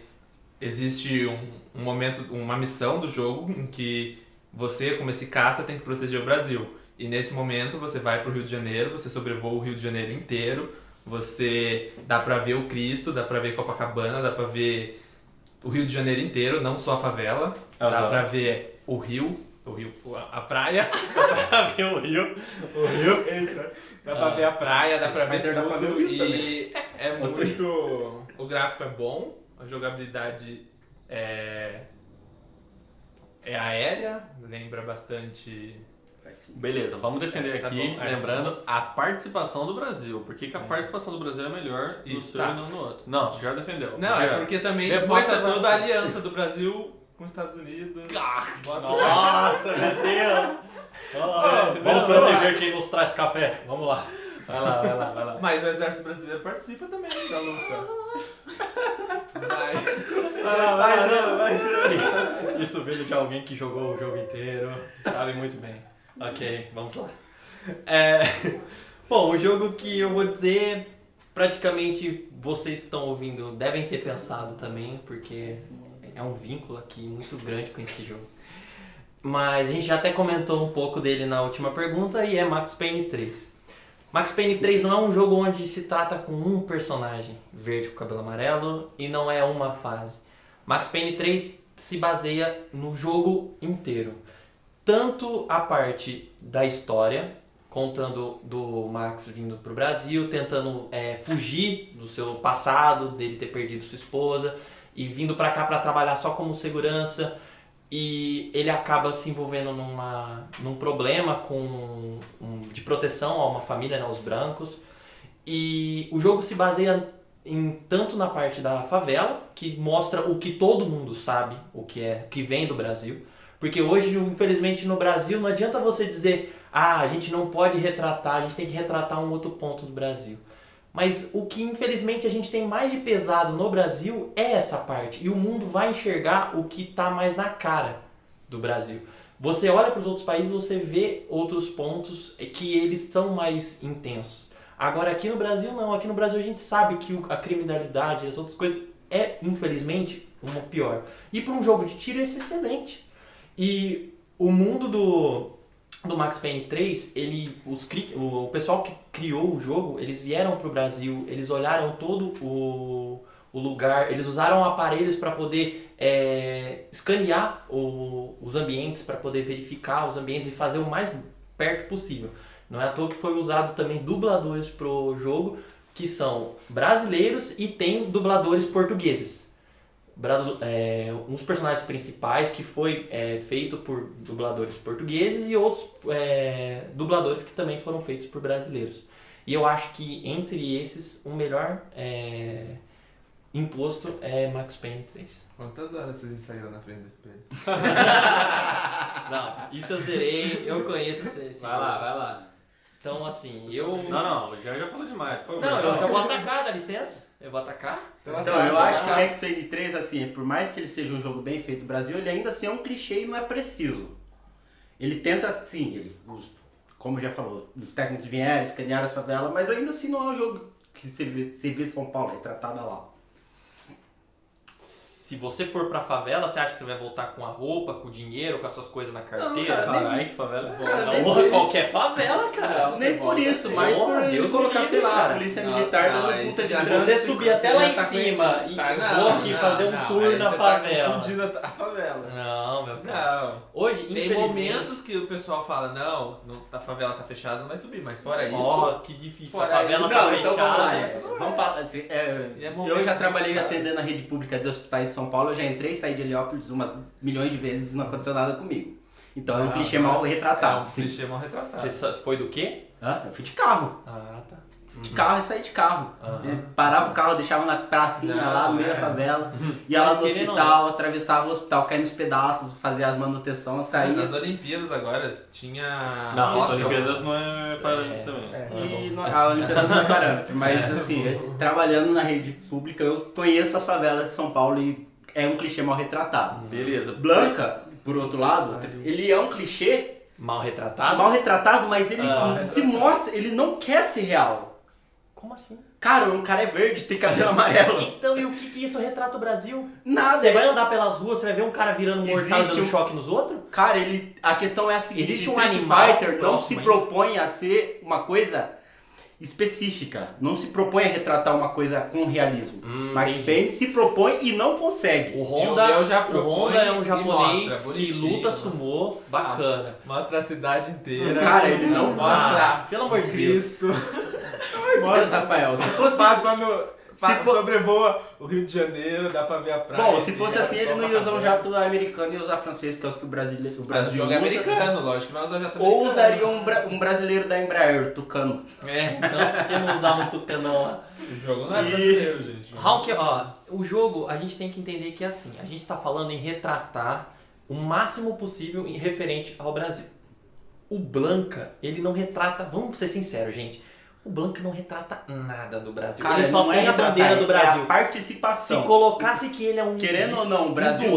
Speaker 7: existe um momento, uma missão do jogo em que você, como esse caça, tem que proteger o Brasil. E nesse momento você vai pro Rio de Janeiro, você sobrevoa o Rio de Janeiro inteiro, dá pra ver o Cristo, dá pra ver Copacabana, dá pra ver o Rio de Janeiro inteiro, não só a favela, dá pra ver a praia, dá pra ver o rio, dá pra ver a praia, dá pra ver tudo, e é muito... O gráfico é bom, a jogabilidade é aérea, lembra bastante...
Speaker 1: Beleza, vamos defender aqui, lembrando a participação do Brasil. Por que a participação do Brasil é melhor no seu e não no outro? Não, você já defendeu.
Speaker 7: Não, é porque também mostra toda a aliança do Brasil com os Estados Unidos.
Speaker 9: Nossa, meu Deus! Vamos proteger quem nos traz café. Vamos lá.
Speaker 1: Vai lá.
Speaker 7: Mas o exército brasileiro participa também da luta.
Speaker 9: Vai. Isso veio de alguém que jogou o jogo inteiro. Sabe muito bem. Ok, vamos lá.
Speaker 2: Bom, o jogo que eu vou dizer, praticamente vocês que estão ouvindo devem ter pensado também, porque é um vínculo aqui muito grande com esse jogo. Mas a gente já até comentou um pouco dele na última pergunta e é Max Payne 3. Max Payne 3 não é um jogo onde se trata com um personagem verde com cabelo amarelo e não é uma fase. Max Payne 3 se baseia no jogo inteiro. Tanto a parte da história, contando do Max vindo pro Brasil, tentando fugir do seu passado, dele ter perdido sua esposa, e vindo pra cá pra trabalhar só como segurança, e ele acaba se envolvendo num problema de proteção a uma família, né, os brancos, e o jogo se baseia tanto na parte da favela, que mostra o que todo mundo sabe, o que vem do Brasil. Porque hoje, infelizmente, no Brasil, não adianta você dizer a gente não pode retratar, a gente tem que retratar um outro ponto do Brasil. Mas o que, infelizmente, a gente tem mais de pesado no Brasil é essa parte. E o mundo vai enxergar o que está mais na cara do Brasil. Você olha para os outros países, você vê outros pontos que eles são mais intensos. Agora, aqui no Brasil, não. Aqui no Brasil, a gente sabe que a criminalidade e as outras coisas infelizmente, uma pior. E para um jogo de tiro, isso é excelente. E o mundo do Max Payne 3, o pessoal que criou o jogo, eles vieram para o Brasil, eles olharam todo o lugar, eles usaram aparelhos para poder escanear os ambientes, para poder verificar os ambientes e fazer o mais perto possível. Não é à toa que foi usado também dubladores para o jogo, que são brasileiros e tem dubladores portugueses. Uns personagens principais que foi feito por dubladores portugueses e outros dubladores que também foram feitos por brasileiros. E eu acho que entre esses o melhor imposto é Max Payne 3.
Speaker 7: Quantas horas você ensaiou na frente do espelho?
Speaker 2: Não, isso eu zerei, eu conheço esse
Speaker 1: Vai lá.
Speaker 2: Então assim, eu...
Speaker 1: Não, o Jean já falou demais.
Speaker 2: Eu já vou atacar, dá licença. Eu vou atacar?
Speaker 3: Então, eu acho que o Max Payne 3, assim, por mais que ele seja um jogo bem feito no Brasil, ele ainda assim é um clichê e não é preciso. Ele tenta, assim, como já falou, os técnicos vieram, escanearam as favelas, mas ainda assim não é um jogo que você vê São Paulo retratada lá.
Speaker 2: Se você for pra favela, você acha que você vai voltar com a roupa, com o dinheiro, com as suas coisas na carteira?
Speaker 3: Não, cara,
Speaker 1: caralho, que favela.
Speaker 2: Qualquer favela, cara.
Speaker 3: Nem por isso, mas por Deus colocar, sei lá, a polícia militar dando puta de trânsito.
Speaker 2: Você subir até lá em cima e vou aqui fazer um tour na favela.
Speaker 7: Tá confundindo a favela.
Speaker 2: Não, meu cara.
Speaker 7: Não.
Speaker 2: Hoje,
Speaker 7: tem momentos que o pessoal fala, não, a favela tá fechada, não vai subir, mas fora isso...
Speaker 2: Ó, que difícil.
Speaker 7: Fora
Speaker 2: A favela
Speaker 7: isso,
Speaker 2: tá
Speaker 3: Não, então vamos lá.
Speaker 2: fechada.
Speaker 3: Vamos falar assim, eu já trabalhei atendendo a rede pública de hospitais de São Paulo, eu já entrei e saí de Heliópolis umas milhões de vezes e não aconteceu nada comigo. Então é um clichê mal retratado.
Speaker 7: É um clichê mal retratado.
Speaker 2: Você foi do quê?
Speaker 3: Eu fui de carro.
Speaker 2: Ah, tá.
Speaker 3: de carro e sair de carro. Ele parava o carro, deixava na pracinha lá no meio da favela, ia lá no hospital, atravessava o hospital, caía nos pedaços, fazia as manutenções, saía.
Speaker 7: Nas Olimpíadas agora tinha...
Speaker 1: Não, as Olimpíadas não é parâmetro também.
Speaker 3: A Olimpíada não é parâmetro, mas assim, trabalhando na rede pública, eu conheço as favelas de São Paulo e é um clichê mal retratado.
Speaker 1: Beleza.
Speaker 3: Blanca, por outro lado, ele é um clichê
Speaker 2: Mal retratado?
Speaker 3: mal retratado, mas ele se mostra, ele não quer ser real.
Speaker 2: Como assim?
Speaker 3: Cara, um cara é verde, tem cabelo amarelo.
Speaker 2: Então, e o que isso retrata o Brasil?
Speaker 3: Nada.
Speaker 2: Você vai andar pelas ruas, você vai ver um cara virando mortal
Speaker 3: Existe
Speaker 2: dando choque nos outros?
Speaker 3: Cara, a questão é a seguinte,
Speaker 2: Existe um
Speaker 3: Street
Speaker 2: animal
Speaker 3: Fighter não
Speaker 2: próximo
Speaker 3: se
Speaker 2: a isso?
Speaker 3: propõe a ser uma coisa específica, não se propõe a retratar uma coisa com realismo. Max
Speaker 2: entendi.
Speaker 3: Payne se propõe e não consegue.
Speaker 2: O Honda é um
Speaker 7: e
Speaker 2: japonês
Speaker 7: mostra,
Speaker 2: que
Speaker 7: bonitinho.
Speaker 2: luta sumô, bacana.
Speaker 7: Mostra a cidade inteira.
Speaker 3: Cara, ele não
Speaker 7: mostra
Speaker 2: pelo amor de Deus.
Speaker 7: Cristo.
Speaker 3: Mostra, Rafael, se fosse...
Speaker 7: Sobrevoa o Rio de Janeiro, dá pra ver a praia.
Speaker 3: Bom, se fosse assim, ele não ia usar um jato americano e ia usar francês, que é os que o Brasil
Speaker 7: Mas o
Speaker 3: usa.
Speaker 7: jogo é americano, lógico que vai usar jato
Speaker 3: Ou
Speaker 7: americano.
Speaker 3: usaria um brasileiro da Embraer, o Tucano.
Speaker 2: Então por que não usar um tucanão lá?
Speaker 7: O jogo não é brasileiro, gente.
Speaker 2: Hulk, ó, o jogo a gente tem que entender que é assim, a gente tá falando em retratar o máximo possível em referente ao Brasil. O Blanca, ele não retrata, vamos ser sinceros, gente, o Blanca não retrata nada do Brasil.
Speaker 3: Cara,
Speaker 2: ele só
Speaker 3: não
Speaker 2: tem a
Speaker 3: retratar,
Speaker 2: bandeira do Brasil.
Speaker 3: É a participação.
Speaker 2: Se colocasse que ele é um...
Speaker 3: Querendo ou não, o Brasil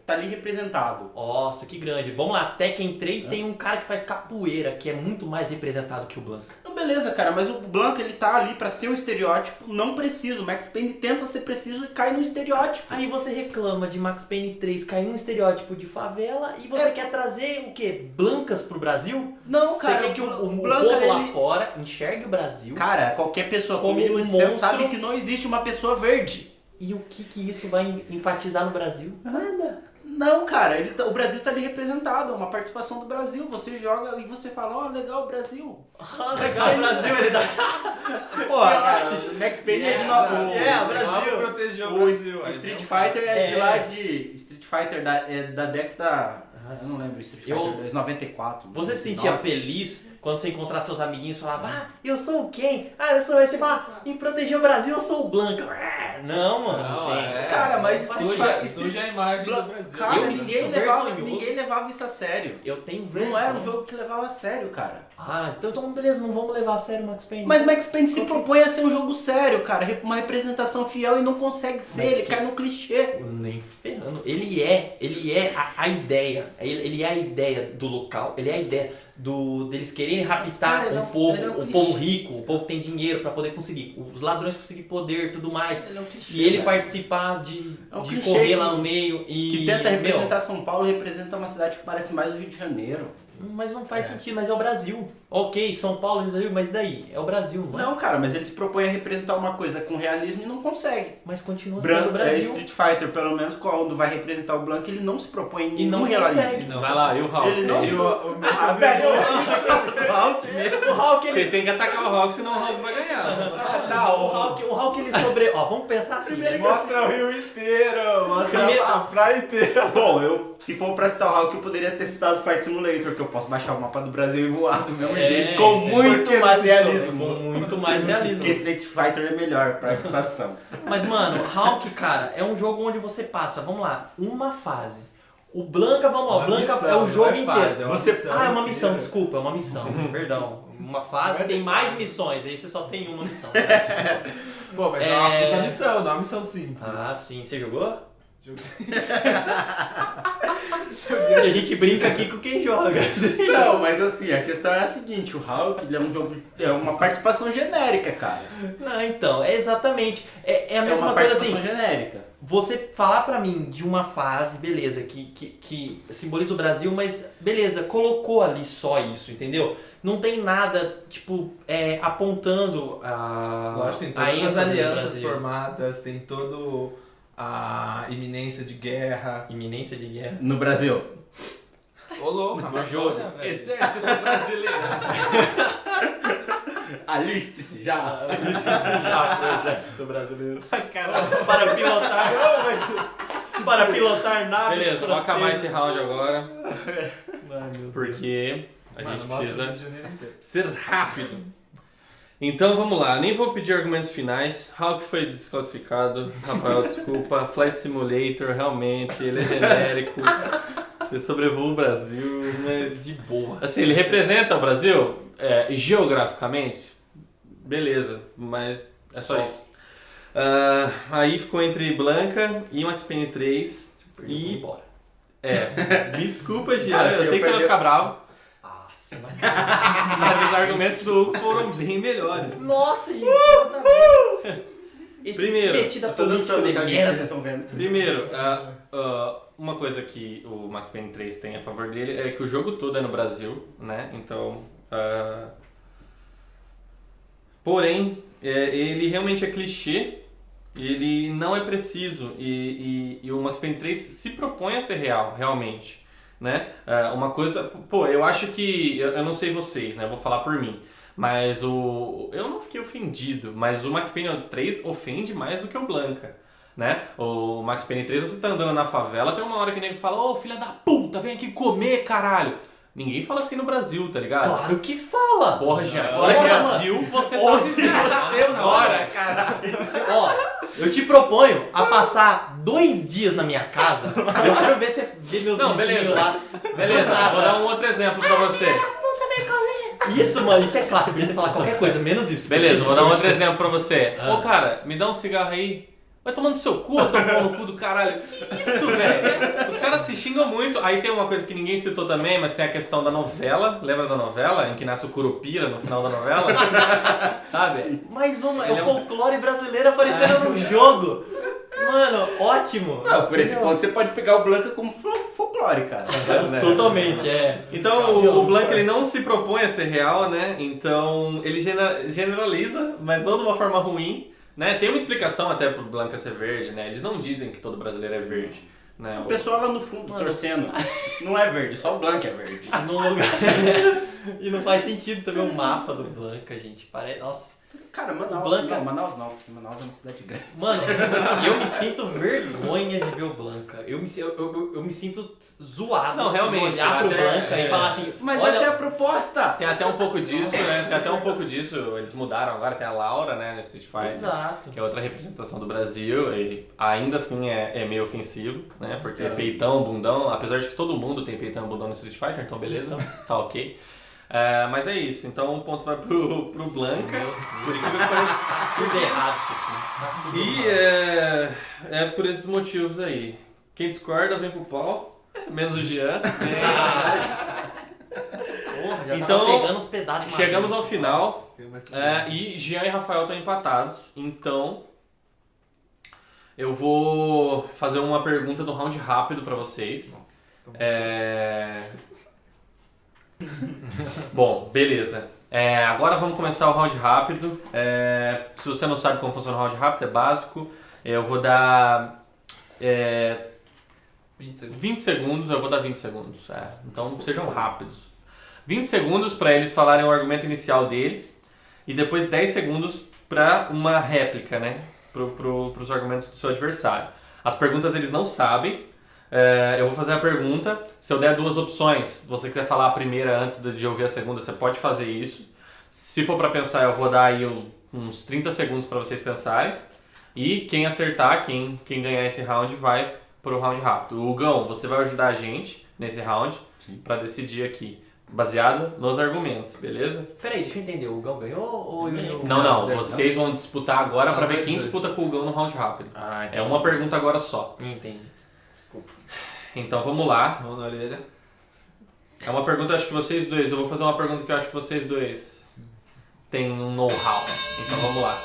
Speaker 3: tá ali representado.
Speaker 2: Nossa, que grande. Vamos lá, Tekken 3 tem um cara que faz capoeira, que é muito mais representado que o Blanca.
Speaker 3: Não, beleza, cara, mas o Blanca, ele tá ali pra ser um estereótipo não preciso. O Max Payne tenta ser preciso e cai no estereótipo.
Speaker 2: Aí você reclama de Max Payne 3 cair num estereótipo de favela e você quer trazer o quê? Blancas pro Brasil?
Speaker 3: Não, cara,
Speaker 2: você quer que o
Speaker 3: Blanca,
Speaker 2: povo lá
Speaker 3: ele...
Speaker 2: fora enxergue o Brasil?
Speaker 3: Cara, qualquer pessoa com
Speaker 2: como
Speaker 3: mínimo
Speaker 2: um
Speaker 3: de senso
Speaker 2: monstro.
Speaker 3: sabe que não existe uma pessoa verde.
Speaker 2: E o que isso vai enfatizar no Brasil? Nada.
Speaker 3: Não, cara, o Brasil tá ali representado, é uma participação do Brasil. Você joga e você fala, ó, legal, Brasil.
Speaker 2: Legal, o Brasil, ele dá...
Speaker 3: Pô, Max Payne é de novo.
Speaker 2: o Brasil.
Speaker 7: Protegeu
Speaker 3: O Street Fighter é de lá de... Street Fighter da década... Eu não lembro, Street Fighter 94.
Speaker 2: Você se sentia feliz quando você encontrar seus amiguinhos e falava, eu sou o quem? Eu sou esse. Você fala, em proteger o Brasil eu sou o Blanca. Não, mano, gente.
Speaker 3: Cara, mas
Speaker 7: suja a imagem do Brasil.
Speaker 3: Cara,
Speaker 2: Eu
Speaker 3: ninguém levava isso a sério.
Speaker 2: Eu tenho
Speaker 3: Não
Speaker 2: vergonha.
Speaker 3: era um jogo que levava a sério, cara.
Speaker 2: Então beleza, não vamos levar a sério o Max Payne.
Speaker 3: Mas Max Payne se propõe a ser um jogo sério, cara. Uma representação fiel e não consegue ser. Ele cai no clichê.
Speaker 2: Nem ferrando. Ele é a ideia. Ele é a ideia do local. Ele é a ideia deles quererem raptar
Speaker 3: Cara,
Speaker 2: o povo
Speaker 3: clichê.
Speaker 2: rico, o povo que tem dinheiro pra poder conseguir. Os ladrões conseguir poder e tudo mais.
Speaker 3: Ele é um clichê,
Speaker 2: E ele
Speaker 3: velho.
Speaker 2: participar de
Speaker 3: clichê
Speaker 2: correr
Speaker 3: que-
Speaker 2: lá no meio e...
Speaker 3: Que tenta representar São Paulo, representa uma cidade que parece mais o Rio de Janeiro.
Speaker 2: Mas não faz sentido, mas é o Brasil. Ok, São Paulo, Rio de Janeiro, mas daí? É o Brasil, não é?
Speaker 3: Não, cara, mas ele se propõe a representar uma coisa com realismo e não consegue.
Speaker 2: Mas continua sendo o
Speaker 3: Brasil.
Speaker 2: Brasil.
Speaker 3: Street Fighter, pelo menos, quando vai representar o Blanca, ele não se propõe em
Speaker 2: E não
Speaker 3: nenhum realismo.
Speaker 2: consegue.
Speaker 1: Vai lá, e o Hulk?
Speaker 3: Ele não se
Speaker 2: O Hulk, ele...
Speaker 1: Vocês têm que atacar o Hulk, senão o Hulk vai ganhar.
Speaker 2: O Hulk ele Ó, vamos pensar assim.
Speaker 7: Mostra o Rio inteiro, mostra
Speaker 2: Primeiro-
Speaker 7: a praia inteira.
Speaker 3: Bom, se for pra citar o Hulk, eu poderia ter citado Fight Simulator, que eu posso baixar o mapa do Brasil e voar do mesmo jeito, com muito mais realismo.
Speaker 2: Com muito mais realismo.
Speaker 3: Porque Street Fighter é melhor pra participação.
Speaker 2: Mas, mano, Hulk, cara, é um jogo onde você passa, vamos lá, uma fase. O Blanca, vamos lá, o Blanca é o jogo inteiro.
Speaker 7: É uma
Speaker 2: Você...
Speaker 7: missão
Speaker 2: é uma missão,
Speaker 7: inteira.
Speaker 2: desculpa, é uma missão, perdão. Uma fase tem mais missões, aí você só tem uma missão.
Speaker 7: Pô, mas é uma puta missão, não é uma missão simples.
Speaker 2: Ah, sim. Você jogou?
Speaker 7: Joguei
Speaker 2: A gente brinca aqui com quem joga.
Speaker 3: Não, mas assim, a questão é a seguinte, o Hulk, ele é um jogo, é uma participação genérica, cara.
Speaker 2: Não, então, é exatamente. É a
Speaker 3: É
Speaker 2: mesma
Speaker 3: uma
Speaker 2: coisa
Speaker 3: participação
Speaker 2: assim.
Speaker 3: genérica.
Speaker 2: Você falar pra mim de uma fase, beleza, que simboliza o Brasil, mas beleza, colocou ali só isso, entendeu? Não tem nada, tipo, apontando a.
Speaker 7: Lógico, tem
Speaker 2: a
Speaker 7: todas as
Speaker 2: ênfase do
Speaker 7: alianças
Speaker 2: Brasil.
Speaker 7: formadas, tem todo a iminência de guerra.
Speaker 2: Iminência de guerra.
Speaker 3: No Brasil.
Speaker 7: Ô louco,
Speaker 2: No jogo.
Speaker 7: velho.
Speaker 1: Exército brasileiro.
Speaker 3: Aliste-se já.
Speaker 2: O exército brasileiro. Caralho, para pilotar. Para pilotar naves.
Speaker 1: Beleza, vamos acabar esse
Speaker 2: francesas.
Speaker 1: round agora.
Speaker 2: Ai, meu Deus.
Speaker 1: Porque a
Speaker 7: Mano,
Speaker 1: gente
Speaker 7: mostra o
Speaker 1: precisa
Speaker 7: Rio de Janeiro inteiro.
Speaker 1: ser rápido. Então vamos lá, nem vou pedir argumentos finais. Hulk foi desclassificado. Rafael, desculpa. Flight Simulator, realmente, ele é genérico. Você sobrevoa o Brasil, mas
Speaker 2: De boa.
Speaker 1: assim, ele representa o Brasil geograficamente, beleza, mas é só isso. Aí ficou entre Blanca e Max Payne 3.
Speaker 2: E embora.
Speaker 1: Me desculpa, Gia,
Speaker 3: Cara,
Speaker 1: eu sei que você vai ficar bravo.
Speaker 2: Nossa,
Speaker 1: Mas os argumentos do Hugo foram bem melhores.
Speaker 2: Nossa, gente.
Speaker 1: Primeiro,
Speaker 2: metida
Speaker 3: Eu tô
Speaker 2: política
Speaker 3: dançando,
Speaker 2: de
Speaker 3: tá?
Speaker 2: merda.
Speaker 3: Vocês estão vendo?
Speaker 1: Primeiro, uma coisa que o Max Payne 3 tem a favor dele é que o jogo todo é no Brasil, né? Então, porém, ele realmente é clichê, ele não é preciso e o Max Payne 3 se propõe a ser real, realmente, né? Uma coisa, pô, eu acho que, eu não sei vocês, né? Eu vou falar por mim. Mas eu não fiquei ofendido, mas o Max Payne 3 ofende mais do que o Blanca, né? O Max Payne 3, você tá andando na favela, tem uma hora que o nego fala, ô filha da puta, vem aqui comer, caralho. Ninguém fala assim no Brasil, tá ligado?
Speaker 2: Claro que fala!
Speaker 1: Porra, Jean,
Speaker 2: Porra,
Speaker 1: no Brasil você tá vivendo.
Speaker 2: Bora, caralho! Ó, eu te proponho a passar 2 dias na minha casa. Eu quero ver você ver meus
Speaker 1: Não,
Speaker 2: vizinhos
Speaker 1: beleza.
Speaker 2: lá.
Speaker 1: Beleza, vou dar um outro exemplo pra você.
Speaker 2: Isso, mano, isso é clássico. Eu podia ter falado qualquer coisa, menos isso.
Speaker 1: Beleza, vou dar um outro
Speaker 2: Isso.
Speaker 1: exemplo pra você.
Speaker 2: Ah.
Speaker 1: Ô, cara, me dá um cigarro aí. Vai tomando seu cu, seu pau no cu do caralho. Que isso, velho? Os caras se xingam muito. Aí tem uma coisa que ninguém citou também, mas tem a questão da novela. Lembra da novela? Em que nasce o Curupira no final da novela? Sabe?
Speaker 2: Mais uma, é
Speaker 1: Ele é
Speaker 2: o
Speaker 1: um-
Speaker 2: folclore brasileiro aparecendo num jogo. Mano, ótimo.
Speaker 3: Não, por esse ponto você pode pegar o Blanca como folclore, cara.
Speaker 1: Né?
Speaker 2: Totalmente, é.
Speaker 1: Então o Blanca ele não se propõe a ser real, né? Então ele generaliza, mas não de uma forma ruim, né? Tem uma explicação até pro Blanca ser verde, né? Eles não dizem que todo brasileiro é verde, né?
Speaker 3: O pessoal lá no fundo torcendo. Não é verde, só o Blanca é verde.
Speaker 2: No lugar. E não faz sentido também o mapa do Blanca, gente. Parece. Nossa.
Speaker 3: Cara, Manaus,
Speaker 2: Blanca-
Speaker 3: não, Manaus não, porque Manaus é uma cidade grande.
Speaker 2: Mano, eu me sinto vergonha de ver o Blanca. Eu me sinto zoado.
Speaker 1: Não, realmente,
Speaker 2: de olhar pro
Speaker 1: até-
Speaker 2: Blanca e falar assim.
Speaker 3: Mas
Speaker 2: olha,
Speaker 3: essa é a proposta!
Speaker 1: Tem até um pouco disso, né? Tem até um pouco disso. Eles mudaram agora, tem a Laura, né, no Street Fighter.
Speaker 2: Exato.
Speaker 1: Que é outra representação do Brasil e ainda assim é meio ofensivo, né? Porque é peitão, bundão, apesar de que todo mundo tem peitão e bundão no Street Fighter, então beleza, tá ok. Mas é isso, então o ponto vai pro Blanca, por isso que eu falei.
Speaker 2: Tudo errado isso aqui.
Speaker 1: E é por esses motivos aí. Quem discorda vem pro pau, menos o Jean.
Speaker 2: Porra, já
Speaker 1: Então,
Speaker 2: tava pegando os pedaços de
Speaker 1: Chegamos
Speaker 2: madeira.
Speaker 1: ao final.
Speaker 7: Tem uma tesoura.
Speaker 1: E Jean e Rafael estão empatados, então eu vou fazer uma pergunta do round rápido pra vocês. Bom, beleza. Agora vamos começar o round rápido. Se você não sabe como funciona o round rápido, é básico. Eu vou dar 20 segundos, eu vou dar 20 segundos. Então sejam rápidos. 20 segundos para eles falarem o argumento inicial deles e depois 10 segundos para uma réplica, né? Pros argumentos do seu adversário. As perguntas eles não sabem. Eu vou fazer a pergunta. Se eu der 2 opções, se você quiser falar a primeira antes de ouvir a segunda, você pode fazer isso. Se for para pensar, eu vou dar aí uns 30 segundos para vocês pensarem. E quem acertar, quem ganhar esse round, vai pro round rápido. O Hugão, você vai ajudar a gente nesse round para decidir aqui, baseado nos argumentos, beleza?
Speaker 2: Peraí, deixa eu entender. O Gão ganhou ou o Yuri?
Speaker 1: Não, vocês vão disputar agora
Speaker 7: Só
Speaker 1: para ver
Speaker 7: dois,
Speaker 1: quem
Speaker 7: dois.
Speaker 1: disputa com o Hugão no round rápido.
Speaker 2: Ah,
Speaker 1: É uma pergunta agora só.
Speaker 2: Entendi.
Speaker 1: Então vamos lá.
Speaker 7: Mão na orelha.
Speaker 1: É uma pergunta, acho que vocês dois. Eu vou fazer uma pergunta que eu acho que vocês dois têm um know-how. Então vamos lá.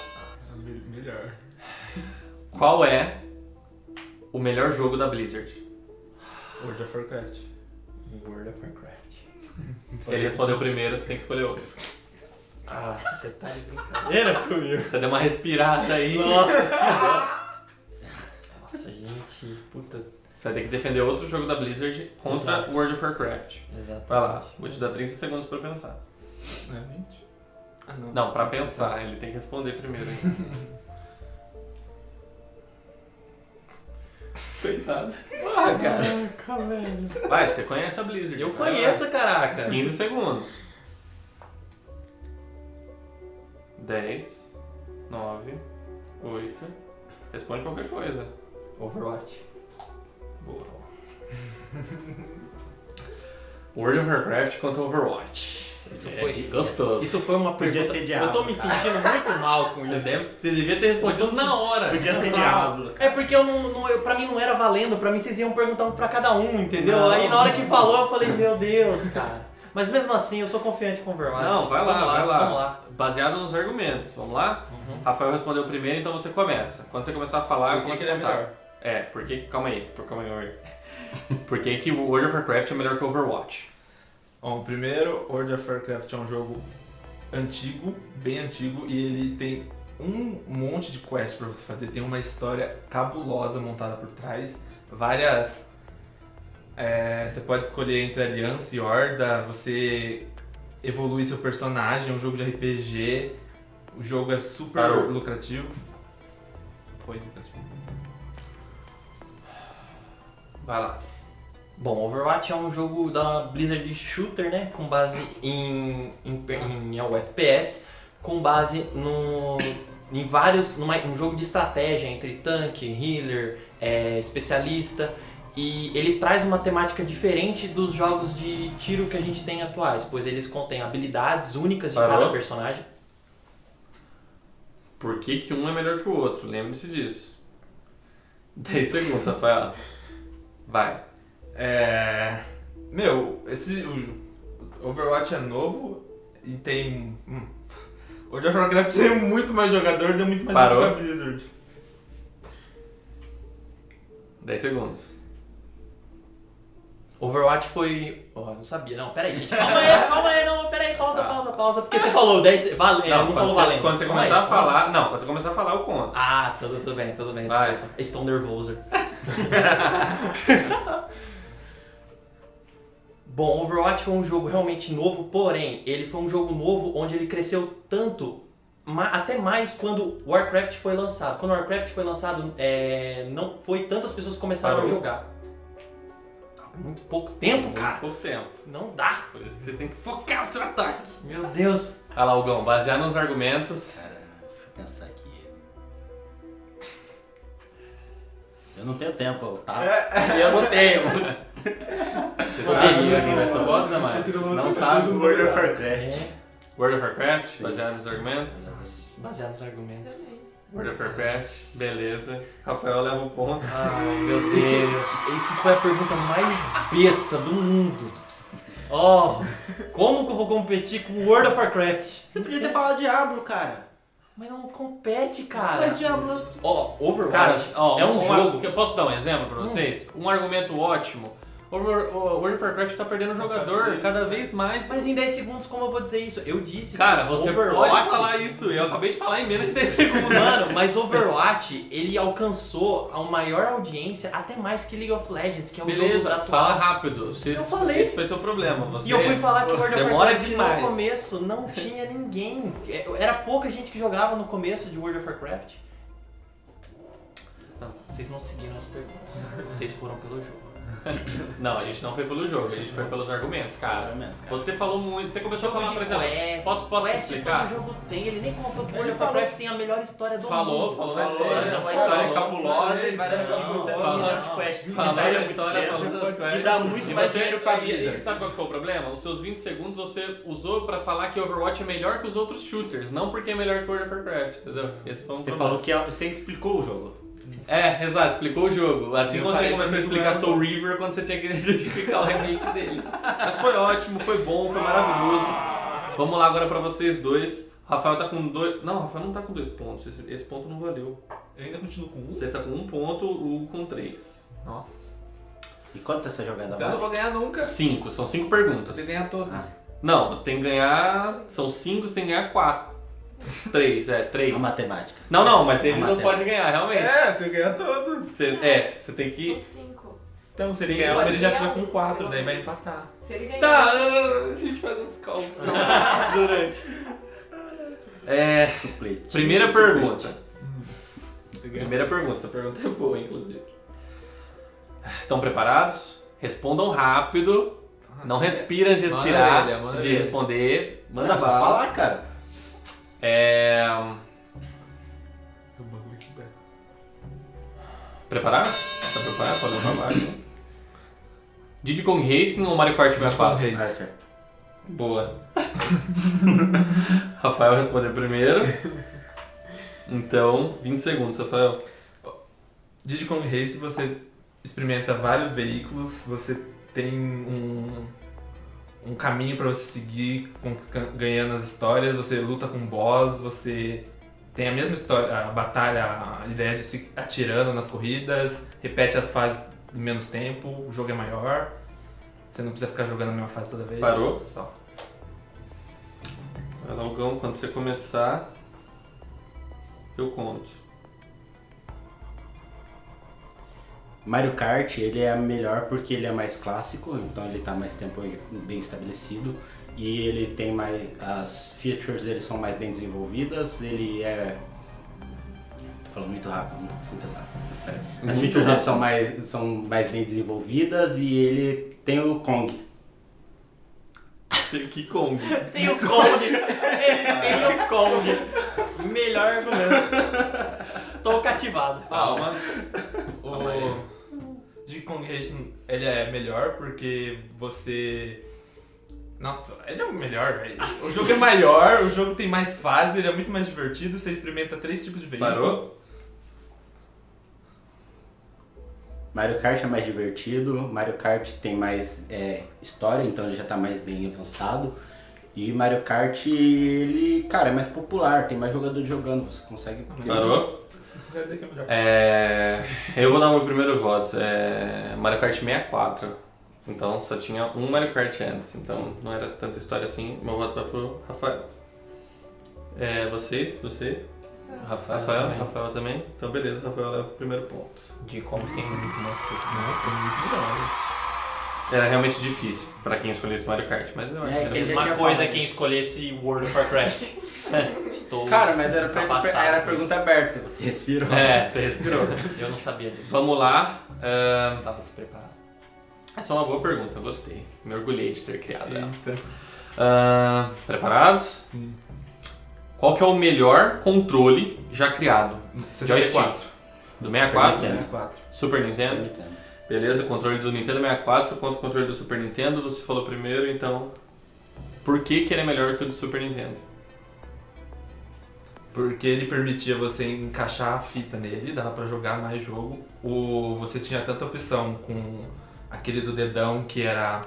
Speaker 7: Melhor.
Speaker 1: Qual é o melhor jogo da Blizzard?
Speaker 7: World of Warcraft.
Speaker 2: World of Warcraft.
Speaker 1: Ele respondeu primeiro, você tem que escolher outro.
Speaker 2: Ah, você tá de brincadeira comigo.
Speaker 1: Você deu uma respirada aí.
Speaker 2: Nossa, gente. Puta.
Speaker 1: Você vai ter que defender outro jogo da Blizzard contra
Speaker 2: Exato.
Speaker 1: World of Warcraft.
Speaker 2: Exato.
Speaker 1: Vai lá, vou te dar 30 segundos pra pensar.
Speaker 7: Não é 20? Ah,
Speaker 1: Não, pra pensar, ele tem que responder primeiro, hein? Coitado.
Speaker 2: Ah, caraca, velho.
Speaker 1: Vai, você conhece a Blizzard.
Speaker 2: Eu
Speaker 1: vai lá.
Speaker 2: conheço, caraca.
Speaker 1: 15 segundos. 10, 9, 8. Responde qualquer coisa.
Speaker 2: Overwatch.
Speaker 1: Boa. World of Warcraft contra Overwatch.
Speaker 2: Isso foi
Speaker 1: gostoso.
Speaker 2: Isso foi uma
Speaker 3: Podia
Speaker 2: pergunta.
Speaker 3: ser Diablo.
Speaker 2: Eu tô me sentindo muito mal com isso.
Speaker 1: Você devia ter respondido na hora.
Speaker 3: Podia ser Diablo.
Speaker 2: É porque pra mim não era valendo, pra mim vocês iam perguntar um pra cada um, entendeu?
Speaker 1: Não.
Speaker 2: Aí na hora que falou eu falei, meu Deus, cara. Mas mesmo assim eu sou confiante com o Overwatch.
Speaker 1: Não, vai lá.
Speaker 2: Vamos lá.
Speaker 1: Baseado nos argumentos, vamos lá? Rafael respondeu primeiro, então você começa. Quando você começar a falar,
Speaker 7: Por que ele é melhor?
Speaker 1: Calma aí. Por que o World of Warcraft é melhor que o Overwatch?
Speaker 7: Bom, primeiro, World of Warcraft é um jogo antigo, bem antigo, e ele tem um monte de quests pra você fazer. Tem uma história cabulosa montada por trás, várias... você pode escolher entre aliança e horda, você evolui seu personagem, é um jogo de RPG, o jogo é super lucrativo. Foi lucrativo.
Speaker 1: Vai lá.
Speaker 2: Bom, Overwatch é um jogo da Blizzard de shooter, né? Com base em FPS, com base em vários... um jogo de estratégia entre tanque, healer, especialista. E ele traz uma temática diferente dos jogos de tiro que a gente tem atuais, pois eles contêm habilidades únicas de cada personagem.
Speaker 1: Por que um é melhor que o outro? Lembre-se disso. 10 segundos, Rafael. Vai.
Speaker 7: O Overwatch é novo e tem... O World of Warcraft tem muito mais jogador, tem muito mais jogo que a Blizzard.
Speaker 1: 10 segundos.
Speaker 2: Overwatch foi... não sabia, não, peraí gente, calma aí, não, peraí, pausa, porque você falou 10... Valendo, não falou valendo.
Speaker 1: Quando você começar a falar... Não, quando você começar a falar, eu conto.
Speaker 2: Ah, tudo bem,
Speaker 1: Vai.
Speaker 2: Estou nervoso. Bom, Overwatch foi um jogo realmente novo, porém, ele foi um jogo novo onde ele cresceu tanto, até mais quando Warcraft foi lançado. Quando Warcraft foi lançado, não foi tantas pessoas que começaram a jogar. Muito pouco tempo, cara.
Speaker 1: Muito pouco tempo.
Speaker 2: Não dá.
Speaker 1: Por isso que vocês têm que focar o seu ataque.
Speaker 2: Meu Deus.
Speaker 1: Olha lá, Hugão, baseado nos argumentos.
Speaker 3: Cara, deixa eu pensar aqui. Eu não tenho tempo, tá?
Speaker 2: Eu não tenho.
Speaker 1: Você sabe quem vai ser o voto, Damares? Não sabe?
Speaker 3: World of Warcraft.
Speaker 1: World of Warcraft, baseado nos argumentos.
Speaker 2: Baseado nos argumentos.
Speaker 1: World of Warcraft, beleza. Rafael leva o ponto.
Speaker 2: Ai, meu Deus. Isso foi a pergunta mais besta do mundo. Como que eu vou competir com World of Warcraft?
Speaker 3: Você podia ter falado Diablo, cara.
Speaker 2: Mas não compete, cara.
Speaker 3: Mas Diablo...
Speaker 2: Overwatch
Speaker 1: Cara,
Speaker 2: é um jogo...
Speaker 1: que eu posso dar um exemplo pra vocês? Um argumento ótimo. O World of Warcraft tá perdendo jogador cada vez mais.
Speaker 2: Mas em 10 segundos, como eu vou dizer isso? Eu disse...
Speaker 1: Cara, você
Speaker 2: Overwatch...
Speaker 1: pode falar isso. Eu acabei de falar em menos de 10 segundos.
Speaker 2: Mano, mas Overwatch, ele alcançou a maior audiência, até mais que League of Legends, que é o jogo
Speaker 1: Beleza,
Speaker 2: da
Speaker 1: fala rápido.
Speaker 2: Eu falei.
Speaker 1: Esse foi seu problema. Você
Speaker 2: E eu fui falar que o World of
Speaker 1: demora
Speaker 2: Warcraft
Speaker 1: demais.
Speaker 2: no começo não tinha ninguém. Era pouca gente que jogava no começo de World of Warcraft. Não, vocês não seguiram as perguntas. Vocês foram pelo jogo.
Speaker 1: Não, a gente não foi pelo jogo, a gente foi pelos argumentos, cara. Você falou muito, você começou a falar, por exemplo, posso te explicar?
Speaker 2: Todo jogo tem, ele nem contou que o World of Warcraft tem a melhor história do mundo.
Speaker 1: Falou na história.
Speaker 3: Uma história cabulosa e várias
Speaker 1: quest. Falou na história, falando das quests.
Speaker 3: Se dá muito mais dinheiro pra Blizzard.
Speaker 1: E sabe qual que foi o problema? Os seus 20 segundos você usou pra falar que Overwatch é melhor que os outros shooters, não porque é melhor que World of Warcraft, entendeu? Esse foi um problema.
Speaker 3: Falou que você explicou o jogo.
Speaker 1: Exato, explicou o jogo. Assim
Speaker 7: Eu
Speaker 1: você
Speaker 7: falei
Speaker 1: começou a
Speaker 7: pra
Speaker 1: explicar
Speaker 7: mim,
Speaker 1: Soul River quando você tinha que justificar o remake dele. Mas foi ótimo, foi bom, foi maravilhoso. Vamos lá agora pra vocês dois. O Rafael tá com 2... Não, o Rafael não tá com 2 pontos. Esse ponto não valeu.
Speaker 7: Eu ainda continuo com 1.
Speaker 1: Você tá com 1 ponto, o Hugo com 3.
Speaker 7: Nossa.
Speaker 3: E quanto essa jogada
Speaker 7: Então eu não
Speaker 3: vale?
Speaker 7: vou ganhar nunca.
Speaker 1: 5, são 5 perguntas.
Speaker 7: Você ganhar todas.
Speaker 1: Não, você tem que ganhar... São 5, você tem que ganhar 4. 3, 3.
Speaker 3: A matemática.
Speaker 1: Não, mas ele não
Speaker 3: matemática.
Speaker 1: pode ganhar, realmente.
Speaker 7: Tem que ganhar todas.
Speaker 1: Você tem que...
Speaker 8: São 5.
Speaker 7: Então se ele
Speaker 1: Sim,
Speaker 7: ganhar,
Speaker 8: pode
Speaker 7: ele já
Speaker 8: ganhar
Speaker 7: fica com 4, daí vai
Speaker 8: pelo menos.
Speaker 7: empatar.
Speaker 8: Se ele ganhar...
Speaker 1: Tá, a gente faz os cálculos durante.
Speaker 3: Supletivo,
Speaker 1: Primeira
Speaker 3: supletivo.
Speaker 1: pergunta. Primeira pergunta, essa pergunta é boa, inclusive. Estão preparados? Respondam rápido. Não respira de respirar,
Speaker 7: Manda
Speaker 1: de
Speaker 7: ele.
Speaker 1: responder. Manda
Speaker 3: Não, só
Speaker 1: bala.
Speaker 3: falar, cara.
Speaker 1: Preparado? Tá preparado? Pode levar mais. Diddy Kong Racing ou Mario Kart 64?
Speaker 7: Racing.
Speaker 1: Boa. Rafael respondeu primeiro. Então, 20 segundos, Rafael.
Speaker 7: Diddy Kong Racing, você experimenta vários veículos, você tem um caminho pra você seguir ganhando as histórias, você luta com boss, você tem a mesma história, a batalha, a ideia de se atirando nas corridas, repete as fases em menos tempo, o jogo é maior, você não precisa ficar jogando a mesma fase toda vez.
Speaker 1: Parou?
Speaker 7: Só.
Speaker 1: Vai lá, Gão, quando você começar, eu conto.
Speaker 3: Mario Kart, ele é melhor porque ele é mais clássico, então ele tá mais tempo bem estabelecido e ele tem mais, as features dele são mais bem desenvolvidas, ele é... Tô falando muito rápido, não tô conseguindo pensar. Espera. As features dele são mais bem desenvolvidas e ele tem o Kong.
Speaker 1: Tem que Kong.
Speaker 2: Tem o Kong! Ele tem o Kong! Melhor argumento. Estou cativado.
Speaker 1: Calma.
Speaker 7: O Diddy Kong Racing, ele é melhor porque você... Nossa, ele é o melhor, velho. O jogo é maior, o jogo tem mais fases, ele é muito mais divertido, você experimenta 3 tipos de veículo.
Speaker 1: Parou?
Speaker 3: Mario Kart é mais divertido, Mario Kart tem mais história, então ele já tá mais bem avançado. E Mario Kart, ele, cara, é mais popular, tem mais jogador jogando, você consegue...
Speaker 1: Parou?
Speaker 7: Isso não quer dizer que é melhor.
Speaker 1: Eu vou dar o meu primeiro voto. Mario Kart 64. Então só tinha um Mario Kart antes, então não era tanta história assim. Meu voto vai pro Rafael. Você? Rafael também? Então beleza, Rafael leva o primeiro ponto.
Speaker 2: De como tem muito mais coisa.
Speaker 7: Nossa, muito legal.
Speaker 1: Era realmente difícil pra quem escolhesse Mario Kart, mas eu acho que
Speaker 3: que
Speaker 1: era
Speaker 3: ele já
Speaker 2: Uma
Speaker 3: tinha
Speaker 2: coisa
Speaker 3: falado.
Speaker 2: quem escolhesse World of Warcraft. Estou
Speaker 3: Cara, mas era
Speaker 2: capacitado.
Speaker 3: a pergunta aberta, você respirou.
Speaker 1: você respirou.
Speaker 2: Eu não sabia disso.
Speaker 1: Vamos lá.
Speaker 2: Estava despreparado.
Speaker 1: Essa é uma boa pergunta, eu gostei. Me orgulhei de ter criado ela. Preparados?
Speaker 7: Sim.
Speaker 1: Qual que é o melhor controle já criado?
Speaker 7: 64.
Speaker 1: Do 64?
Speaker 7: 64.
Speaker 1: Super Nintendo? Beleza, controle do Nintendo 64 contra o controle do Super Nintendo. Você falou primeiro, então... Por que ele é melhor que o do Super Nintendo?
Speaker 7: Porque ele permitia você encaixar a fita nele, dava pra jogar mais jogo. Você tinha tanta opção com aquele do dedão que era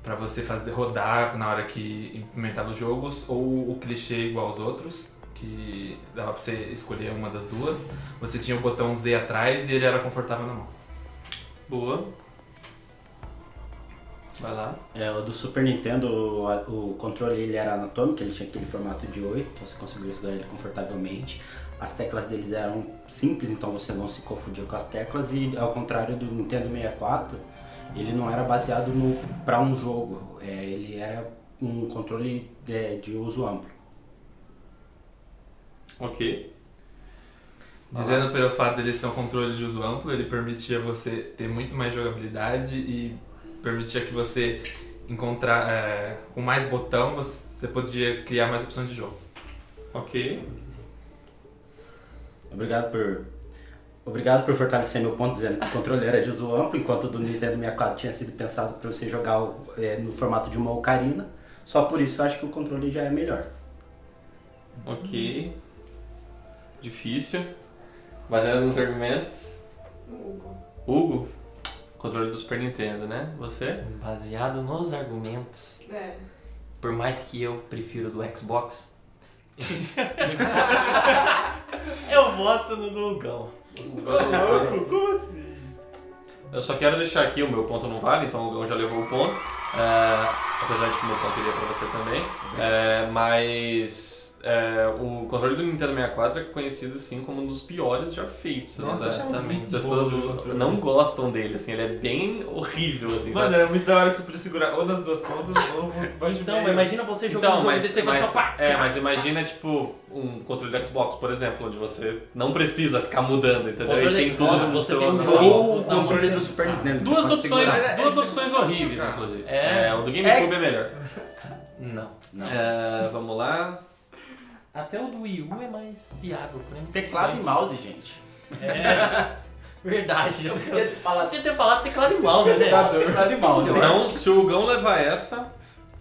Speaker 7: pra você fazer rodar na hora que implementava os jogos, ou o clichê igual aos outros, que dava pra você escolher uma das duas. Você tinha o botão Z atrás e ele era confortável na mão.
Speaker 1: Boa. Vai lá.
Speaker 3: O do Super Nintendo, o controle ele era anatômico, ele tinha aquele formato de 8, então você conseguia jogar ele confortavelmente. As teclas deles eram simples, então você não se confundia com as teclas, e ao contrário do Nintendo 64, ele não era baseado para um jogo, ele era um controle de uso amplo.
Speaker 1: Ok.
Speaker 7: Dizendo pelo fato dele ser um controle de uso amplo, ele permitia você ter muito mais jogabilidade e permitia que você encontrar, com mais botão, você podia criar mais opções de jogo.
Speaker 1: Ok.
Speaker 3: Obrigado por fortalecer meu ponto dizendo que o controle era de uso amplo, enquanto o do Nintendo 64 tinha sido pensado para você jogar no formato de uma ocarina. Só por isso eu acho que o controle já é melhor.
Speaker 1: Ok. Difícil. Baseado nos argumentos. Hugo? Controle do Super Nintendo, né? Você?
Speaker 2: Baseado nos argumentos. Por mais que eu prefiro do Xbox, eu voto no Dugão.
Speaker 7: Como assim?
Speaker 1: Eu só quero deixar aqui, o meu ponto não vale, então o Gão já levou o ponto. Apesar de que o meu ponto iria pra você também. Mas o controle do Nintendo 64 é conhecido assim como um dos piores já feitos.
Speaker 7: Nossa,
Speaker 1: exatamente. As pessoas não gostam dele, assim, ele é bem horrível. Assim,
Speaker 7: Mano,
Speaker 1: sabe?
Speaker 7: era muito da hora que você podia segurar ou nas duas pontas ou mais de
Speaker 2: Então,
Speaker 7: meio.
Speaker 2: imagina você jogando um jogo desse e só pá!
Speaker 1: Mas imagina, tipo, um controle do Xbox, por exemplo, onde você não precisa ficar mudando, entendeu?
Speaker 2: Controle
Speaker 1: Ele
Speaker 2: do
Speaker 1: tem
Speaker 2: Xbox,
Speaker 1: tudo no
Speaker 2: você
Speaker 1: seu
Speaker 2: tem um
Speaker 1: controle.
Speaker 2: jogo.
Speaker 3: Ou o controle do Super Nintendo.
Speaker 1: Duas
Speaker 3: você pode
Speaker 1: opções,
Speaker 3: segurar.
Speaker 1: duas opções horríveis, inclusive. O do GameCube é melhor.
Speaker 2: Não.
Speaker 1: Vamos lá.
Speaker 2: Até o do Wii U é mais viável, porém.
Speaker 3: Teclado e mouse, gente.
Speaker 2: É. Verdade. Eu queria ter falado teclado e mouse, né?
Speaker 3: Teclado e mouse.
Speaker 1: Então, se o Hugão levar essa,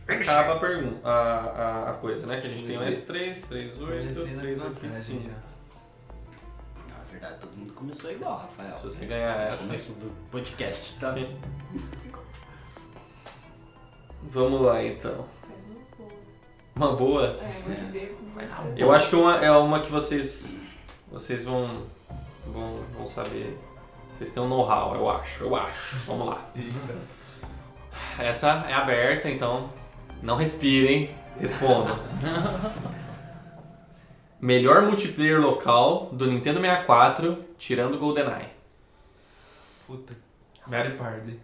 Speaker 1: acaba a pergunta. A coisa, né? Que a gente tem mais 3, 3, 8,
Speaker 7: Comecei na
Speaker 1: 3, 8 e
Speaker 7: desvantagem
Speaker 1: 5.
Speaker 7: já.
Speaker 3: Na verdade, todo mundo começou igual, Rafael.
Speaker 1: Se você ganhar
Speaker 3: No
Speaker 1: essa.
Speaker 3: começo do podcast, tá?
Speaker 1: Vamos lá então.
Speaker 8: Faz uma boa.
Speaker 1: Uma boa?
Speaker 8: É, vou entender como
Speaker 1: Eu acho que é uma que vocês vão saber. Vocês têm um know-how, eu acho. Vamos lá. Essa é aberta, então não respirem, respondam. Melhor multiplayer local do Nintendo 64, tirando GoldenEye.
Speaker 7: Puta. Mario Party.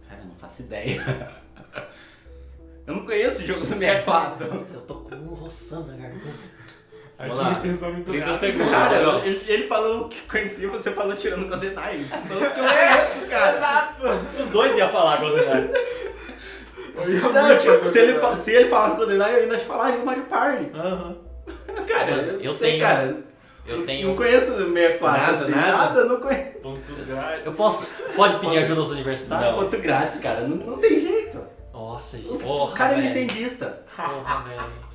Speaker 3: Cara, eu não faço ideia. Eu não conheço o jogo do 64.
Speaker 2: Nossa, eu tô com um roçando na garganta.
Speaker 7: A
Speaker 1: Vamos
Speaker 7: gente
Speaker 1: lá.
Speaker 7: não pensou muito
Speaker 1: 30
Speaker 7: rápido.
Speaker 1: segundos.
Speaker 3: Cara,
Speaker 1: Não.
Speaker 3: ele falou que conhecia, você falou tirando GoldenEye. São os que eu conheço, cara. Exato.
Speaker 2: Os dois iam falar GoldenEye.
Speaker 3: Não, tipo, se ele falasse GoldenEye, eu ainda falaria o Mario Party.
Speaker 2: Aham.
Speaker 3: Cara,
Speaker 2: Eu
Speaker 3: eu sei,
Speaker 2: tenho-
Speaker 3: cara.
Speaker 2: Eu tenho.
Speaker 3: Não conheço o 64,
Speaker 1: Nada,
Speaker 3: assim,
Speaker 1: nada?
Speaker 3: nada, não conheço.
Speaker 7: Ponto grátis.
Speaker 2: Eu posso. Pode pedir ajuda aos universitários?
Speaker 3: Ponto grátis, cara, não tem jeito.
Speaker 2: Nossa, gente.
Speaker 3: O cara é nintendista.
Speaker 2: Porra, velho.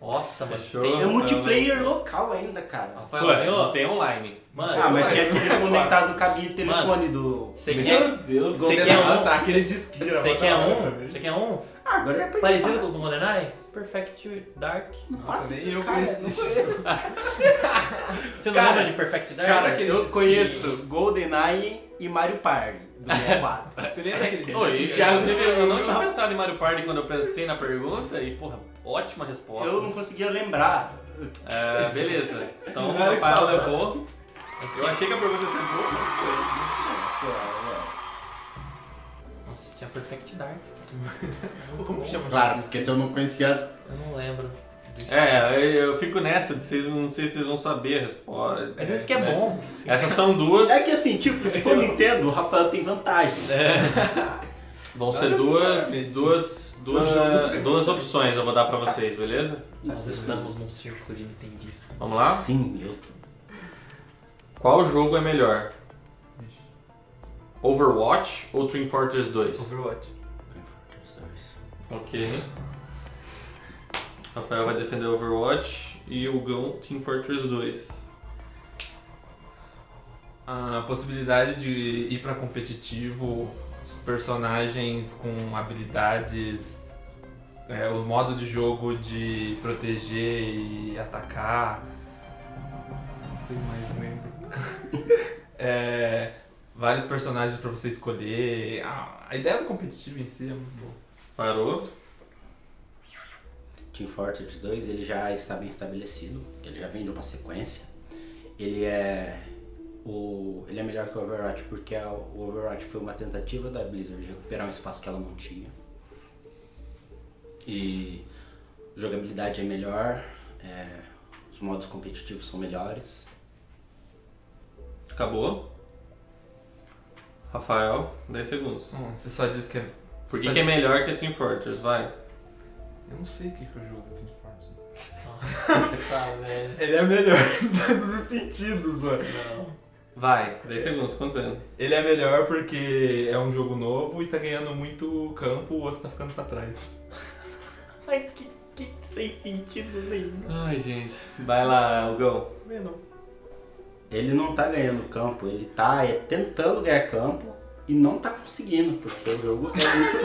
Speaker 2: Nossa, mas
Speaker 1: Fechou.
Speaker 2: tem.
Speaker 3: É multiplayer local ainda, cara.
Speaker 2: Rafael,
Speaker 1: Ué,
Speaker 2: ganhou?
Speaker 1: não tem online.
Speaker 2: Mano,
Speaker 3: Ah, mas tinha aquele conectado no cabinho de telefone do...
Speaker 2: você
Speaker 1: Meu
Speaker 2: quer.
Speaker 1: Deus.
Speaker 2: Você quer um?
Speaker 7: Nossa, aquele disquinho.
Speaker 2: Você quer um? Você quer um?
Speaker 3: Ah, agora já perdi.
Speaker 2: Parecido com o GoldenEye? Perfect Dark.
Speaker 3: Não
Speaker 7: Nossa,
Speaker 3: faço,
Speaker 7: nem eu
Speaker 3: cara,
Speaker 7: conheço
Speaker 3: não
Speaker 7: isso.
Speaker 3: conheço.
Speaker 2: Você não
Speaker 3: Cara,
Speaker 2: lembra de Perfect Dark?
Speaker 3: Cara,
Speaker 7: aquele
Speaker 3: eu
Speaker 7: disquinho.
Speaker 3: conheço GoldenEye e Mario Party do 64.
Speaker 7: Você lembra aquele
Speaker 1: Oi,
Speaker 7: disquinho?
Speaker 1: já, eu não tinha pensado em Mario Party quando eu pensei na pergunta e, porra, ótima resposta.
Speaker 3: Eu não conseguia lembrar.
Speaker 1: É, beleza. Então o
Speaker 7: Vai,
Speaker 1: Rafael
Speaker 7: fala.
Speaker 1: levou. Eu achei que a pergunta ia ser boa, mas
Speaker 2: Nossa, tinha Perfect Dark.
Speaker 7: Como que chama?
Speaker 3: Claro, porque se eu não conhecia...
Speaker 2: Eu não lembro.
Speaker 1: eu fico nessa, não sei se vocês vão saber a resposta.
Speaker 2: Mas isso que é
Speaker 1: né?
Speaker 2: bom.
Speaker 1: Essas são duas.
Speaker 3: É que assim, tipo, se for Nintendo, o Rafael tem vantagem.
Speaker 1: Vão ser duas opções eu vou dar pra vocês, beleza?
Speaker 2: Nós estamos num círculo de nintendistas.
Speaker 1: Vamos lá?
Speaker 3: Sim, eu...
Speaker 1: Qual jogo é melhor? Overwatch ou Team Fortress 2?
Speaker 7: Overwatch.
Speaker 1: Ok. Rafael vai defender Overwatch e o Gão Team Fortress 2.
Speaker 7: A possibilidade de ir pra competitivo, os personagens com habilidades, o modo de jogo de proteger e atacar. Não sei mais lembro. Vários personagens pra você escolher. A ideia do competitivo em si é muito boa.
Speaker 1: Parou?
Speaker 3: Team Fortress 2, ele já está bem estabelecido, ele já vem de uma sequência. Ele é melhor que o Overwatch porque o Overwatch foi uma tentativa da Blizzard de recuperar um espaço que ela não tinha. E a jogabilidade é melhor, os modos competitivos são melhores.
Speaker 1: Acabou? Rafael, 10 segundos.
Speaker 7: Você só disse que é...
Speaker 1: Por
Speaker 7: você
Speaker 1: que
Speaker 7: só
Speaker 1: que é
Speaker 7: diz-
Speaker 1: melhor que a Team Fortress? Vai.
Speaker 7: Eu não sei o que eu jogo Team Fortress.
Speaker 2: Tá, velho.
Speaker 7: Ele é melhor em todos os sentidos, mano.
Speaker 2: Não.
Speaker 1: Vai, 10 segundos, contando.
Speaker 7: Ele é melhor porque é um jogo novo e tá ganhando muito campo, o outro tá ficando pra trás.
Speaker 2: Ai, que sem sentido nenhum.
Speaker 1: Ai, gente. Vai lá, Gão.
Speaker 3: Ele não tá ganhando campo, ele tá tentando ganhar campo e não tá conseguindo, porque o jogo é muito...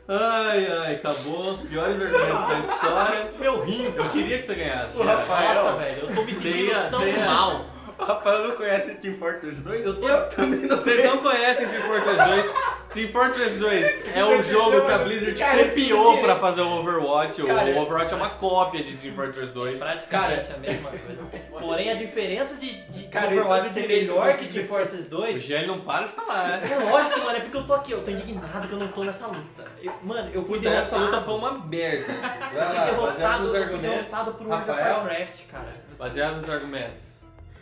Speaker 1: Ai, acabou. Os piores vergonhas da história.
Speaker 2: Meu rim.
Speaker 1: Eu queria que você ganhasse.
Speaker 3: O Rafael.
Speaker 2: Nossa, velho, eu tô me
Speaker 1: Você
Speaker 2: sentindo
Speaker 1: ia-
Speaker 2: tão
Speaker 1: você ia-
Speaker 2: mal.
Speaker 3: O Rafael não conhece Team Fortress 2?
Speaker 2: Eu
Speaker 3: também não
Speaker 1: Vocês não conhecem Team Fortress 2? Team Fortress 2 é o jogo que a Blizzard
Speaker 3: Cara,
Speaker 1: copiou
Speaker 3: isso
Speaker 1: pra fazer o Overwatch.
Speaker 3: Cara,
Speaker 1: O Overwatch é uma cópia de Team Fortress 2.
Speaker 2: Praticamente a mesma coisa. Porém, a diferença de
Speaker 3: Cara, isso
Speaker 2: Overwatch
Speaker 3: do
Speaker 2: ser
Speaker 3: direito
Speaker 2: melhor
Speaker 3: desse
Speaker 2: que Team Fortress
Speaker 1: O
Speaker 2: 2...
Speaker 1: Gélio não para de falar, né?
Speaker 2: É lógico, mano, é porque eu tô aqui, eu tô indignado que eu não tô nessa luta. Mano, eu fui
Speaker 1: Puta, essa
Speaker 2: derrotado.
Speaker 1: luta foi uma merda.
Speaker 2: Eu fui derrotado por World of Warcraft, cara.
Speaker 1: Baseado nos argumentos.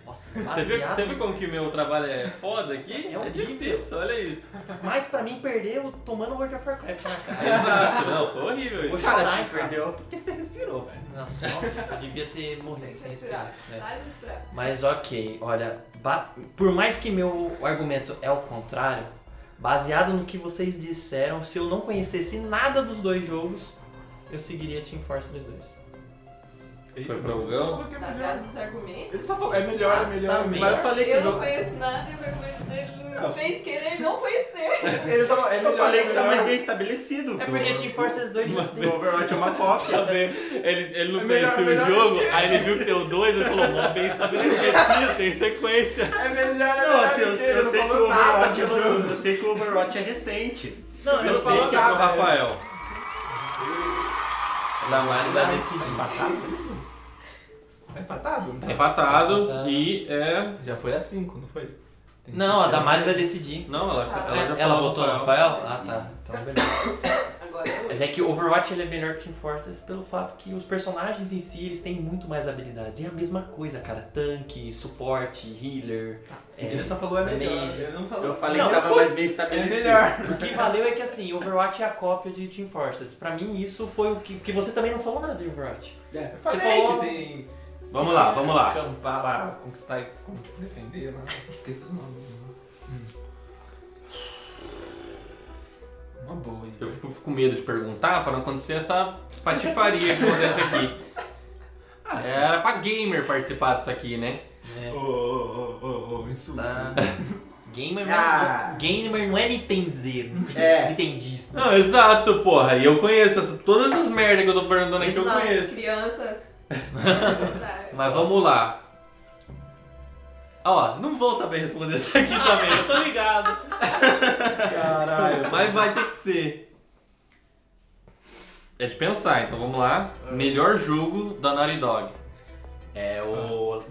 Speaker 2: Nossa,
Speaker 1: Você viu como que o meu trabalho é foda aqui?
Speaker 2: É horrível.
Speaker 1: difícil, olha isso.
Speaker 2: Mas pra mim, perdeu tomando World of Warcraft na cara.
Speaker 1: Exato, não, foi horrível isso.
Speaker 3: Cara,
Speaker 2: chorar
Speaker 3: você
Speaker 2: em casa.
Speaker 3: perdeu porque você respirou, velho.
Speaker 2: Nossa, eu devia ter morrido sem respirar. Né?
Speaker 8: Vai respirar.
Speaker 2: Mas ok, olha, por mais que meu argumento é o contrário, baseado no que vocês disseram, se eu não conhecesse nada dos dois jogos, eu seguiria Team Fortress 2.
Speaker 1: Foi pro Gão?
Speaker 8: Baseado nos argumentos.
Speaker 7: Ele só falou, é melhor, é melhor.
Speaker 2: Exatamente.
Speaker 3: Mas eu falei que
Speaker 8: Eu
Speaker 3: o
Speaker 8: não
Speaker 3: jogo...
Speaker 8: conheço nada e os argumentos dele sem querer não conhecer.
Speaker 7: Ele só falou, é melhor.
Speaker 3: Eu falei que tá
Speaker 7: melhor.
Speaker 3: mais bem estabelecido.
Speaker 2: É
Speaker 3: que
Speaker 2: porque
Speaker 3: o-
Speaker 2: Team Fortress 2 já
Speaker 3: o
Speaker 2: tem.
Speaker 3: Overwatch é uma cópia.
Speaker 1: Também, ele não
Speaker 7: É melhor-
Speaker 1: conhecia
Speaker 7: melhor
Speaker 1: o jogo,
Speaker 7: que-
Speaker 1: aí ele viu que tem o 2 e falou, mó bem estabelecido, tem sequência.
Speaker 7: É melhor,
Speaker 3: Não, assim, eu sei que o Overwatch
Speaker 7: do jogo.
Speaker 3: eu sei que o Overwatch é recente.
Speaker 2: Não,
Speaker 1: Eu
Speaker 2: eu
Speaker 1: sei
Speaker 2: sei
Speaker 1: que é pro Rafael.
Speaker 2: Damares vai decidir.
Speaker 7: Empatado isso? Tá empatado?
Speaker 1: Tá empatado e é...
Speaker 7: Já foi a 5, não foi? Tem
Speaker 2: Não, a
Speaker 7: que-
Speaker 2: Damares vai decidir.
Speaker 1: Não, ela já
Speaker 2: Ela
Speaker 1: falou
Speaker 2: votou no Rafael? Ah, tá. Então, beleza.
Speaker 8: Agora eu
Speaker 2: Mas é que o Overwatch ele é melhor que Team Fortress pelo fato que os personagens em si eles têm muito mais habilidades. E é a mesma coisa, cara. Tanque, suporte, healer.
Speaker 7: Ele só falou é melhor.
Speaker 2: Mage.
Speaker 7: Ele não falou.
Speaker 3: Eu falei
Speaker 2: Não,
Speaker 3: que tava mais bem estabelecido.
Speaker 7: melhor.
Speaker 2: O que valeu é que assim, Overwatch é a cópia de Team Fortress. Pra mim isso foi o que... Porque você também não falou nada de Overwatch.
Speaker 7: Eu
Speaker 2: Você
Speaker 7: falei
Speaker 2: falou-
Speaker 7: que tem...
Speaker 1: Vamos lá, vamos lá.
Speaker 7: Acampar lá, conquistar e defender lá. Esqueci os nomes. Uma boa aí.
Speaker 1: Eu fico com medo de perguntar pra não acontecer essa patifaria que acontece aqui. Era pra gamer participar disso aqui, né?
Speaker 2: É.
Speaker 7: Ô, insulta.
Speaker 2: Tá. Gamer, gamer não é Nintendeiro.
Speaker 3: É.
Speaker 2: Nintendista.
Speaker 1: Não, exato, porra. E eu conheço todas essas merdas que eu tô perguntando aqui, eu
Speaker 2: Exato.
Speaker 1: conheço.
Speaker 8: crianças.
Speaker 1: Mas vamos lá. Ó, não vou saber responder isso aqui também, eu tô ligado.
Speaker 3: Caralho.
Speaker 1: Mas vai ter que ser. É de pensar, então vamos lá. Melhor jogo da Naughty Dog.
Speaker 3: É o...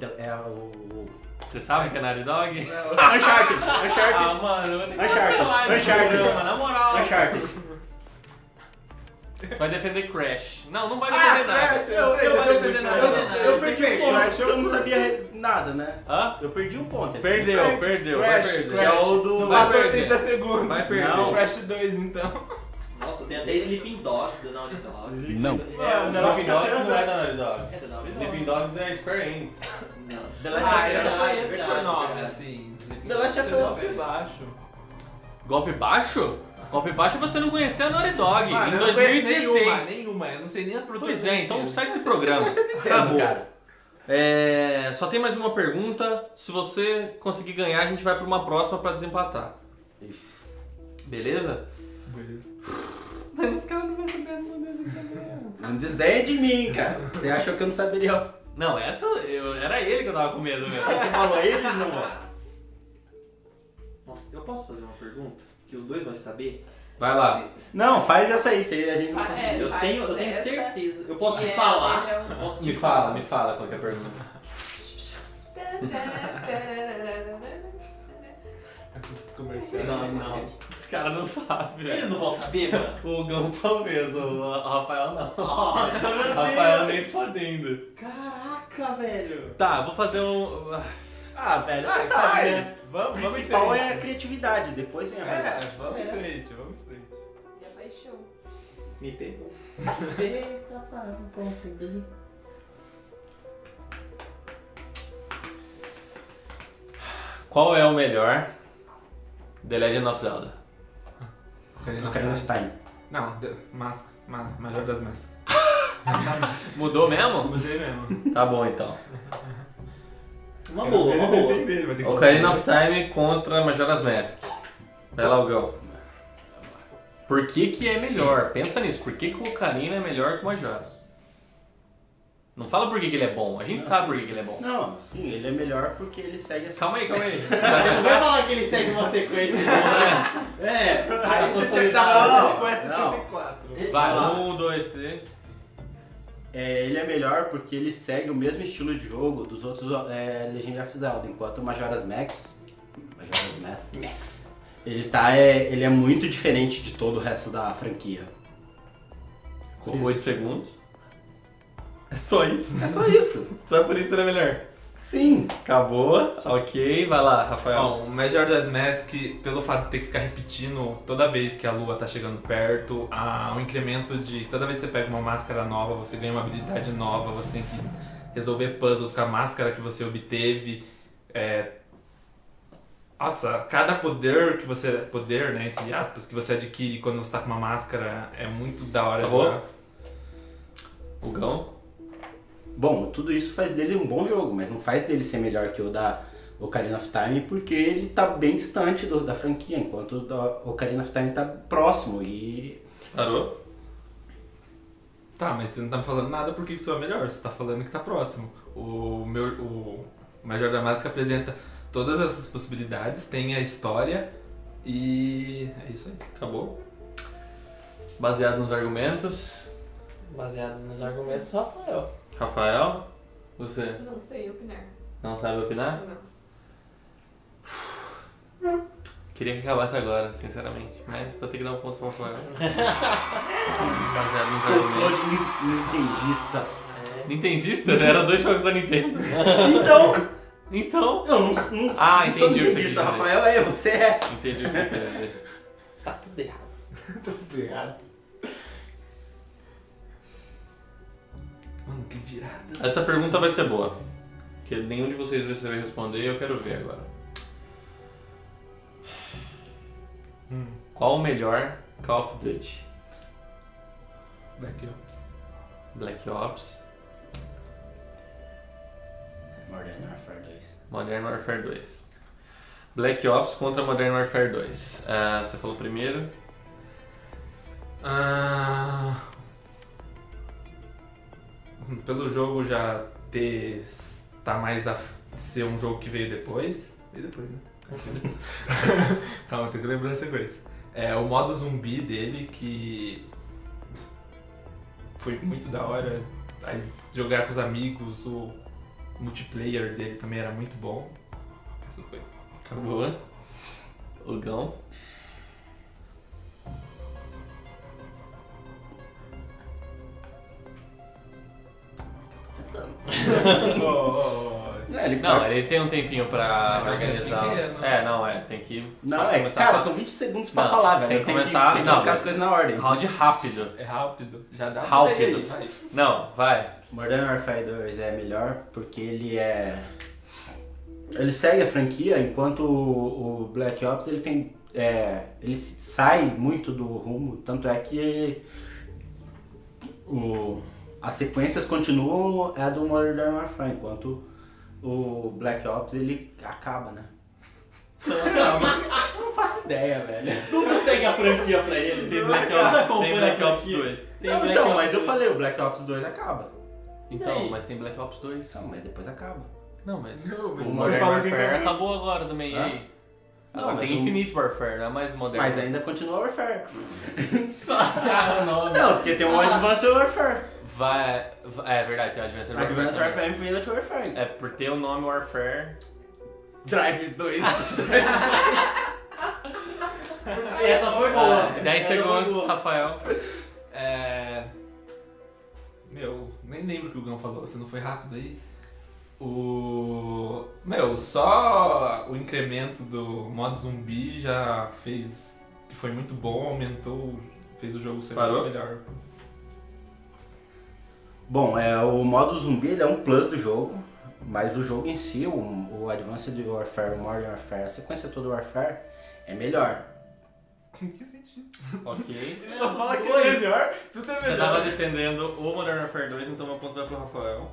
Speaker 1: Você sabe que é Naughty Dog?
Speaker 3: Uncharted.
Speaker 1: Ah, mano, eu vou ter que
Speaker 3: Uncharted.
Speaker 1: cancelar esse
Speaker 3: Uncharted.
Speaker 1: programa, na moral.
Speaker 3: Uncharted.
Speaker 1: Você vai defender Crash. Não vai defender nada.
Speaker 7: Crash,
Speaker 1: Eu não vai defender nada.
Speaker 3: Eu perdi um ponto, porque eu não sabia nada, né?
Speaker 1: Hã?
Speaker 3: Eu perdi um ponto.
Speaker 1: Perdeu, vai
Speaker 7: Crash,
Speaker 1: perder.
Speaker 3: Que é o do...
Speaker 1: Vai
Speaker 7: Passou
Speaker 1: perder.
Speaker 7: 30 segundos.
Speaker 1: Vai perder.
Speaker 7: Não, Crash 2 então.
Speaker 2: Nossa, tem até Sleeping Dogs da Naughty Dog.
Speaker 5: Não.
Speaker 3: É, o The Last
Speaker 1: Sleeping
Speaker 3: of
Speaker 1: Dogs
Speaker 3: Us
Speaker 1: não é da Naughty Dog.
Speaker 2: É da Naughty Dog.
Speaker 1: Sleeping Dogs é Square Enix.
Speaker 2: Não.
Speaker 3: The Last of
Speaker 7: eu
Speaker 3: Us.
Speaker 7: não conheço
Speaker 2: verdade,
Speaker 7: por nome,
Speaker 2: verdade.
Speaker 7: assim.
Speaker 3: The Last of Us.
Speaker 7: Golpe baixo.
Speaker 1: Golpe baixo? Golpe baixo é você não conhecia a Naughty Dog.
Speaker 7: Mano,
Speaker 1: Em
Speaker 7: eu não conheço
Speaker 1: 2016.
Speaker 7: nenhuma. Eu não sei nem as produtoras.
Speaker 1: Pois é, então
Speaker 7: inteiras.
Speaker 1: sai desse
Speaker 3: Você
Speaker 1: programa.
Speaker 3: conhece a Nintendo,
Speaker 1: Acabou.
Speaker 3: cara.
Speaker 1: Só tem mais uma pergunta. Se você conseguir ganhar, a gente vai pra uma próxima pra desempatar.
Speaker 3: Isso.
Speaker 1: Beleza?
Speaker 7: Beleza.
Speaker 1: Mas os caras não vão saber responder isso aqui também.
Speaker 3: Não desdenha de mim, cara. Você achou que eu não saberia?
Speaker 1: Não, era ele que eu tava com medo, velho.
Speaker 3: Você falou eles, não vão.
Speaker 2: Nossa, eu posso fazer uma pergunta? Que os dois vão saber?
Speaker 1: Vai lá.
Speaker 3: Não, faz essa aí, se a gente não
Speaker 8: É,
Speaker 3: conseguir.
Speaker 2: Eu
Speaker 8: faz
Speaker 2: tenho
Speaker 8: essa.
Speaker 2: certeza. Eu posso te
Speaker 8: E
Speaker 2: falar.
Speaker 8: ele é um-
Speaker 2: Eu posso te
Speaker 1: Me fala qual que é a pergunta.
Speaker 7: Os comerciais.
Speaker 2: Não.
Speaker 1: Os caras não sabem,
Speaker 2: Eles
Speaker 1: velho.
Speaker 2: não vão saber, mano.
Speaker 1: O Gão talvez, o Rafael não.
Speaker 2: Nossa, meu
Speaker 1: O Rafael nem fodendo.
Speaker 2: Caraca, velho.
Speaker 1: Tá, vou fazer um...
Speaker 3: Ah, velho, você
Speaker 7: Ah,
Speaker 3: sabe,
Speaker 7: faz.
Speaker 3: né? O
Speaker 7: Vamos em
Speaker 3: principal
Speaker 7: frente.
Speaker 3: é a criatividade, depois vem a
Speaker 7: É,
Speaker 3: verdade.
Speaker 7: vamos em frente, vamos em frente.
Speaker 8: Já foi show.
Speaker 2: Me pegou. Eita, pá, não consegui.
Speaker 1: Qual é o melhor The Legend of Zelda?
Speaker 3: Ocarina of Time.
Speaker 7: Não, Major das Máscaras.
Speaker 1: Mudou mesmo?
Speaker 7: Mudei mesmo.
Speaker 1: Tá bom, então.
Speaker 2: Uma boa, uma boa.
Speaker 1: Ocarina of Time contra Majora's Mask. Vai lá, Gão. Por que que é melhor? Pensa nisso. Por que que o Ocarina é melhor que o Majora's? Não fala por que que ele é bom. A gente sabe por que que ele é bom.
Speaker 3: Não, sim, ele é melhor porque ele segue essa...
Speaker 1: Calma aí.
Speaker 2: Você vai falar que ele segue uma sequência.
Speaker 7: Aí você tinha que
Speaker 3: Não,
Speaker 7: dar com essa
Speaker 3: não.
Speaker 7: 64.
Speaker 1: Vai, 1, 2, 3.
Speaker 3: Ele é melhor porque ele segue o mesmo estilo de jogo dos outros Legend of Zelda, enquanto o Majora's Mask, ele é muito diferente de todo o resto da franquia.
Speaker 1: Com 8 segundos. É só isso.
Speaker 3: É só isso.
Speaker 1: Só por isso ele é melhor.
Speaker 3: Sim.
Speaker 1: Acabou. Ok, vai lá, Rafael.
Speaker 7: Bom, o Majora's Mask, pelo fato de ter que ficar repetindo toda vez que a lua tá chegando perto, há um incremento de... Toda vez que você pega uma máscara nova, você ganha uma habilidade nova, você tem que resolver puzzles com a máscara que você obteve. Nossa, cada poder que você... Poder, né, entre aspas, que você adquire quando você tá com uma máscara é muito da hora.
Speaker 1: Acabou?
Speaker 7: Jogar.
Speaker 1: O Gão.
Speaker 3: Bom, tudo isso faz dele um bom jogo, mas não faz dele ser melhor que o da Ocarina of Time, porque ele tá bem distante da franquia, enquanto o da Ocarina of Time tá próximo e...
Speaker 1: Parou?
Speaker 7: Tá, mas você não tá me falando nada porque isso é melhor, você tá falando que tá próximo. O Majora's Mask apresenta todas essas possibilidades, tem a história e é isso aí.
Speaker 1: Acabou. Baseado nos argumentos.
Speaker 2: Baseado nos argumentos, Rafael.
Speaker 1: Rafael, você
Speaker 8: Não sei opinar.
Speaker 1: não sabe opinar?
Speaker 8: Não.
Speaker 1: Queria que acabasse agora, sinceramente. Mas vou ter que dar um ponto pro Rafael. Baseado nos argumentos.
Speaker 3: Nintendistas.
Speaker 1: Nintendistas? Eram 2 jogos da Nintendo. Então?
Speaker 3: Eu não
Speaker 1: Ah,
Speaker 3: não sou
Speaker 1: entendi o que você quis
Speaker 3: nintendista,
Speaker 1: dizer.
Speaker 3: Rafael, você é.
Speaker 1: Entendi o que você quer dizer.
Speaker 2: Tá tudo errado.
Speaker 3: Tudo errado.
Speaker 7: Mano, que viradas.
Speaker 1: Essa pergunta vai ser boa. Porque nenhum de vocês vai responder e eu quero ver agora. Qual o melhor Call of Duty?
Speaker 7: Black Ops.
Speaker 1: Black Ops,
Speaker 3: Modern Warfare 2.
Speaker 1: Modern Warfare 2. Black Ops contra Modern Warfare 2. Você falou primeiro.
Speaker 7: Pelo jogo já tá mais a ser um jogo que veio depois. Veio depois, né? Calma, tem que lembrar a sequência. O modo zumbi dele que foi muito da hora. Aí, jogar com os amigos, o multiplayer dele também era muito bom. Essas coisas.
Speaker 1: Acabou. O Gão. Não, ele tem um tempinho pra
Speaker 7: Mas
Speaker 1: organizar.
Speaker 7: tem que
Speaker 1: os-
Speaker 7: ir, né?
Speaker 1: tem que ir.
Speaker 3: Não,
Speaker 1: começar
Speaker 3: cara,
Speaker 1: a-
Speaker 3: são 20 segundos pra
Speaker 1: Não,
Speaker 3: falar,
Speaker 1: tem
Speaker 3: velho.
Speaker 1: que
Speaker 3: Tem que
Speaker 1: começar-
Speaker 3: tem que
Speaker 1: não,
Speaker 3: colocar as coisas na ordem.
Speaker 1: Round rápido.
Speaker 7: É rápido, já dá
Speaker 1: Rápido.
Speaker 7: Vai.
Speaker 1: Não, vai.
Speaker 3: Modern Warfare 2 é melhor porque ele é... Ele segue a franquia, enquanto o Black Ops ele tem... ele sai muito do rumo, tanto é que as sequências continuam a do Modern Warfare, enquanto o Black Ops ele acaba, né? Eu não faço ideia, velho.
Speaker 2: Tudo segue a franquia pra ele.
Speaker 1: Tem Black Ops 2.
Speaker 3: Não, então, mas eu falei, o Black Ops 2 acaba.
Speaker 1: Então, mas tem Black Ops 2.
Speaker 3: Não, mas depois acaba.
Speaker 1: Não, mas
Speaker 7: Não, mas
Speaker 1: o
Speaker 7: você
Speaker 1: Modern
Speaker 7: fala que
Speaker 1: Warfare
Speaker 7: acabou.
Speaker 1: acabou agora também. E aí?
Speaker 3: Não,
Speaker 1: Agora
Speaker 3: mas
Speaker 1: tem
Speaker 3: o-
Speaker 1: Infinite Warfare, não é mais Modern
Speaker 3: Mas ainda continua Warfare.
Speaker 1: não,
Speaker 3: Não, porque tem um Advanced Warfare.
Speaker 1: É verdade, tem o Advanced Warfare.
Speaker 3: Advanced
Speaker 1: também.
Speaker 3: Warfare Infinite Warfare.
Speaker 1: É por ter o nome Warfare.
Speaker 3: Drive 2.
Speaker 2: Essa foi boa.
Speaker 1: 10
Speaker 2: Essa foi
Speaker 1: segundos,
Speaker 2: boa.
Speaker 1: Rafael.
Speaker 7: Meu, nem lembro o que o Gão falou, você não foi rápido aí? Só o incremento do modo zumbi já fez que foi muito bom, aumentou, fez o jogo ser
Speaker 1: Parou?
Speaker 7: melhor.
Speaker 3: Bom, o modo zumbi ele é um plus do jogo, mas o jogo em si, o Advanced Warfare, o Modern Warfare, a sequência toda do Warfare é melhor.
Speaker 7: Em que sentido?
Speaker 1: Ok.
Speaker 7: Só fala que é melhor, tudo é
Speaker 1: Você tava defendendo o Modern Warfare 2, então meu ponto vai pro Rafael.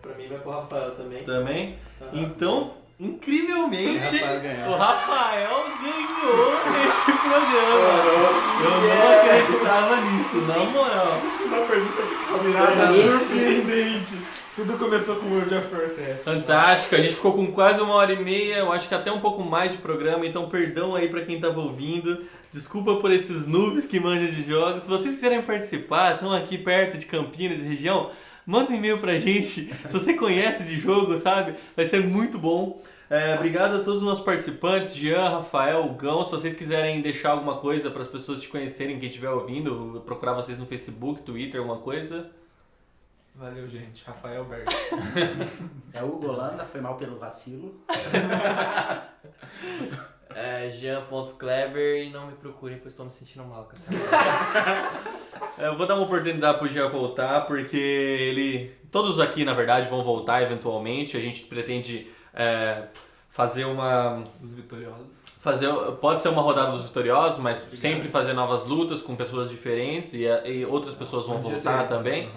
Speaker 2: Pra mim vai pro Rafael também.
Speaker 1: Também. Então, incrivelmente,
Speaker 3: Rafael ganhou.
Speaker 1: o Rafael ganhou esse programa. Eu não acreditava nisso, na moral.
Speaker 7: Uma pergunta virada surpreendente. Tudo começou com World of Warcraft.
Speaker 1: Fantástico, a gente ficou com quase 1h30, eu acho que até um pouco mais de programa, então perdão aí pra quem tava ouvindo. Desculpa por esses noobs que manjam de jogos. Se vocês quiserem participar, estão aqui perto de Campinas e região, manda um e-mail pra gente. Se você conhece de jogo, sabe? Vai ser muito bom. Obrigado a todos os nossos participantes, Jean, Rafael, Gão. Se vocês quiserem deixar alguma coisa para as pessoas te conhecerem, quem estiver ouvindo, procurar vocês no Facebook, Twitter, alguma coisa.
Speaker 7: Valeu, gente. Rafael Berg.
Speaker 3: É o Hugo Holanda, foi mal pelo vacilo.
Speaker 2: Jean.Kleber e não me procurem, pois estou me sentindo mal com essa
Speaker 1: Eu vou dar uma oportunidade pro Jean voltar, porque todos aqui, na verdade, vão voltar eventualmente. A gente pretende fazer uma...
Speaker 7: Dos vitoriosos.
Speaker 1: Pode ser uma rodada dos vitoriosos, mas sempre fazer novas lutas com pessoas diferentes e outras pessoas vão voltar também.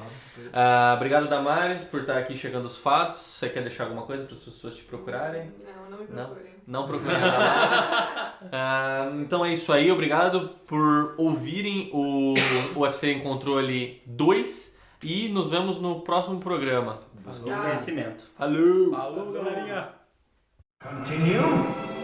Speaker 1: Obrigado, Damares, por estar aqui chegando os fatos. Você quer deixar alguma coisa para as pessoas te procurarem?
Speaker 8: Não me procurem.
Speaker 1: Não procurem a Damares. Então é isso aí, obrigado por ouvirem o UFC em Controle 2 e nos vemos no próximo programa.
Speaker 3: Buscou conhecimento.
Speaker 1: Falou!
Speaker 9: Falou, galerinha!
Speaker 6: Continue.